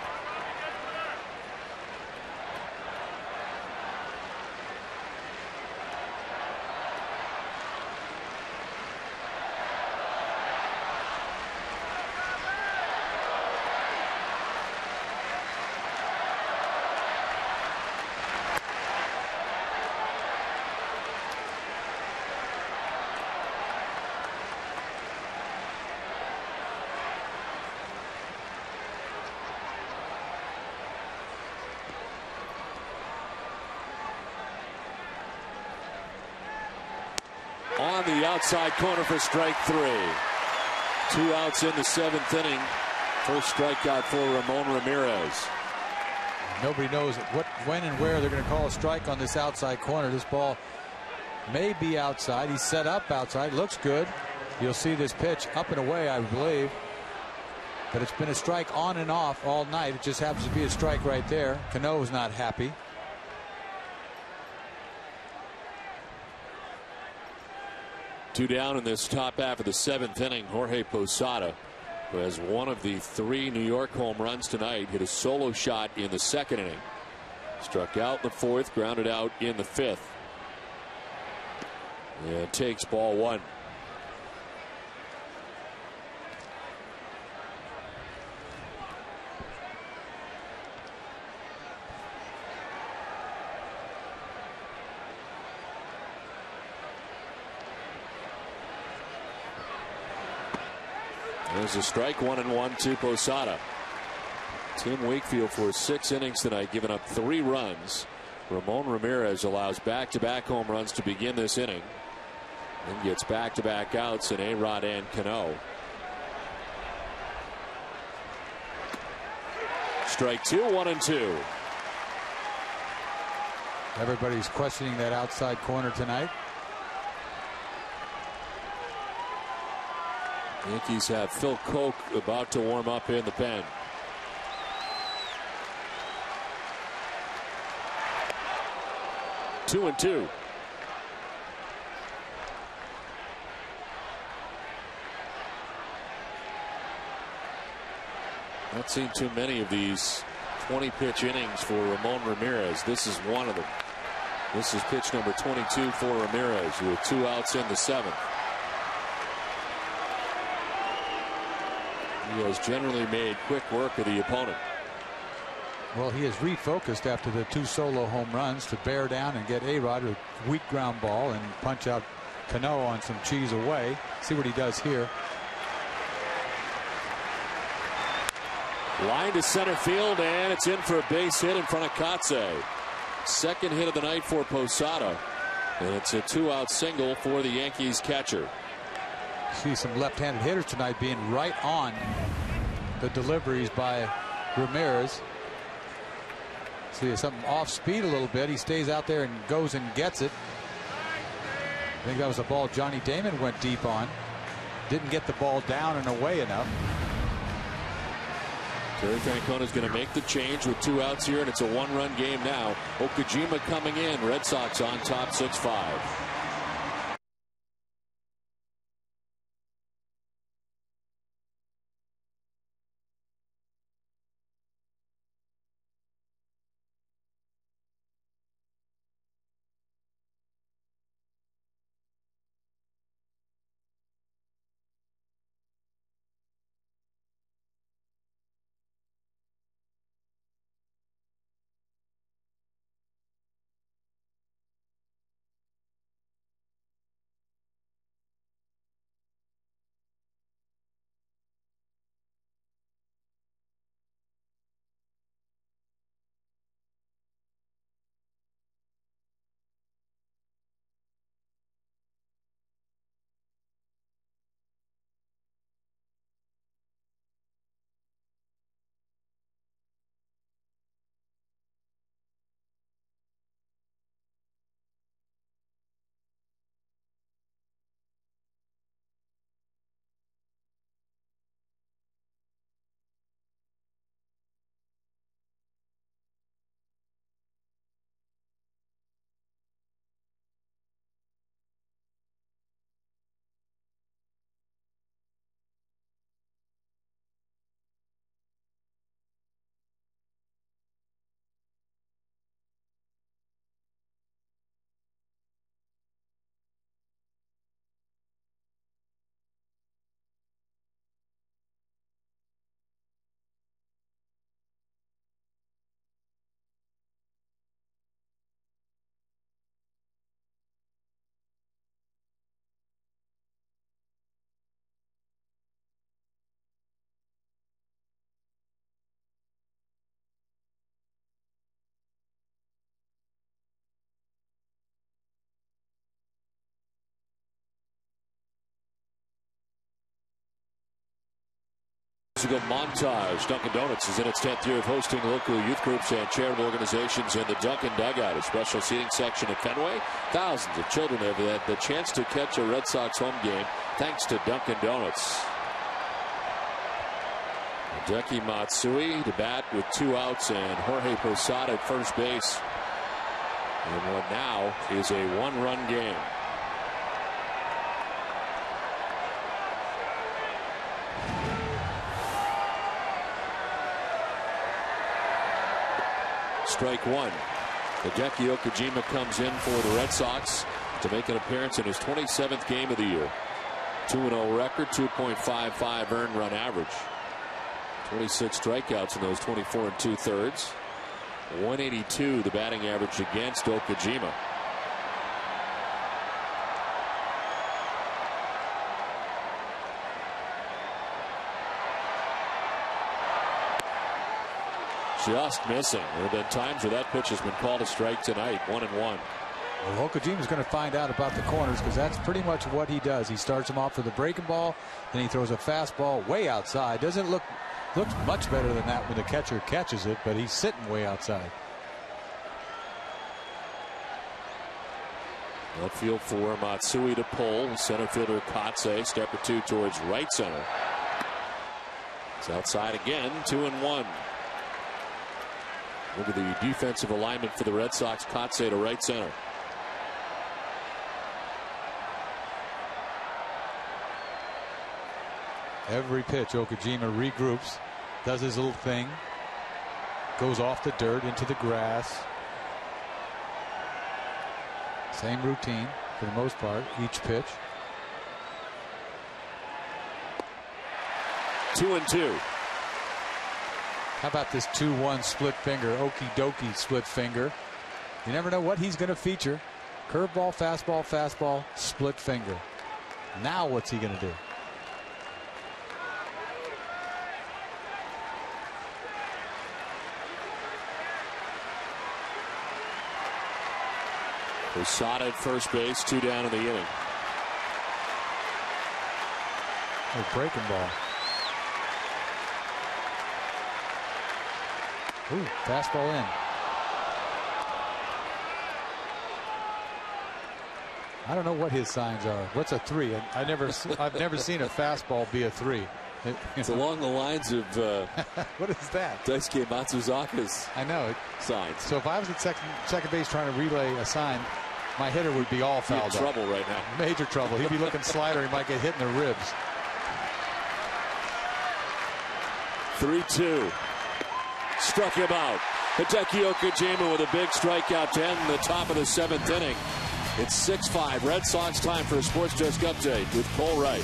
On the outside corner for strike 3. 2 outs in the 7th inning. First strikeout for Ramon Ramirez. Nobody knows what, when, and where they're going to call a strike on this outside corner. This ball may be outside. He's set up outside. Looks good. You'll see this pitch up and away, I believe. But it's been a strike on and off all night. It just happens to be a strike right there. Cano is not happy. Two down in this top half of the 7th inning. Jorge Posada, who has one of the 3 New York home runs tonight, hit a solo shot in the 2nd inning. Struck out in the 4th, grounded out in the 5th. And takes ball 1. There's a strike, 1-1 to Posada. Tim Wakefield for 6 innings tonight, giving up 3 runs. Ramon Ramirez allows back-to-back home runs to begin this inning, and gets back-to-back outs in A-Rod and Cano. Strike 2, 1-2. Everybody's questioning that outside corner tonight. Yankees have Phil Koch about to warm up in the pen. Two and two. Not seen too many of these 20-pitch innings for Ramon Ramirez. This is one of them. This is pitch number 22 for Ramirez, with 2 outs in the 7th. He has generally made quick work of the opponent. Well, he has refocused after the 2 solo home runs to bear down and get A-Rod with weak ground ball and punch out Cano on some cheese away. See what he does here. Line to center field, and it's in for a base hit in front of Kotze. Second hit of the night for Posada, and it's a 2-out single for the Yankees catcher. See some left-handed hitters tonight being right on the deliveries by Ramirez. See something off speed a little bit. He stays out there and goes and gets it. I think that was a ball Johnny Damon went deep on. Didn't get the ball down and away enough. Terry Francona is going to make the change with 2 outs here, and it's a 1-run game now. Okajima coming in. Red Sox on top 6-5. Musical montage. Dunkin' Donuts is in its 10th year of hosting local youth groups and charitable organizations in the Dunkin' Dugout, a special seating section at Fenway. Thousands of children have had the chance to catch a Red Sox home game thanks to Dunkin' Donuts. Hideki Matsui to bat with 2 outs and Jorge Posada at first base. And what now is a 1-run game. Strike 1. Hideki Okajima comes in for the Red Sox to make an appearance in his 27th game of the year. 2-0 record, 2.55 earned run average. 26 strikeouts in those 24 2/3. 182 the batting average against Okajima. Just missing. There have been times where that pitch has been called a strike tonight. 1-1. Well, Okajima's going to find out about the corners because that's pretty much what he does. He starts them off with a breaking ball, then he throws a fastball way outside. Looks much better than that when the catcher catches it, but he's sitting way outside. Left field for Matsui to pull. Center fielder Katse, step or 2 towards right center. It's outside again. 2-1. Look at the defensive alignment for the Red Sox. Katse to right center. Every pitch, Okajima regroups, does his little thing, goes off the dirt into the grass. Same routine for the most part, each pitch. 2-2. How about this 2-1 split finger, okie dokie split finger? You never know what he's going to feature. Curveball, fastball, fastball, split finger. Now what's he going to do? Posada at first base, 2 down in the inning. A breaking ball. Ooh, fastball in. I don't know what his signs are. What's a 3? I've never seen a fastball be a 3. It's along the lines of what is that? Daisuke Matsuzaka's signs. So if I was at second base trying to relay a sign, my hitter would be all fouled up. Trouble right now. Major trouble. He'd be looking slider. He might get hit in the ribs. 3-2. Struck him out. Hideki Okajima with a big strikeout to end the top of the 7th inning. It's 6-5. Red Sox time for a Sports Desk update with Cole Wright.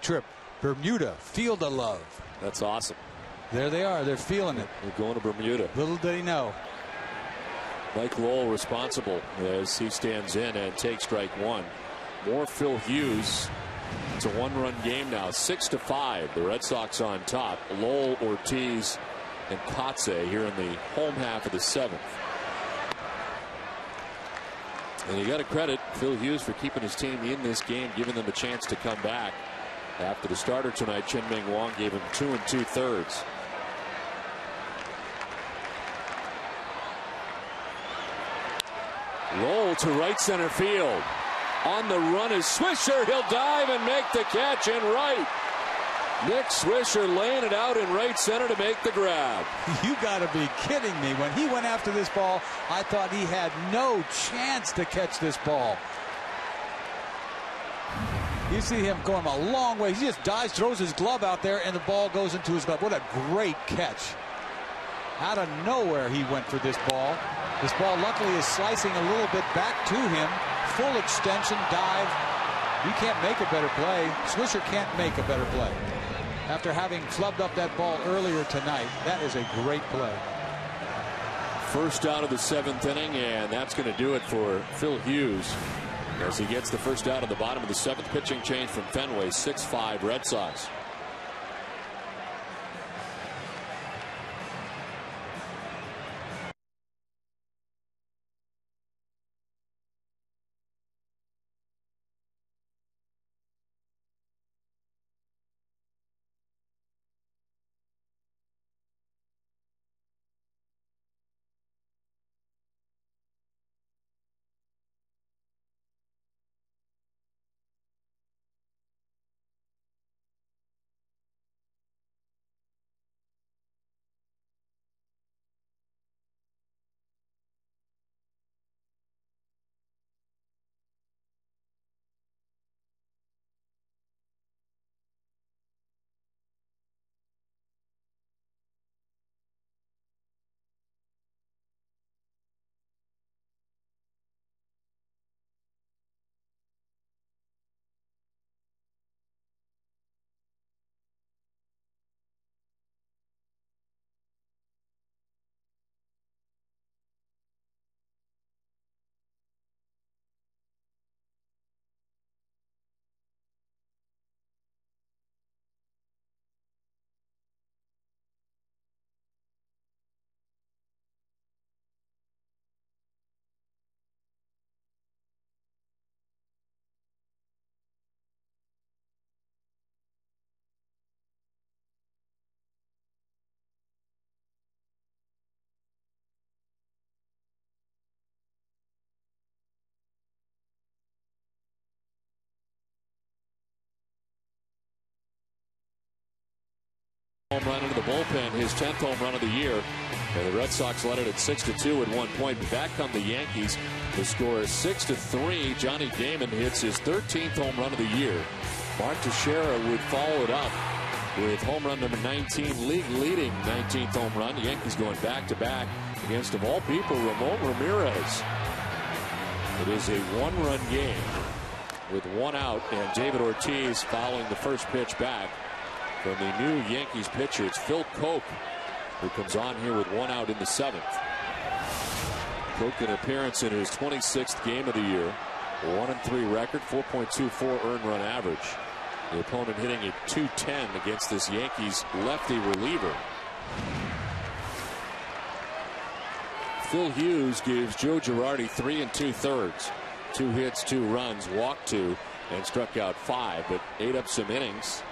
trip. Bermuda, field of love. That's awesome. There they are. They're feeling it. They're going to Bermuda. Little did he know. Mike Lowell responsible as he stands in and takes strike one. More Phil Hughes. It's a one-run game now, 6-5. The Red Sox on top. Lowell, Ortiz, and Kotze here in the home half of the seventh. And you got to credit Phil Hughes for keeping his team in this game, giving them a chance to come back. After the starter tonight, Chien-Ming Wang gave him 2 2/3. Lowell to right center field. On the run is Swisher. He'll dive and make the catch in right. Nick Swisher laying it out in right center to make the grab. You got to be kidding me. When he went after this ball, I thought he had no chance to catch this ball. You see him going a long way. He just dives, throws his glove out there, and the ball goes into his glove. What a great catch. Out of nowhere he went for this ball. This ball luckily is slicing a little bit back to him. Full extension, dive. You can't make a better play. Swisher can't make a better play. After having flubbed up that ball earlier tonight, that is a great play. First out of the seventh inning, and that's going to do it for Phil Hughes as he gets the first out of the bottom of the seventh. Pitching change from Fenway, 6-5 Red Sox. Home run into the bullpen, his 10th home run of the year. And the Red Sox led it at 6-2 at one point. But back come the Yankees. The score is 6-3. Johnny Damon hits his 13th home run of the year. Mark Teixeira would follow it up with home run number 19, league leading 19th home run. The Yankees going back-to-back against, of all people, Ramon Ramirez. It is a one-run game with one out, and David Ortiz following the first pitch back from the new Yankees pitcher. It's Phil Koch who comes on here with one out in the seventh. Koch, an appearance in his 26th game of the year. 1-3 record, 4.24 earned run average. The opponent hitting at .210 against this Yankees lefty reliever. Phil Hughes gives Joe Girardi 3 2/3. 2 hits, 2 runs, walked 2, and struck out 5, but ate up some innings.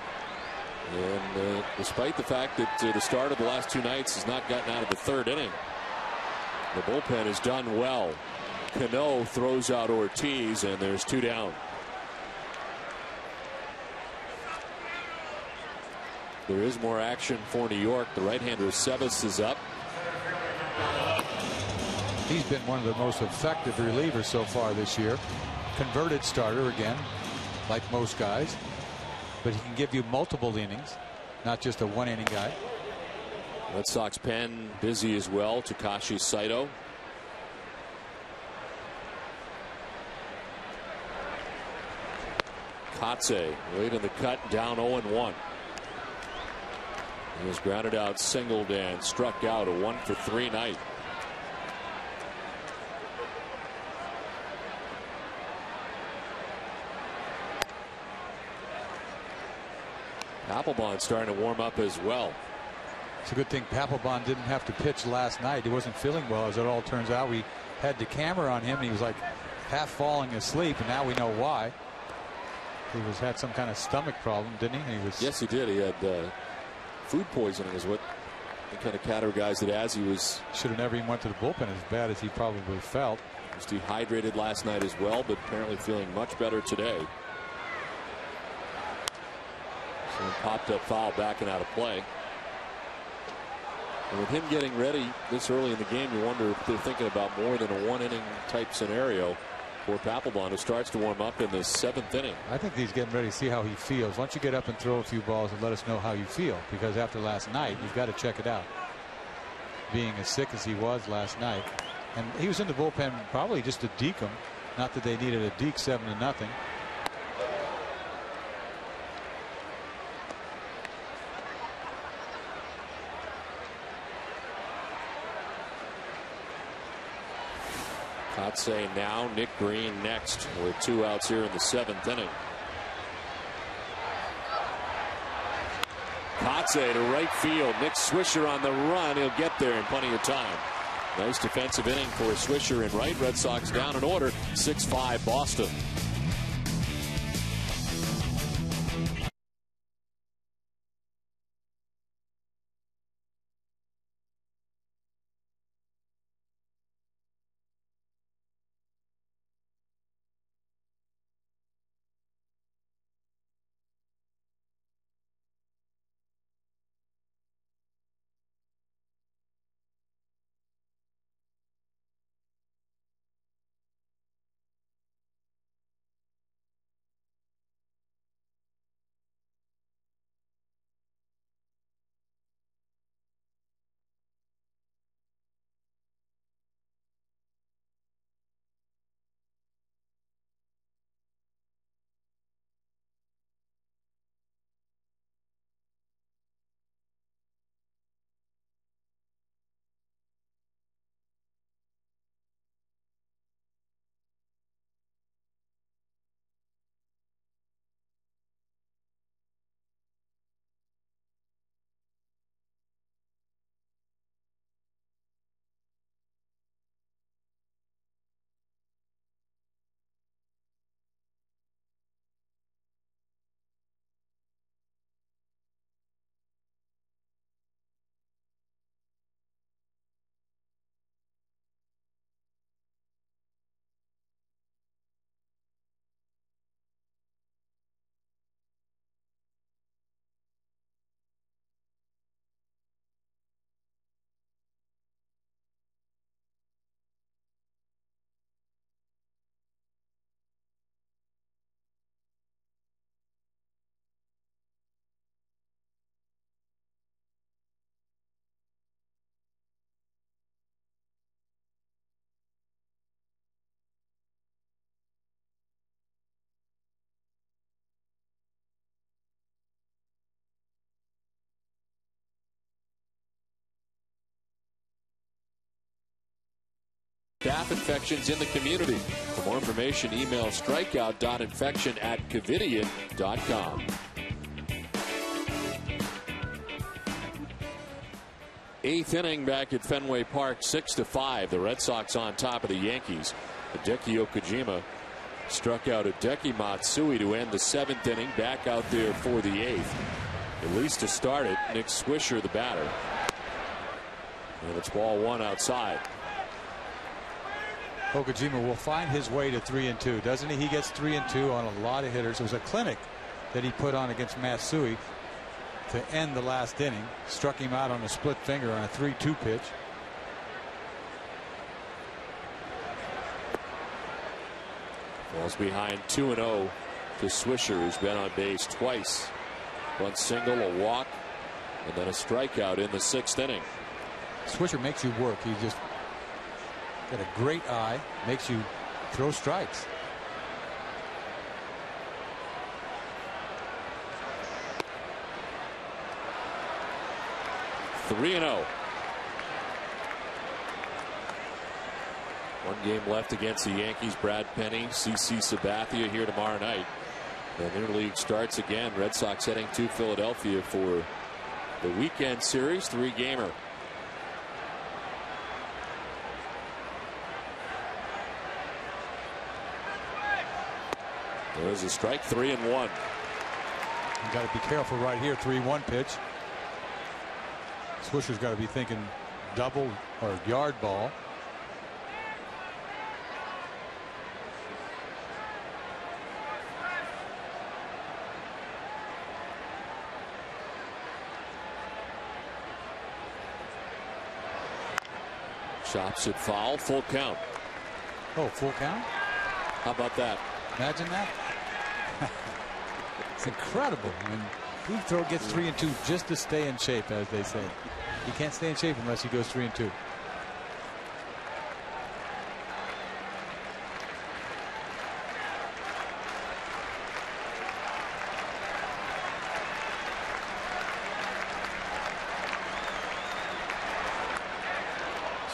And despite the fact that the start of the last 2 nights has not gotten out of the third inning, the bullpen has done well. Cano throws out Ortiz, and there's 2 down. There is more action for New York. The right-hander Sevis is up. He's been one of the most effective relievers so far this year. Converted starter again, like most guys. But he can give you multiple innings, not just a one-inning guy. Red Sox pen busy as well. Takashi Saito. Kotze late in the cut, down 0-1. He was grounded out, singled, and struck out. A 1-for-3 night. Papelbon starting to warm up as well. It's a good thing Papelbon didn't have to pitch last night. He wasn't feeling well, as it all turns out. We had the camera on him, and he was like half falling asleep, and now we know why. He had some kind of stomach problem, didn't he? Yes, he did. He had food poisoning, is what the kind of categorized it as. He should have never even went to the bullpen, as bad as he probably felt. He was dehydrated last night as well, but apparently feeling much better today. So a popped up foul backing out of play. And with him getting ready this early in the game, you wonder if they're thinking about more than a one-inning type scenario for Papelbon, who starts to warm up in the 7th inning. I think he's getting ready to see how he feels. Why don't you get up and throw a few balls and let us know how you feel? Because after last night, you've got to check it out. Being as sick as he was last night. And he was in the bullpen probably just to deke him. Not that they needed a deke 7-0. Kotze now, Nick Green next, with 2 outs here in the 7th inning. Kotze to right field. Nick Swisher on the run. He'll get there in plenty of time. Nice defensive inning for Swisher in right. Red Sox down in order. 6-5 Boston. Staph infections in the community. For more information, email strikeout.infection@covidian.com. 8th inning back at Fenway Park, 6-5. The Red Sox on top of the Yankees. Hideki Okajima struck out Hideki Matsui to end the 7th inning. Back out there for the 8th. At least to start it, Nick Swisher, the batter. And it's ball 1 outside. Okajima will find his way to 3-2, doesn't he? He gets 3-2 on a lot of hitters. It was a clinic that he put on against Matsui to end the last inning. Struck him out on a split finger on a 3-2 pitch. Falls behind 2-0 to Swisher, who's been on base twice. 1 single, a walk, and then a strikeout in the 6th inning. Swisher makes you work. He just got a great eye, makes you throw strikes. 3-0. One game left against the Yankees. Brad Penny, CC Sabathia here tomorrow night. And interleague starts again. Red Sox heading to Philadelphia for the weekend series, 3-gamer. There's a strike, 3-1. You got to be careful right here. 3-1 pitch. Swisher's got to be thinking double or yard ball. Chops it foul, full count. Oh, full count? How about that? Imagine that. It's incredible. When he gets 3-2 just to stay in shape, as they say. He can't stay in shape unless he goes 3-2.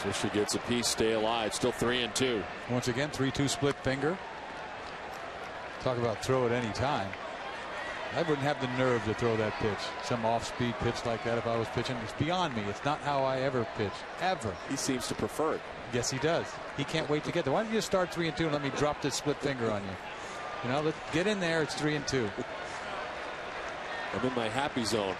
Swisher gets a piece, stay alive. Still 3-2. Once again, 3-2 split finger. Talk about throw at any time. I wouldn't have the nerve to throw that pitch. Some off-speed pitch like that if I was pitching. It's beyond me. It's not how I ever pitch. Ever. He seems to prefer it. Yes, he does. He can't wait to get there. Why don't you just start 3-2 and let me drop this split finger on you? You know, let's get in there. It's 3-2. I'm in my happy zone.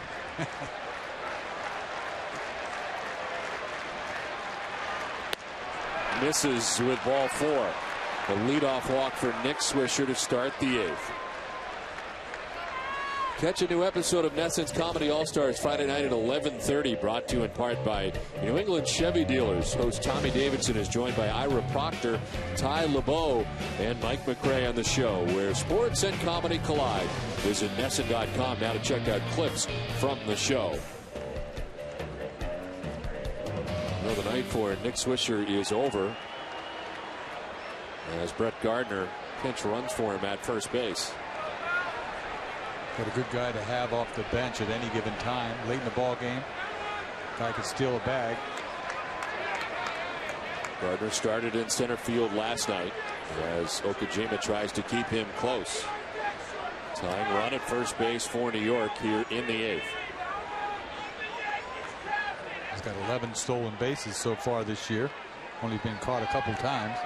Misses with ball 4. The leadoff walk for Nick Swisher to start the 8th. Catch a new episode of NESN's Comedy All-Stars Friday night at 11:30, brought to you in part by New England Chevy Dealers. Host Tommy Davidson is joined by Ira Proctor, Ty LeBeau, and Mike McRae on the show, where sports and comedy collide. Visit NESN.com now to check out clips from the show. Well, the night for Nick Swisher is over as Brett Gardner pinch runs for him at first base. Got a good guy to have off the bench at any given time. Late in the ball game, guy could steal a bag. Gardner started in center field last night as Okajima tries to keep him close. Tying run at first base for New York here in the 8th. He's got 11 stolen bases so far this year. Only been caught a couple times.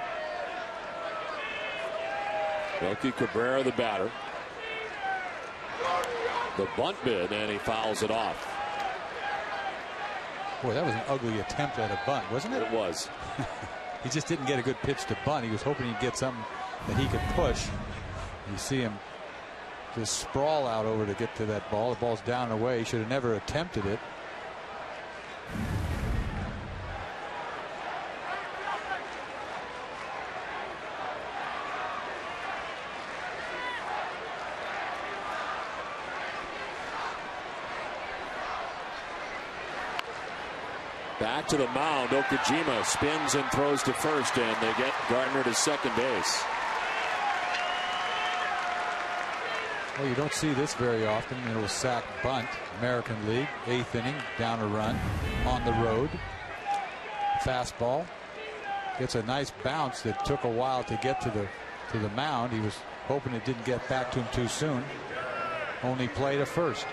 Melky Cabrera, the batter. The bunt bid, and he fouls it off. Boy, that was an ugly attempt at a bunt, wasn't it? It was. He just didn't get a good pitch to bunt. He was hoping he'd get something that he could push. You see him just sprawl out over to get to that ball. The ball's down and away. He should have never attempted it. Back to the mound. Okajima spins and throws to first, and they get Gardner to second base. Well, you don't see this very often. It was sack bunt. American League, 8th inning, down a run on the road. Fastball gets a nice bounce that took a while to get to the mound. He was hoping it didn't get back to him too soon. Only play to first.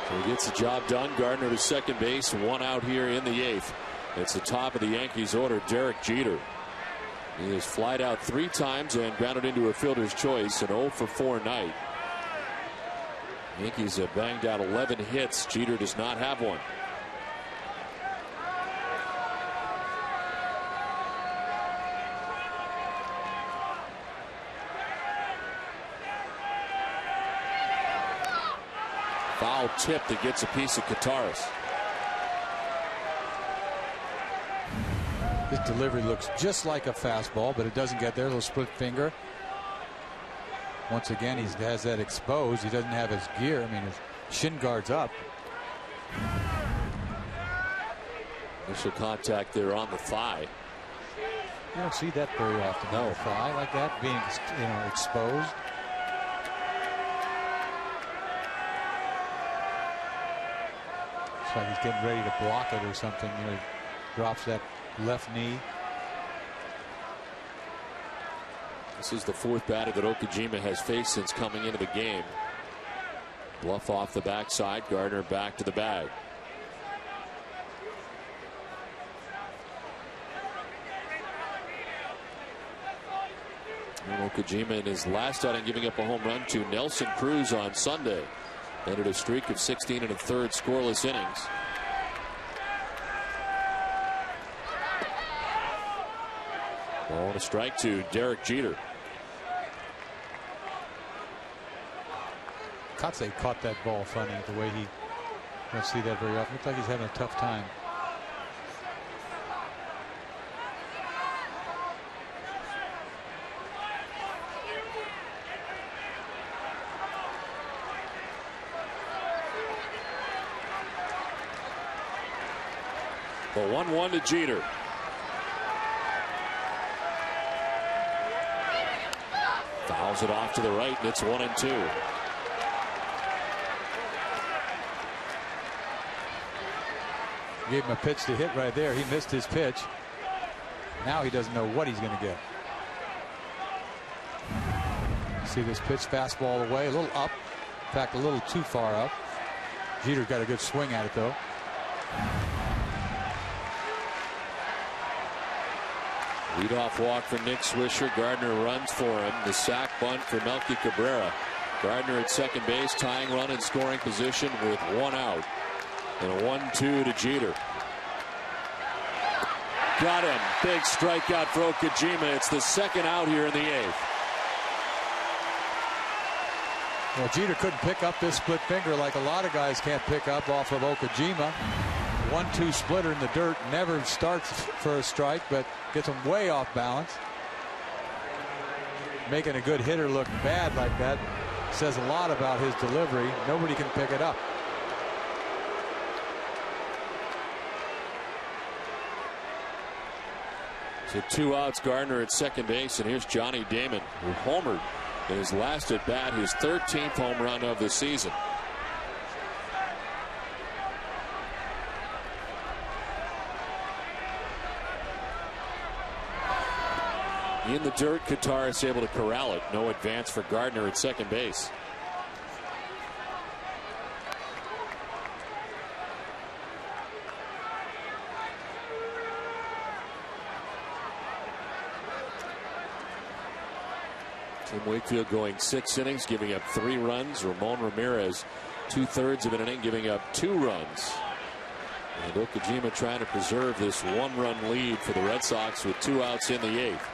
So he gets the job done. Gardner to second base. 1 out here in the 8th. It's the top of the Yankees order, Derek Jeter. He has flied out 3 times and grounded into a fielder's choice. An 0 for 4 night. Yankees have banged out 11 hits. Jeter does not have one. Foul tip that gets a piece of Kataris. This delivery looks just like a fastball, but it doesn't get there. A little split finger. Once again, he has that exposed. He doesn't have his gear. I mean, his shin guard's up. Initial contact there on the thigh. You don't see that very often. No, thigh like that being, Looks like he's getting ready to block it or something. You know, he drops that left knee. This is the fourth batter that Okajima has faced since coming into the game. Bluff off the backside. Gardner back to the bag. Okajima in his last outing giving up a home run to Nelson Cruz on Sunday. Ended a streak of 16 1/3 scoreless innings. Ball and a strike to Derek Jeter. Kotsay caught that ball funny the way he, don't see that very often. Looks like he's having a tough time. The 1-1 to Jeter. Fouls it off to the right, and it's 1-2. Gave him a pitch to hit right there. He missed his pitch. Now he doesn't know what he's going to get. See this pitch, fastball away, a little up. In fact, a little too far up. Jeter's got a good swing at it, though. Leadoff walk for Nick Swisher. Gardner runs for him. The sac bunt for Melky Cabrera. Gardner at second base, tying run in scoring position with one out. And a 1-2 to Jeter. Got him. Big strikeout for Okajima. It's the second out here in the eighth. Well, Jeter couldn't pick up this split finger like a lot of guys can't pick up off of Okajima. 1-2 splitter in the dirt. Never starts for a strike, but gets him way off balance. Making a good hitter look bad like that says a lot about his delivery. Nobody can pick it up. So 2 outs, Gardner at second base, and here's Johnny Damon, who homered in his last at bat, his 13th home run of the season. In the dirt, Qatar is able to corral it. No advance for Gardner at second base. Tim Wakefield going 6 innings, giving up 3 runs. Ramon Ramirez 2/3 of an inning, giving up 2 runs. And Okajima trying to preserve this 1-run lead for the Red Sox with 2 outs in the eighth.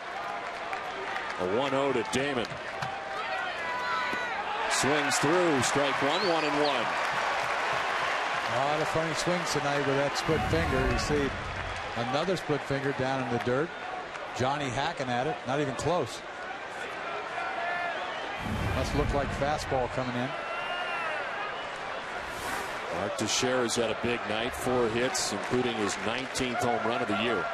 A 1-0 to Damon. Swings through, strike one, 1-1. A lot of funny swings tonight with that split finger. You see another split finger down in the dirt. Johnny hacking at it, not even close. Must look like fastball coming in. Mark Teixeira's had a big night, 4 hits, including his 19th home run of the year.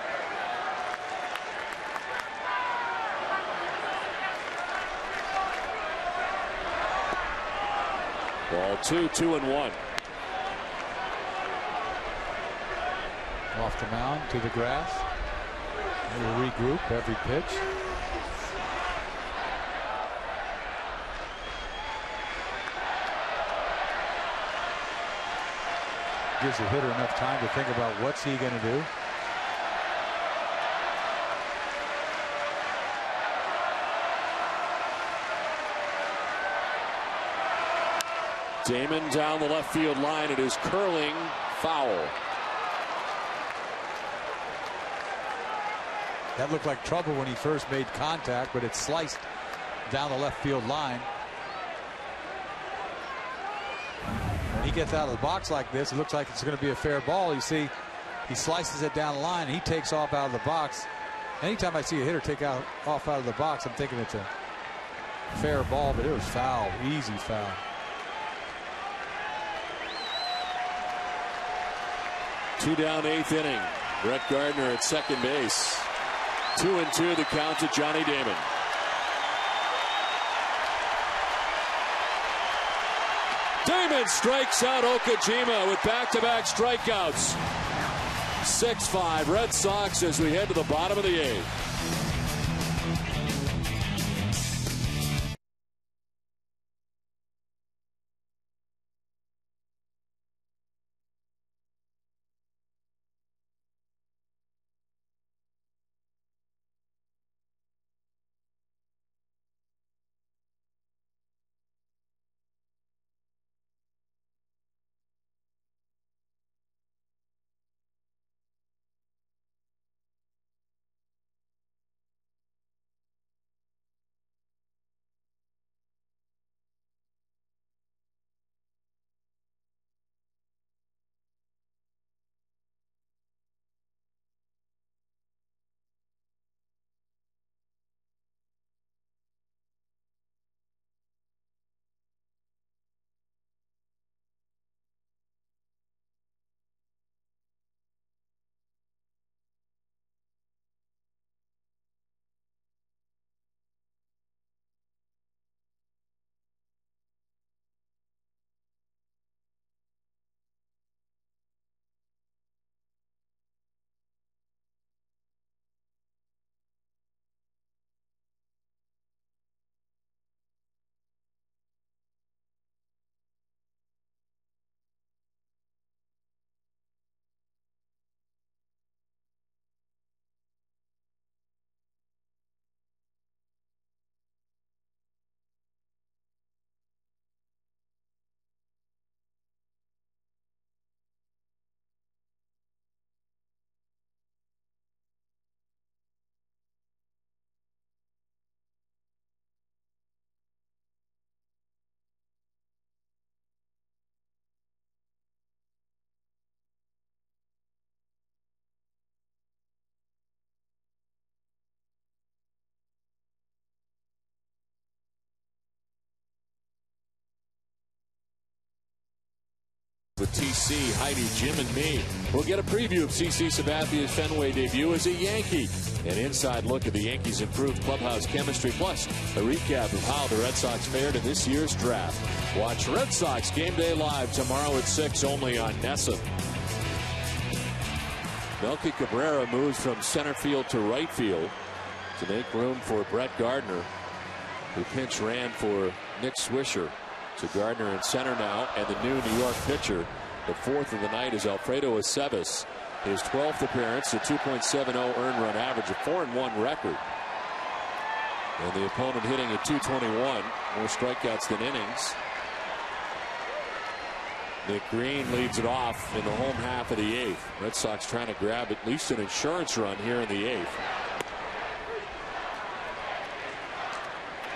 Ball 2, 2-1. Off the mound to the grass. We'll regroup every pitch. Gives the hitter enough time to think about what's he going to do. Damon down the left field line. It is curling foul. That looked like trouble when he first made contact, but it sliced down the left field line. When he gets out of the box like this, it looks like it's going to be a fair ball. You see, he slices it down the line, and he takes off out of the box. Anytime I see a hitter take off out of the box, I'm thinking it's a fair ball, but it was foul, easy foul. Two down, 8th inning. Brett Gardner at second base. 2-2 the count to Johnny Damon. Damon and strikes out Okajima with back-to-back strikeouts. 6-5 Red Sox as we head to the bottom of the 8th. With TC, Heidi, Jim, and me. We'll get a preview of CC Sabathia's Fenway debut as a Yankee. An inside look at the Yankees' improved clubhouse chemistry, plus a recap of how the Red Sox fared in this year's draft. Watch Red Sox Game Day live tomorrow at 6 only on NESN. Melky Cabrera moves from center field to right field to make room for Brett Gardner, who pinch ran for Nick Swisher. So Gardner in center now, and the new New York pitcher, the 4th of the night, is Alfredo Aceves. His 12th appearance, a 2.70 earned run average, a 4-1 record. And the opponent hitting at 221, more strikeouts than innings. Nick Green leads it off in the home half of the 8th. Red Sox trying to grab at least an insurance run here in the 8th.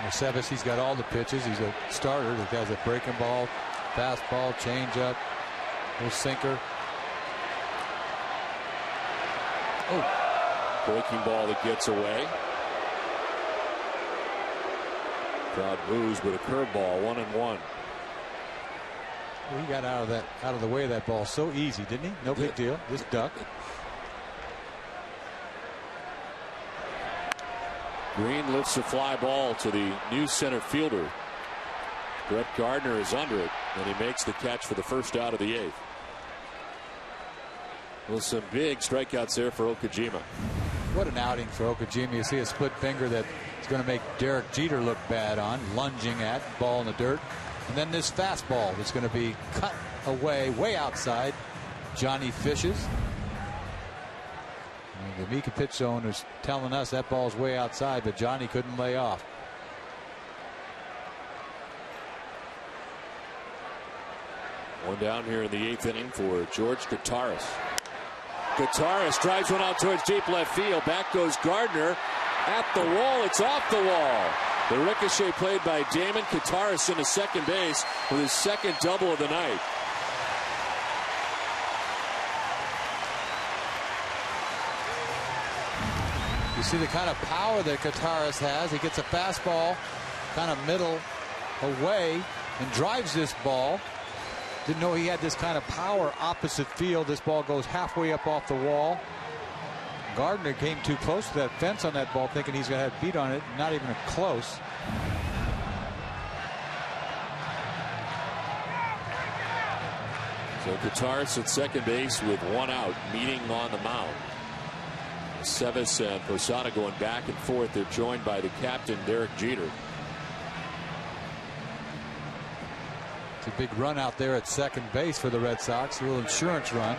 Aceves, he's got all the pitches. He's a starter that has a breaking ball, fastball, changeup, little sinker. Oh, breaking ball that gets away. Crowd moves with a curveball, 1-1. Well, he got out of the way of that ball so easy, didn't he? No big deal. Just duck. Green lifts a fly ball to the new center fielder. Brett Gardner is under it, and he makes the catch for the first out of the 8th. Well, some big strikeouts there for Okajima. What an outing for Okajima. You see a split finger that is going to make Derek Jeter look bad on, lunging at, ball in the dirt. And then this fastball that's going to be cut away, way outside. Johnny fishes. The Mika pitch zone is telling us that ball's way outside, but Johnny couldn't lay off. One down here in the 8th inning for George Gutaris. Gutaris drives one out towards deep left field. Back goes Gardner at the wall. It's off the wall. The ricochet played by Damon Gutaris into second base with his second double of the night. You see the kind of power that Gutaris has. He gets a fastball kind of middle away and drives this ball. Didn't know he had this kind of power opposite field. This ball goes halfway up off the wall. Gardner came too close to that fence on that ball, thinking he's going to have feet on it. Not even close. So Guitars at second base with one out, meeting on the mound. Sevis and Posada going back and forth. They're joined by the captain, Derek Jeter. It's a big run out there at second base for the Red Sox. A little insurance run.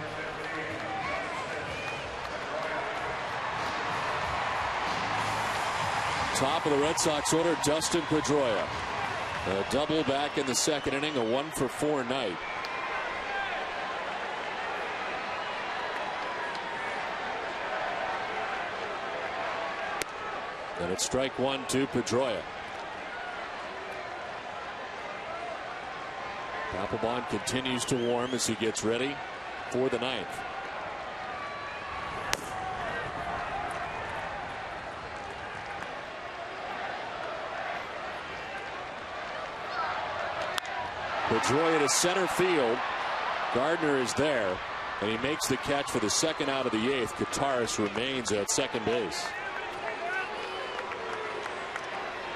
Top of the Red Sox order, Dustin Pedroia. A double back in the second inning, a 1-for-4 night. And it's strike one to Pedroia. Papelbon continues to warm as he gets ready for the ninth. Pedroia to center field. Gardner is there, and he makes the catch for the second out of the eighth. Guitars remains at second base.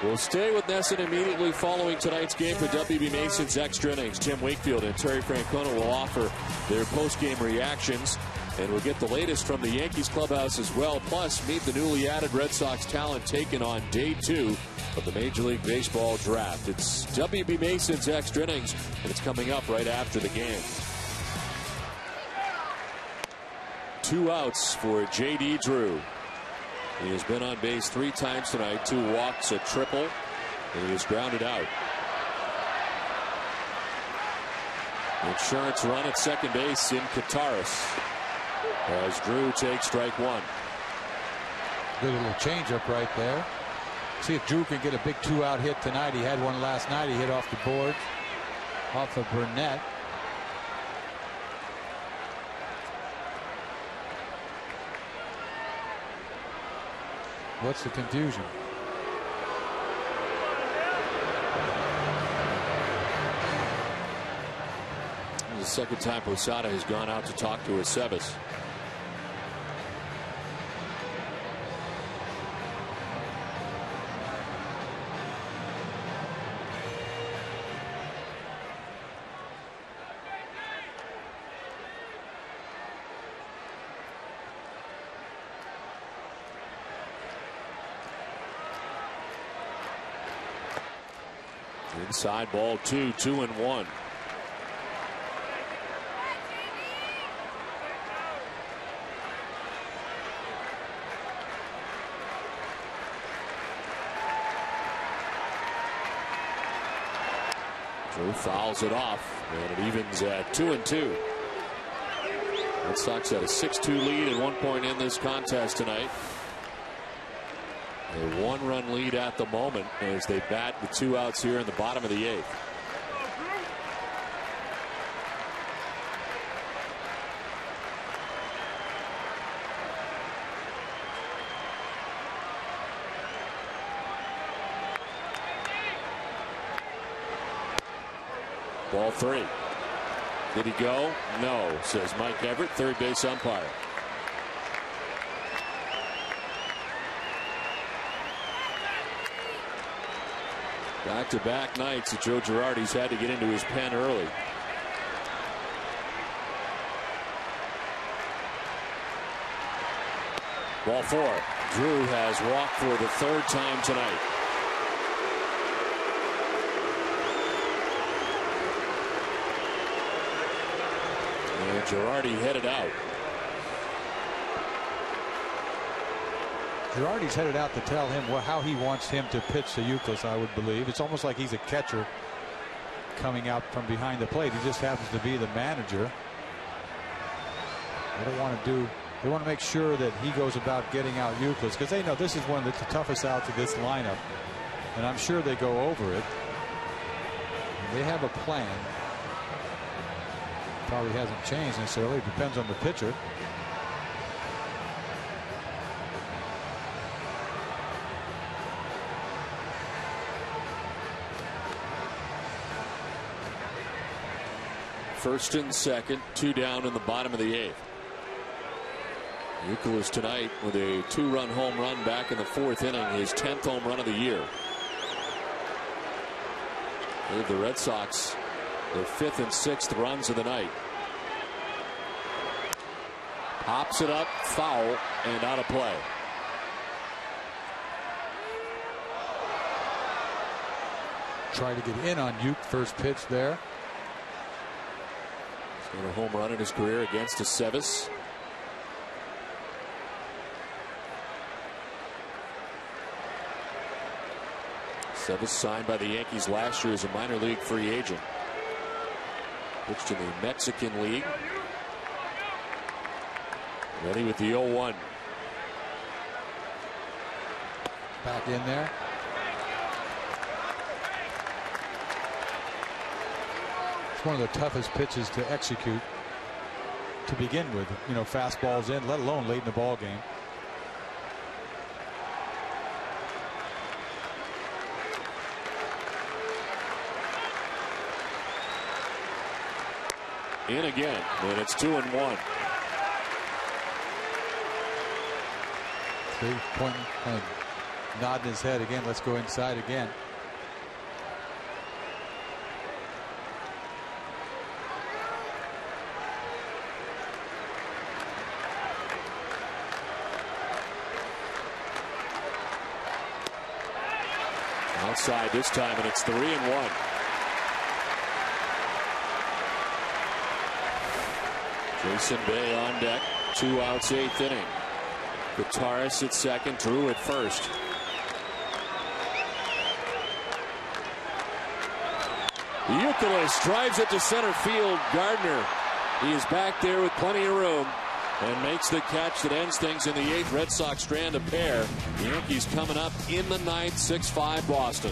We'll stay with NESN immediately following tonight's game for WB Mason's Extra Innings. Tim Wakefield and Terry Francona will offer their post-game reactions, and we'll get the latest from the Yankees clubhouse as well. Plus, meet the newly added Red Sox talent taken on day 2 of the Major League Baseball draft. It's WB Mason's Extra Innings, and it's coming up right after the game. 2 outs for J.D. Drew. He has been on base 3 times tonight, 2 walks, a triple, and he is grounded out. Insurance run at second base in Guitars as Drew takes strike one. Good little changeup right there. See if Drew can get a big 2-out hit tonight. He had one last night. He hit off the board, off of Burnett. What's the confusion? This is the second time Posada has gone out to talk to Aceves. Inside ball 2, 2-1. Drew fouls it off, and it evens at 2-2. Red Sox had a 6-2 lead at one point in this contest tonight. A 1-run lead at the moment as they bat with 2 outs here in the bottom of the 8th. Ball 3. Did he go? No, says Mike Everett, third base umpire. Back-to-back nights that Joe Girardi's had to get into his pen early. Ball 4. Drew has walked for the 3rd time tonight. And Girardi headed out. Girardi's headed out to tell him how he wants him to pitch to Youkilis, I would believe. It's almost like he's a catcher coming out from behind the plate. He just happens to be the manager. They don't want to do. They want to make sure that he goes about getting out Youkilis because they know this is one of the toughest outs of this lineup, and I'm sure they go over it. And they have a plan. Probably hasn't changed necessarily. It depends on the pitcher. First and second, 2 down in the bottom of the 8th. Youkilis tonight with a 2-run home run back in the 4th inning, his 10th home run of the year. Gave the Red Sox their 5th and 6th runs of the night. Hops it up, foul, and out of play. Try to get in on Uke first pitch there. He's got a home run in his career against Teixeira. Teixeira signed by the Yankees last year as a minor league free agent. Pitched in the Mexican League. Ready with the 0-1. Back in there. It's one of the toughest pitches to execute to begin with. You know, fastballs in, let alone late in the ball game. In again, and it's 2-1. 3-point kind of nodding his head again. Let's go inside again. Outside this time, and it's 3-1. Jason Bay on deck. 2 outs, 8th inning. Guitarist at second, Drew at first. Youkilis drives it to center field. Gardner, he is back there with plenty of room and makes the catch that ends things in the 8th. Red Sox strand a pair. The Yankees coming up in the 9th, 6-5 Boston.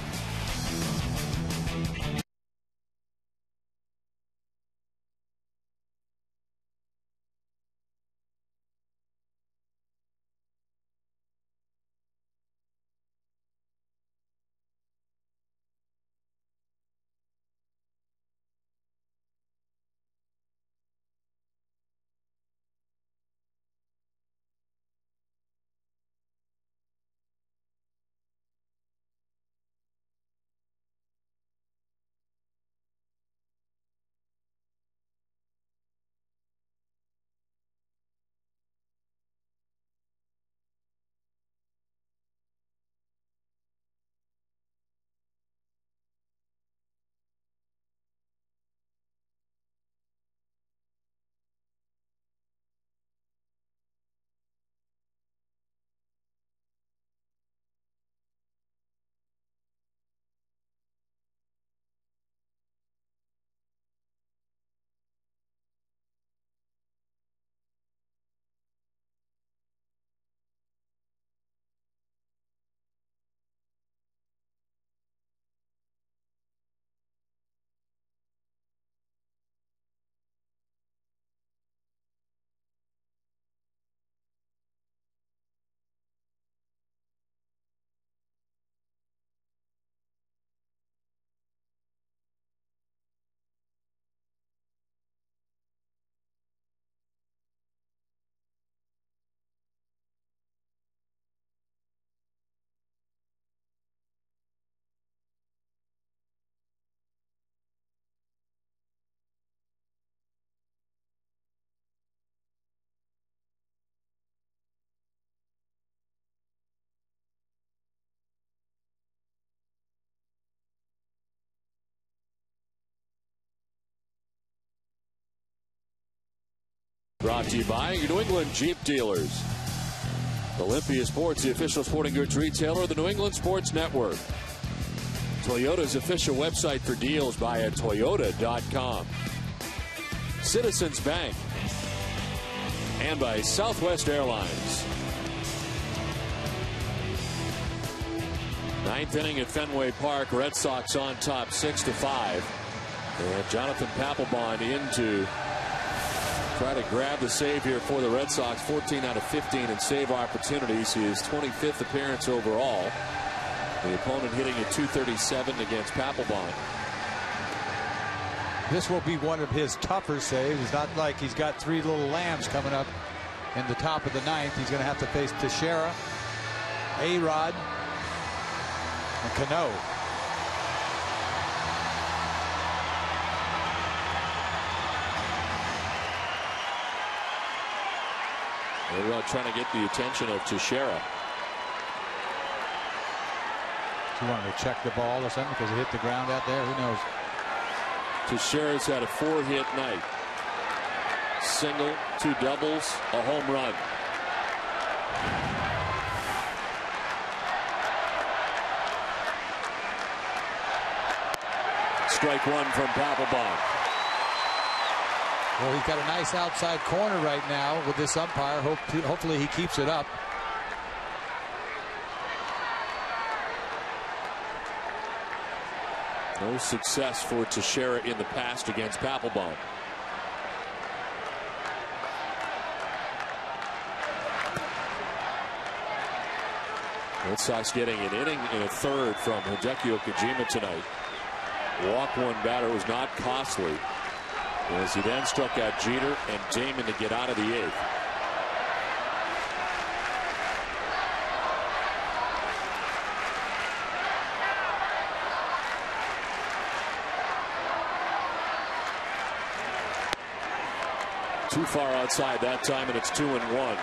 Brought to you by your New England Jeep dealers. Olympia Sports, the official sporting goods retailer of the New England Sports Network. Toyota's official website for deals via Toyota.com. Citizens Bank. And by Southwest Airlines. 9th inning at Fenway Park. Red Sox on top 6-5. And Jonathan Papelbon in to try to grab the save here for the Red Sox. 14 out of 15 in save opportunities. His 25th appearance overall. The opponent hitting at .237 against Papelbon. This will be one of his tougher saves. It's not like he's got 3 little lambs coming up in the top of the 9th. He's going to have to face Teixeira, A-Rod, and Cano. They're trying to get the attention of Teixeira. He wanted to check the ball or something because it hit the ground out there. Who knows? Teixeira's had a 4-hit night. Single, 2 doubles, a home run. Strike 1 from Papelbon. Well, he's got a nice outside corner right now with this umpire. Hopefully he keeps it up. No success for Teixeira in the past against Papelbon. Red Sox getting an inning and a third from Hideki Okajima tonight. Walk 1 batter was not costly, as he then struck out Jeter and Damon to get out of the 8th. Too far outside that time, and it's 2-1.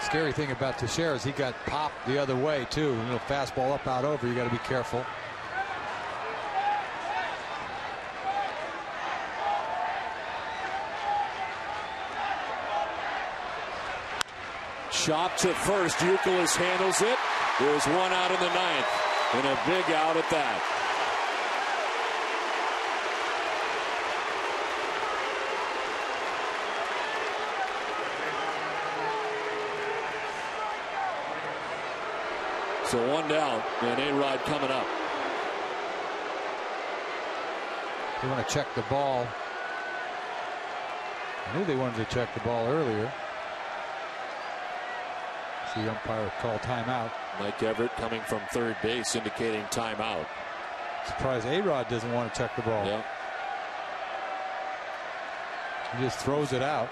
Scary thing about Teixeira is he got popped the other way too. A little fastball up, out, over. You got to be careful. Chop to first. Youkilis handles it. There's 1 out in the 9th, and a big out at that. So 1 down, and A-Rod coming up. They want to check the ball. I knew they wanted to check the ball earlier. See the umpire call timeout. Mike Everett coming from third base indicating timeout. Surprised A-Rod doesn't want to check the ball. Yeah. He just throws it out.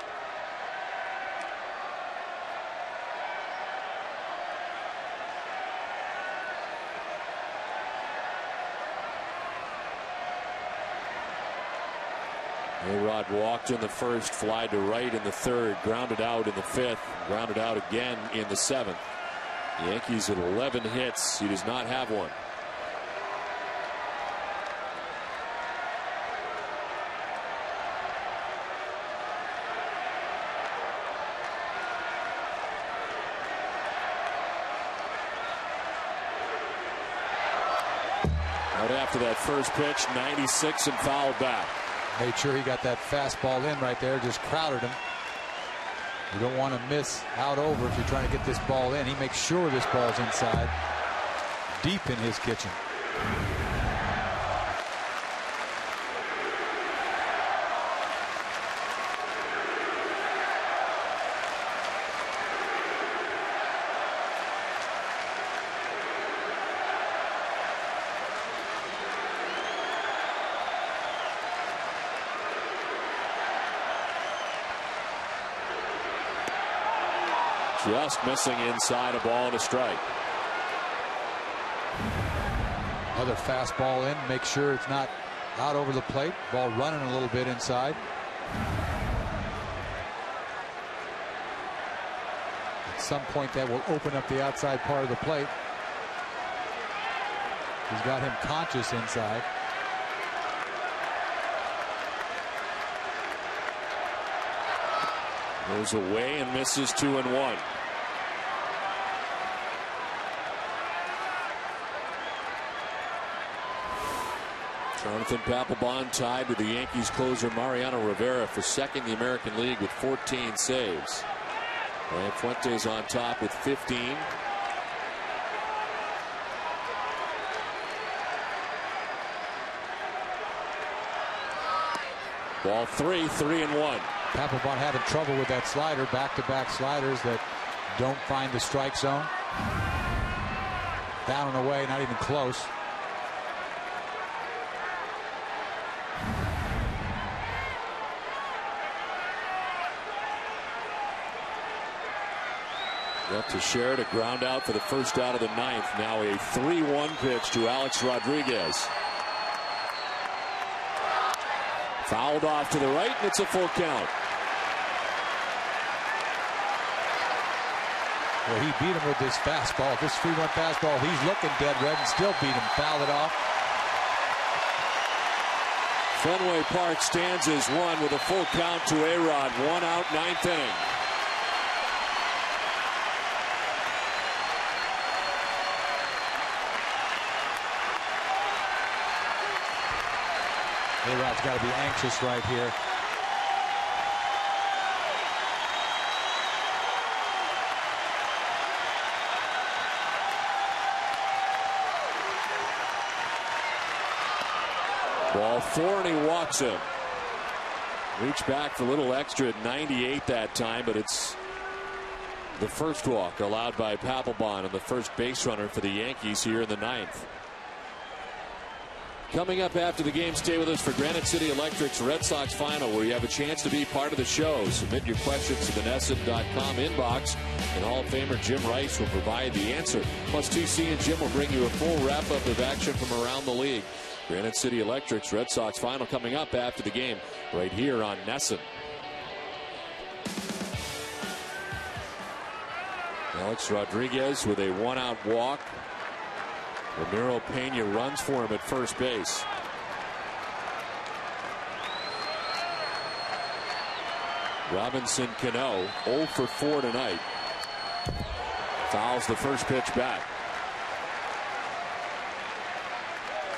A-Rod walked in the first, fly to right in the third, grounded out in the 5th, grounded out again in the 7th. The Yankees at 11 hits. He does not have one. Right after that first pitch, 96 and fouled back. Made sure he got that fastball in right there, just crowded him. You don't want to miss out over if you're trying to get this ball in. He makes sure this ball's inside, deep in his kitchen. Just missing inside, a ball and a strike. Another fastball in, make sure it's not out over the plate. Ball running a little bit inside. At some point that will open up the outside part of the plate. He's got him conscious inside. Goes away and misses 2-1. Jonathan Papelbon tied with the Yankees closer Mariano Rivera for second in the American League with 14 saves. Ryan Fuentes on top with 15. Ball 3-1. Papelbon having trouble with that slider, back-to-back sliders that don't find the strike zone. Down and away, not even close. Got Teixeira to ground out for the first out of the 9th. Now a 3-1 pitch to Alex Rodriguez. Fouled off to the right, and it's a full count. Well, he beat him with this fastball, this 3-1 fastball. He's looking dead red and still beat him. Fouled it off. Fenway Park stands as one with a full count to A-Rod. 1 out, 9th inning. A-Rod's got to be anxious right here. Ball 4, and he walks him. Reach back for a little extra at 98 that time, but it's the first walk allowed by Papelbon and the first base runner for the Yankees here in the 9th. Coming up after the game, stay with us for Granite City Electric's Red Sox Final, where you have a chance to be part of the show. Submit your questions to the NESN.com inbox, and Hall of Famer Jim Rice will provide the answer. Plus, TC and Jim will bring you a full wrap-up of action from around the league. Granite City Electric's Red Sox Final coming up after the game right here on NESN. Alex Rodriguez with a 1-out walk. Ramiro Pena runs for him at first base. Robinson Cano 0 for 4 tonight. Fouls the first pitch back.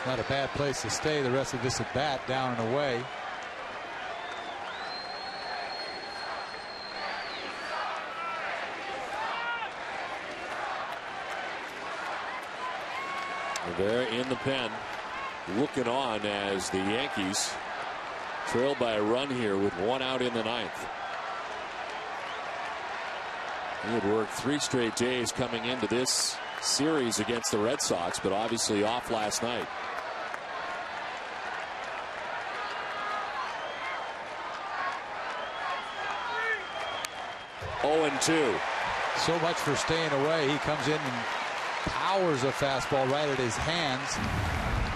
Not a bad place to stay the rest of this at bat, down and away. They're in the pen, looking on as the Yankees trail by a run here with 1 out in the 9th. He had worked 3 straight days coming into this series against the Red Sox, but obviously off last night. Oh, 0-2. So much for staying away. He comes in and powers a fastball right at his hands.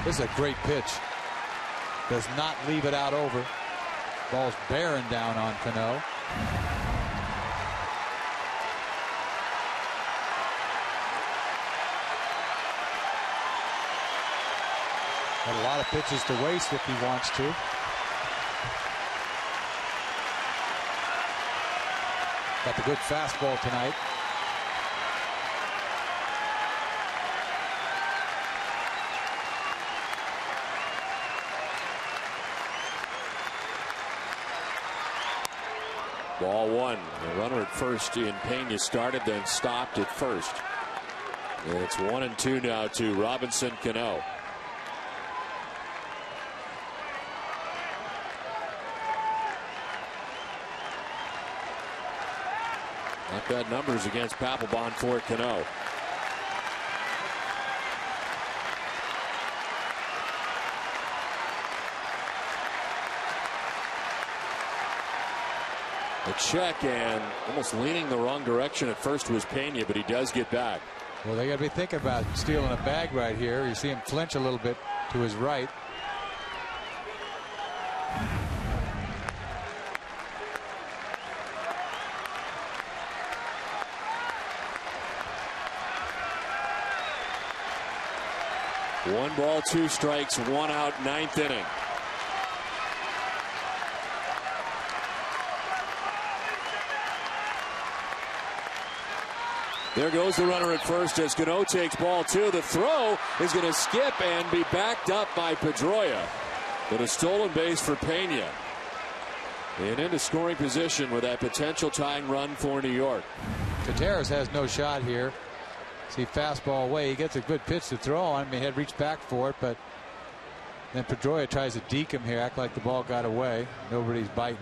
This is a great pitch. Does not leave it out over. Ball's bearing down on Cano. Got a lot of pitches to waste if he wants to. Got the good fastball tonight. Ball 1. The runner at first in Pena started, then stopped at first. And it's 1-2 now to Robinson Cano. Not bad numbers against Papelbon for Cano. A check, and almost leaning the wrong direction at first was Pena, but he does get back. Well, they got to be thinking about stealing a bag right here. You see him flinch a little bit to his right. One ball, 2 strikes, 1 out, 9th inning. There goes the runner at first as Cano takes ball 2. The throw is going to skip and be backed up by Pedroia. But a stolen base for Pena. And into scoring position with that potential tying run for New York. Teixeira has no shot here. See, fastball away. He gets a good pitch to throw on. He had reached back for it, but then Pedroia tries to deke him here, act like the ball got away. Nobody's biting.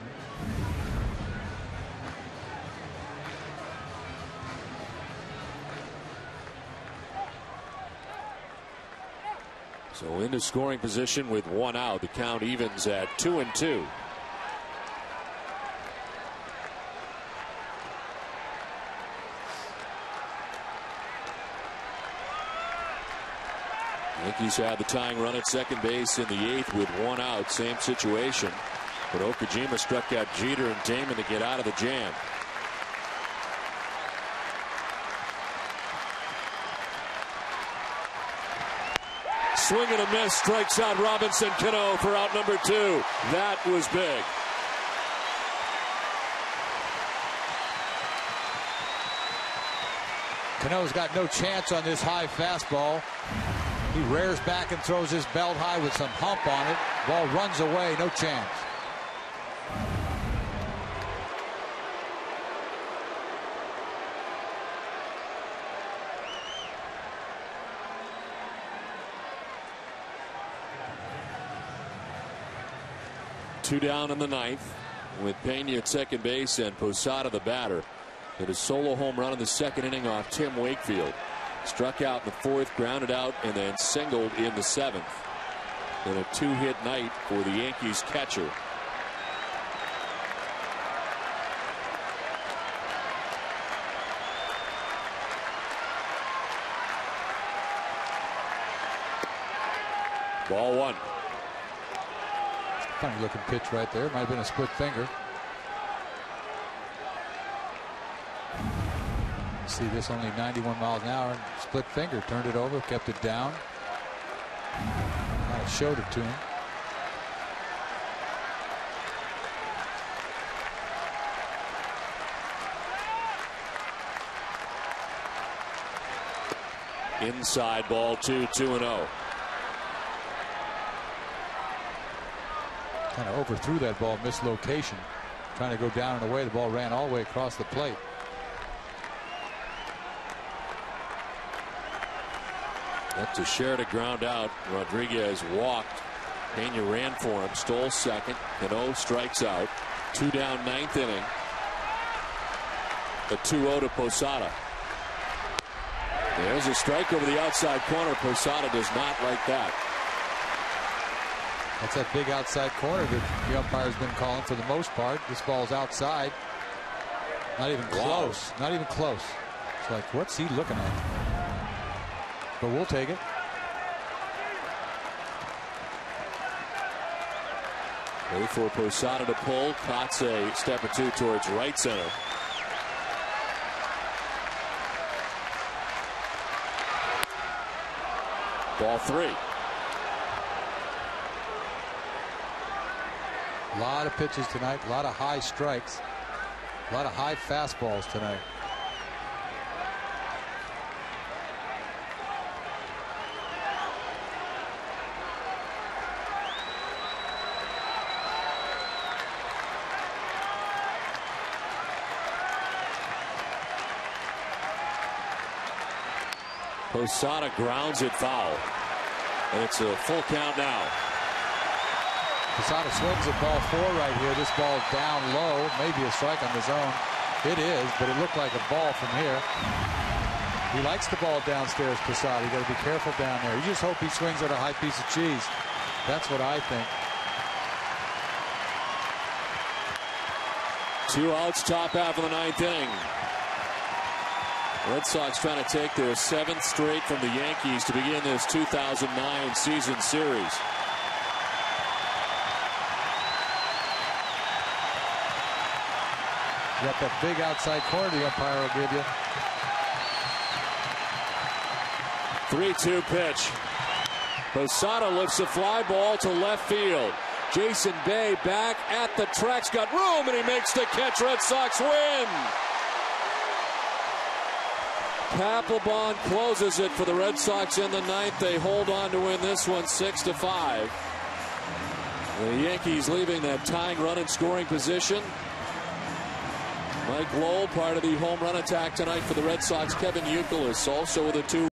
So into scoring position with 1 out. The count evens at 2-2. Yankees had the tying run at second base in the 8th with 1 out. Same situation. But Okajima struck out Jeter and Damon to get out of the jam. Swing and a miss, strikes out Robinson Cano for out number 2. That was big. Cano's got no chance on this high fastball. He rears back and throws his belt high with some hump on it. Ball runs away, no chance. Two down in the ninth with Pena at second base and Posada the batter. Hit a solo home run in the second inning off Tim Wakefield. Struck out in the fourth, grounded out, and then singled in the seventh. In a 2-hit night for the Yankees catcher. Ball 1. Funny looking pitch right there. Might have been a split finger. See this, only 91 miles an hour. Split finger, turned it over, kept it down. Kind of showed it to him. Inside ball 2, 2-0. Kind of overthrew that ball, missed location. Trying to go down and away. The ball ran all the way across the plate. That Teixeira to ground out. Rodriguez walked. Pena ran for him, stole second. Cano strikes out. 2 down, ninth inning. A 2-0 to Posada. There's a strike over the outside corner. Posada does not like that. That's that big outside corner that the umpire's been calling for the most part. This ball's outside. Not even close. Not even close. It's like, what's he looking at? But we'll take it. Ready for Posada to pull. Kotze a step or two towards right center. Ball 3. A lot of pitches tonight, a lot of high strikes, a lot of high fastballs tonight. Posada grounds it foul. And it's a full count now. Posada swings at ball 4 right here. This ball down low. Maybe a strike on the zone. It is, but it looked like a ball from here. He likes the ball downstairs, Posada. You got to be careful down there. You just hope he swings at a high piece of cheese. That's what I think. 2 outs, top half of the ninth inning. Red Sox trying to take their 7th straight from the Yankees to begin this 2009 season series. You got that big outside corner the umpire will give you. 3-2 pitch. Posada lifts a fly ball to left field. Jason Bay back at the tracks, got room, and he makes the catch. Red Sox win. Papelbon closes it for the Red Sox in the ninth. They hold on to win this one 6-5. The Yankees leaving that tying run in scoring position. Mike Lowell, part of the home run attack tonight for the Red Sox. Kevin Youkilis also with a 2.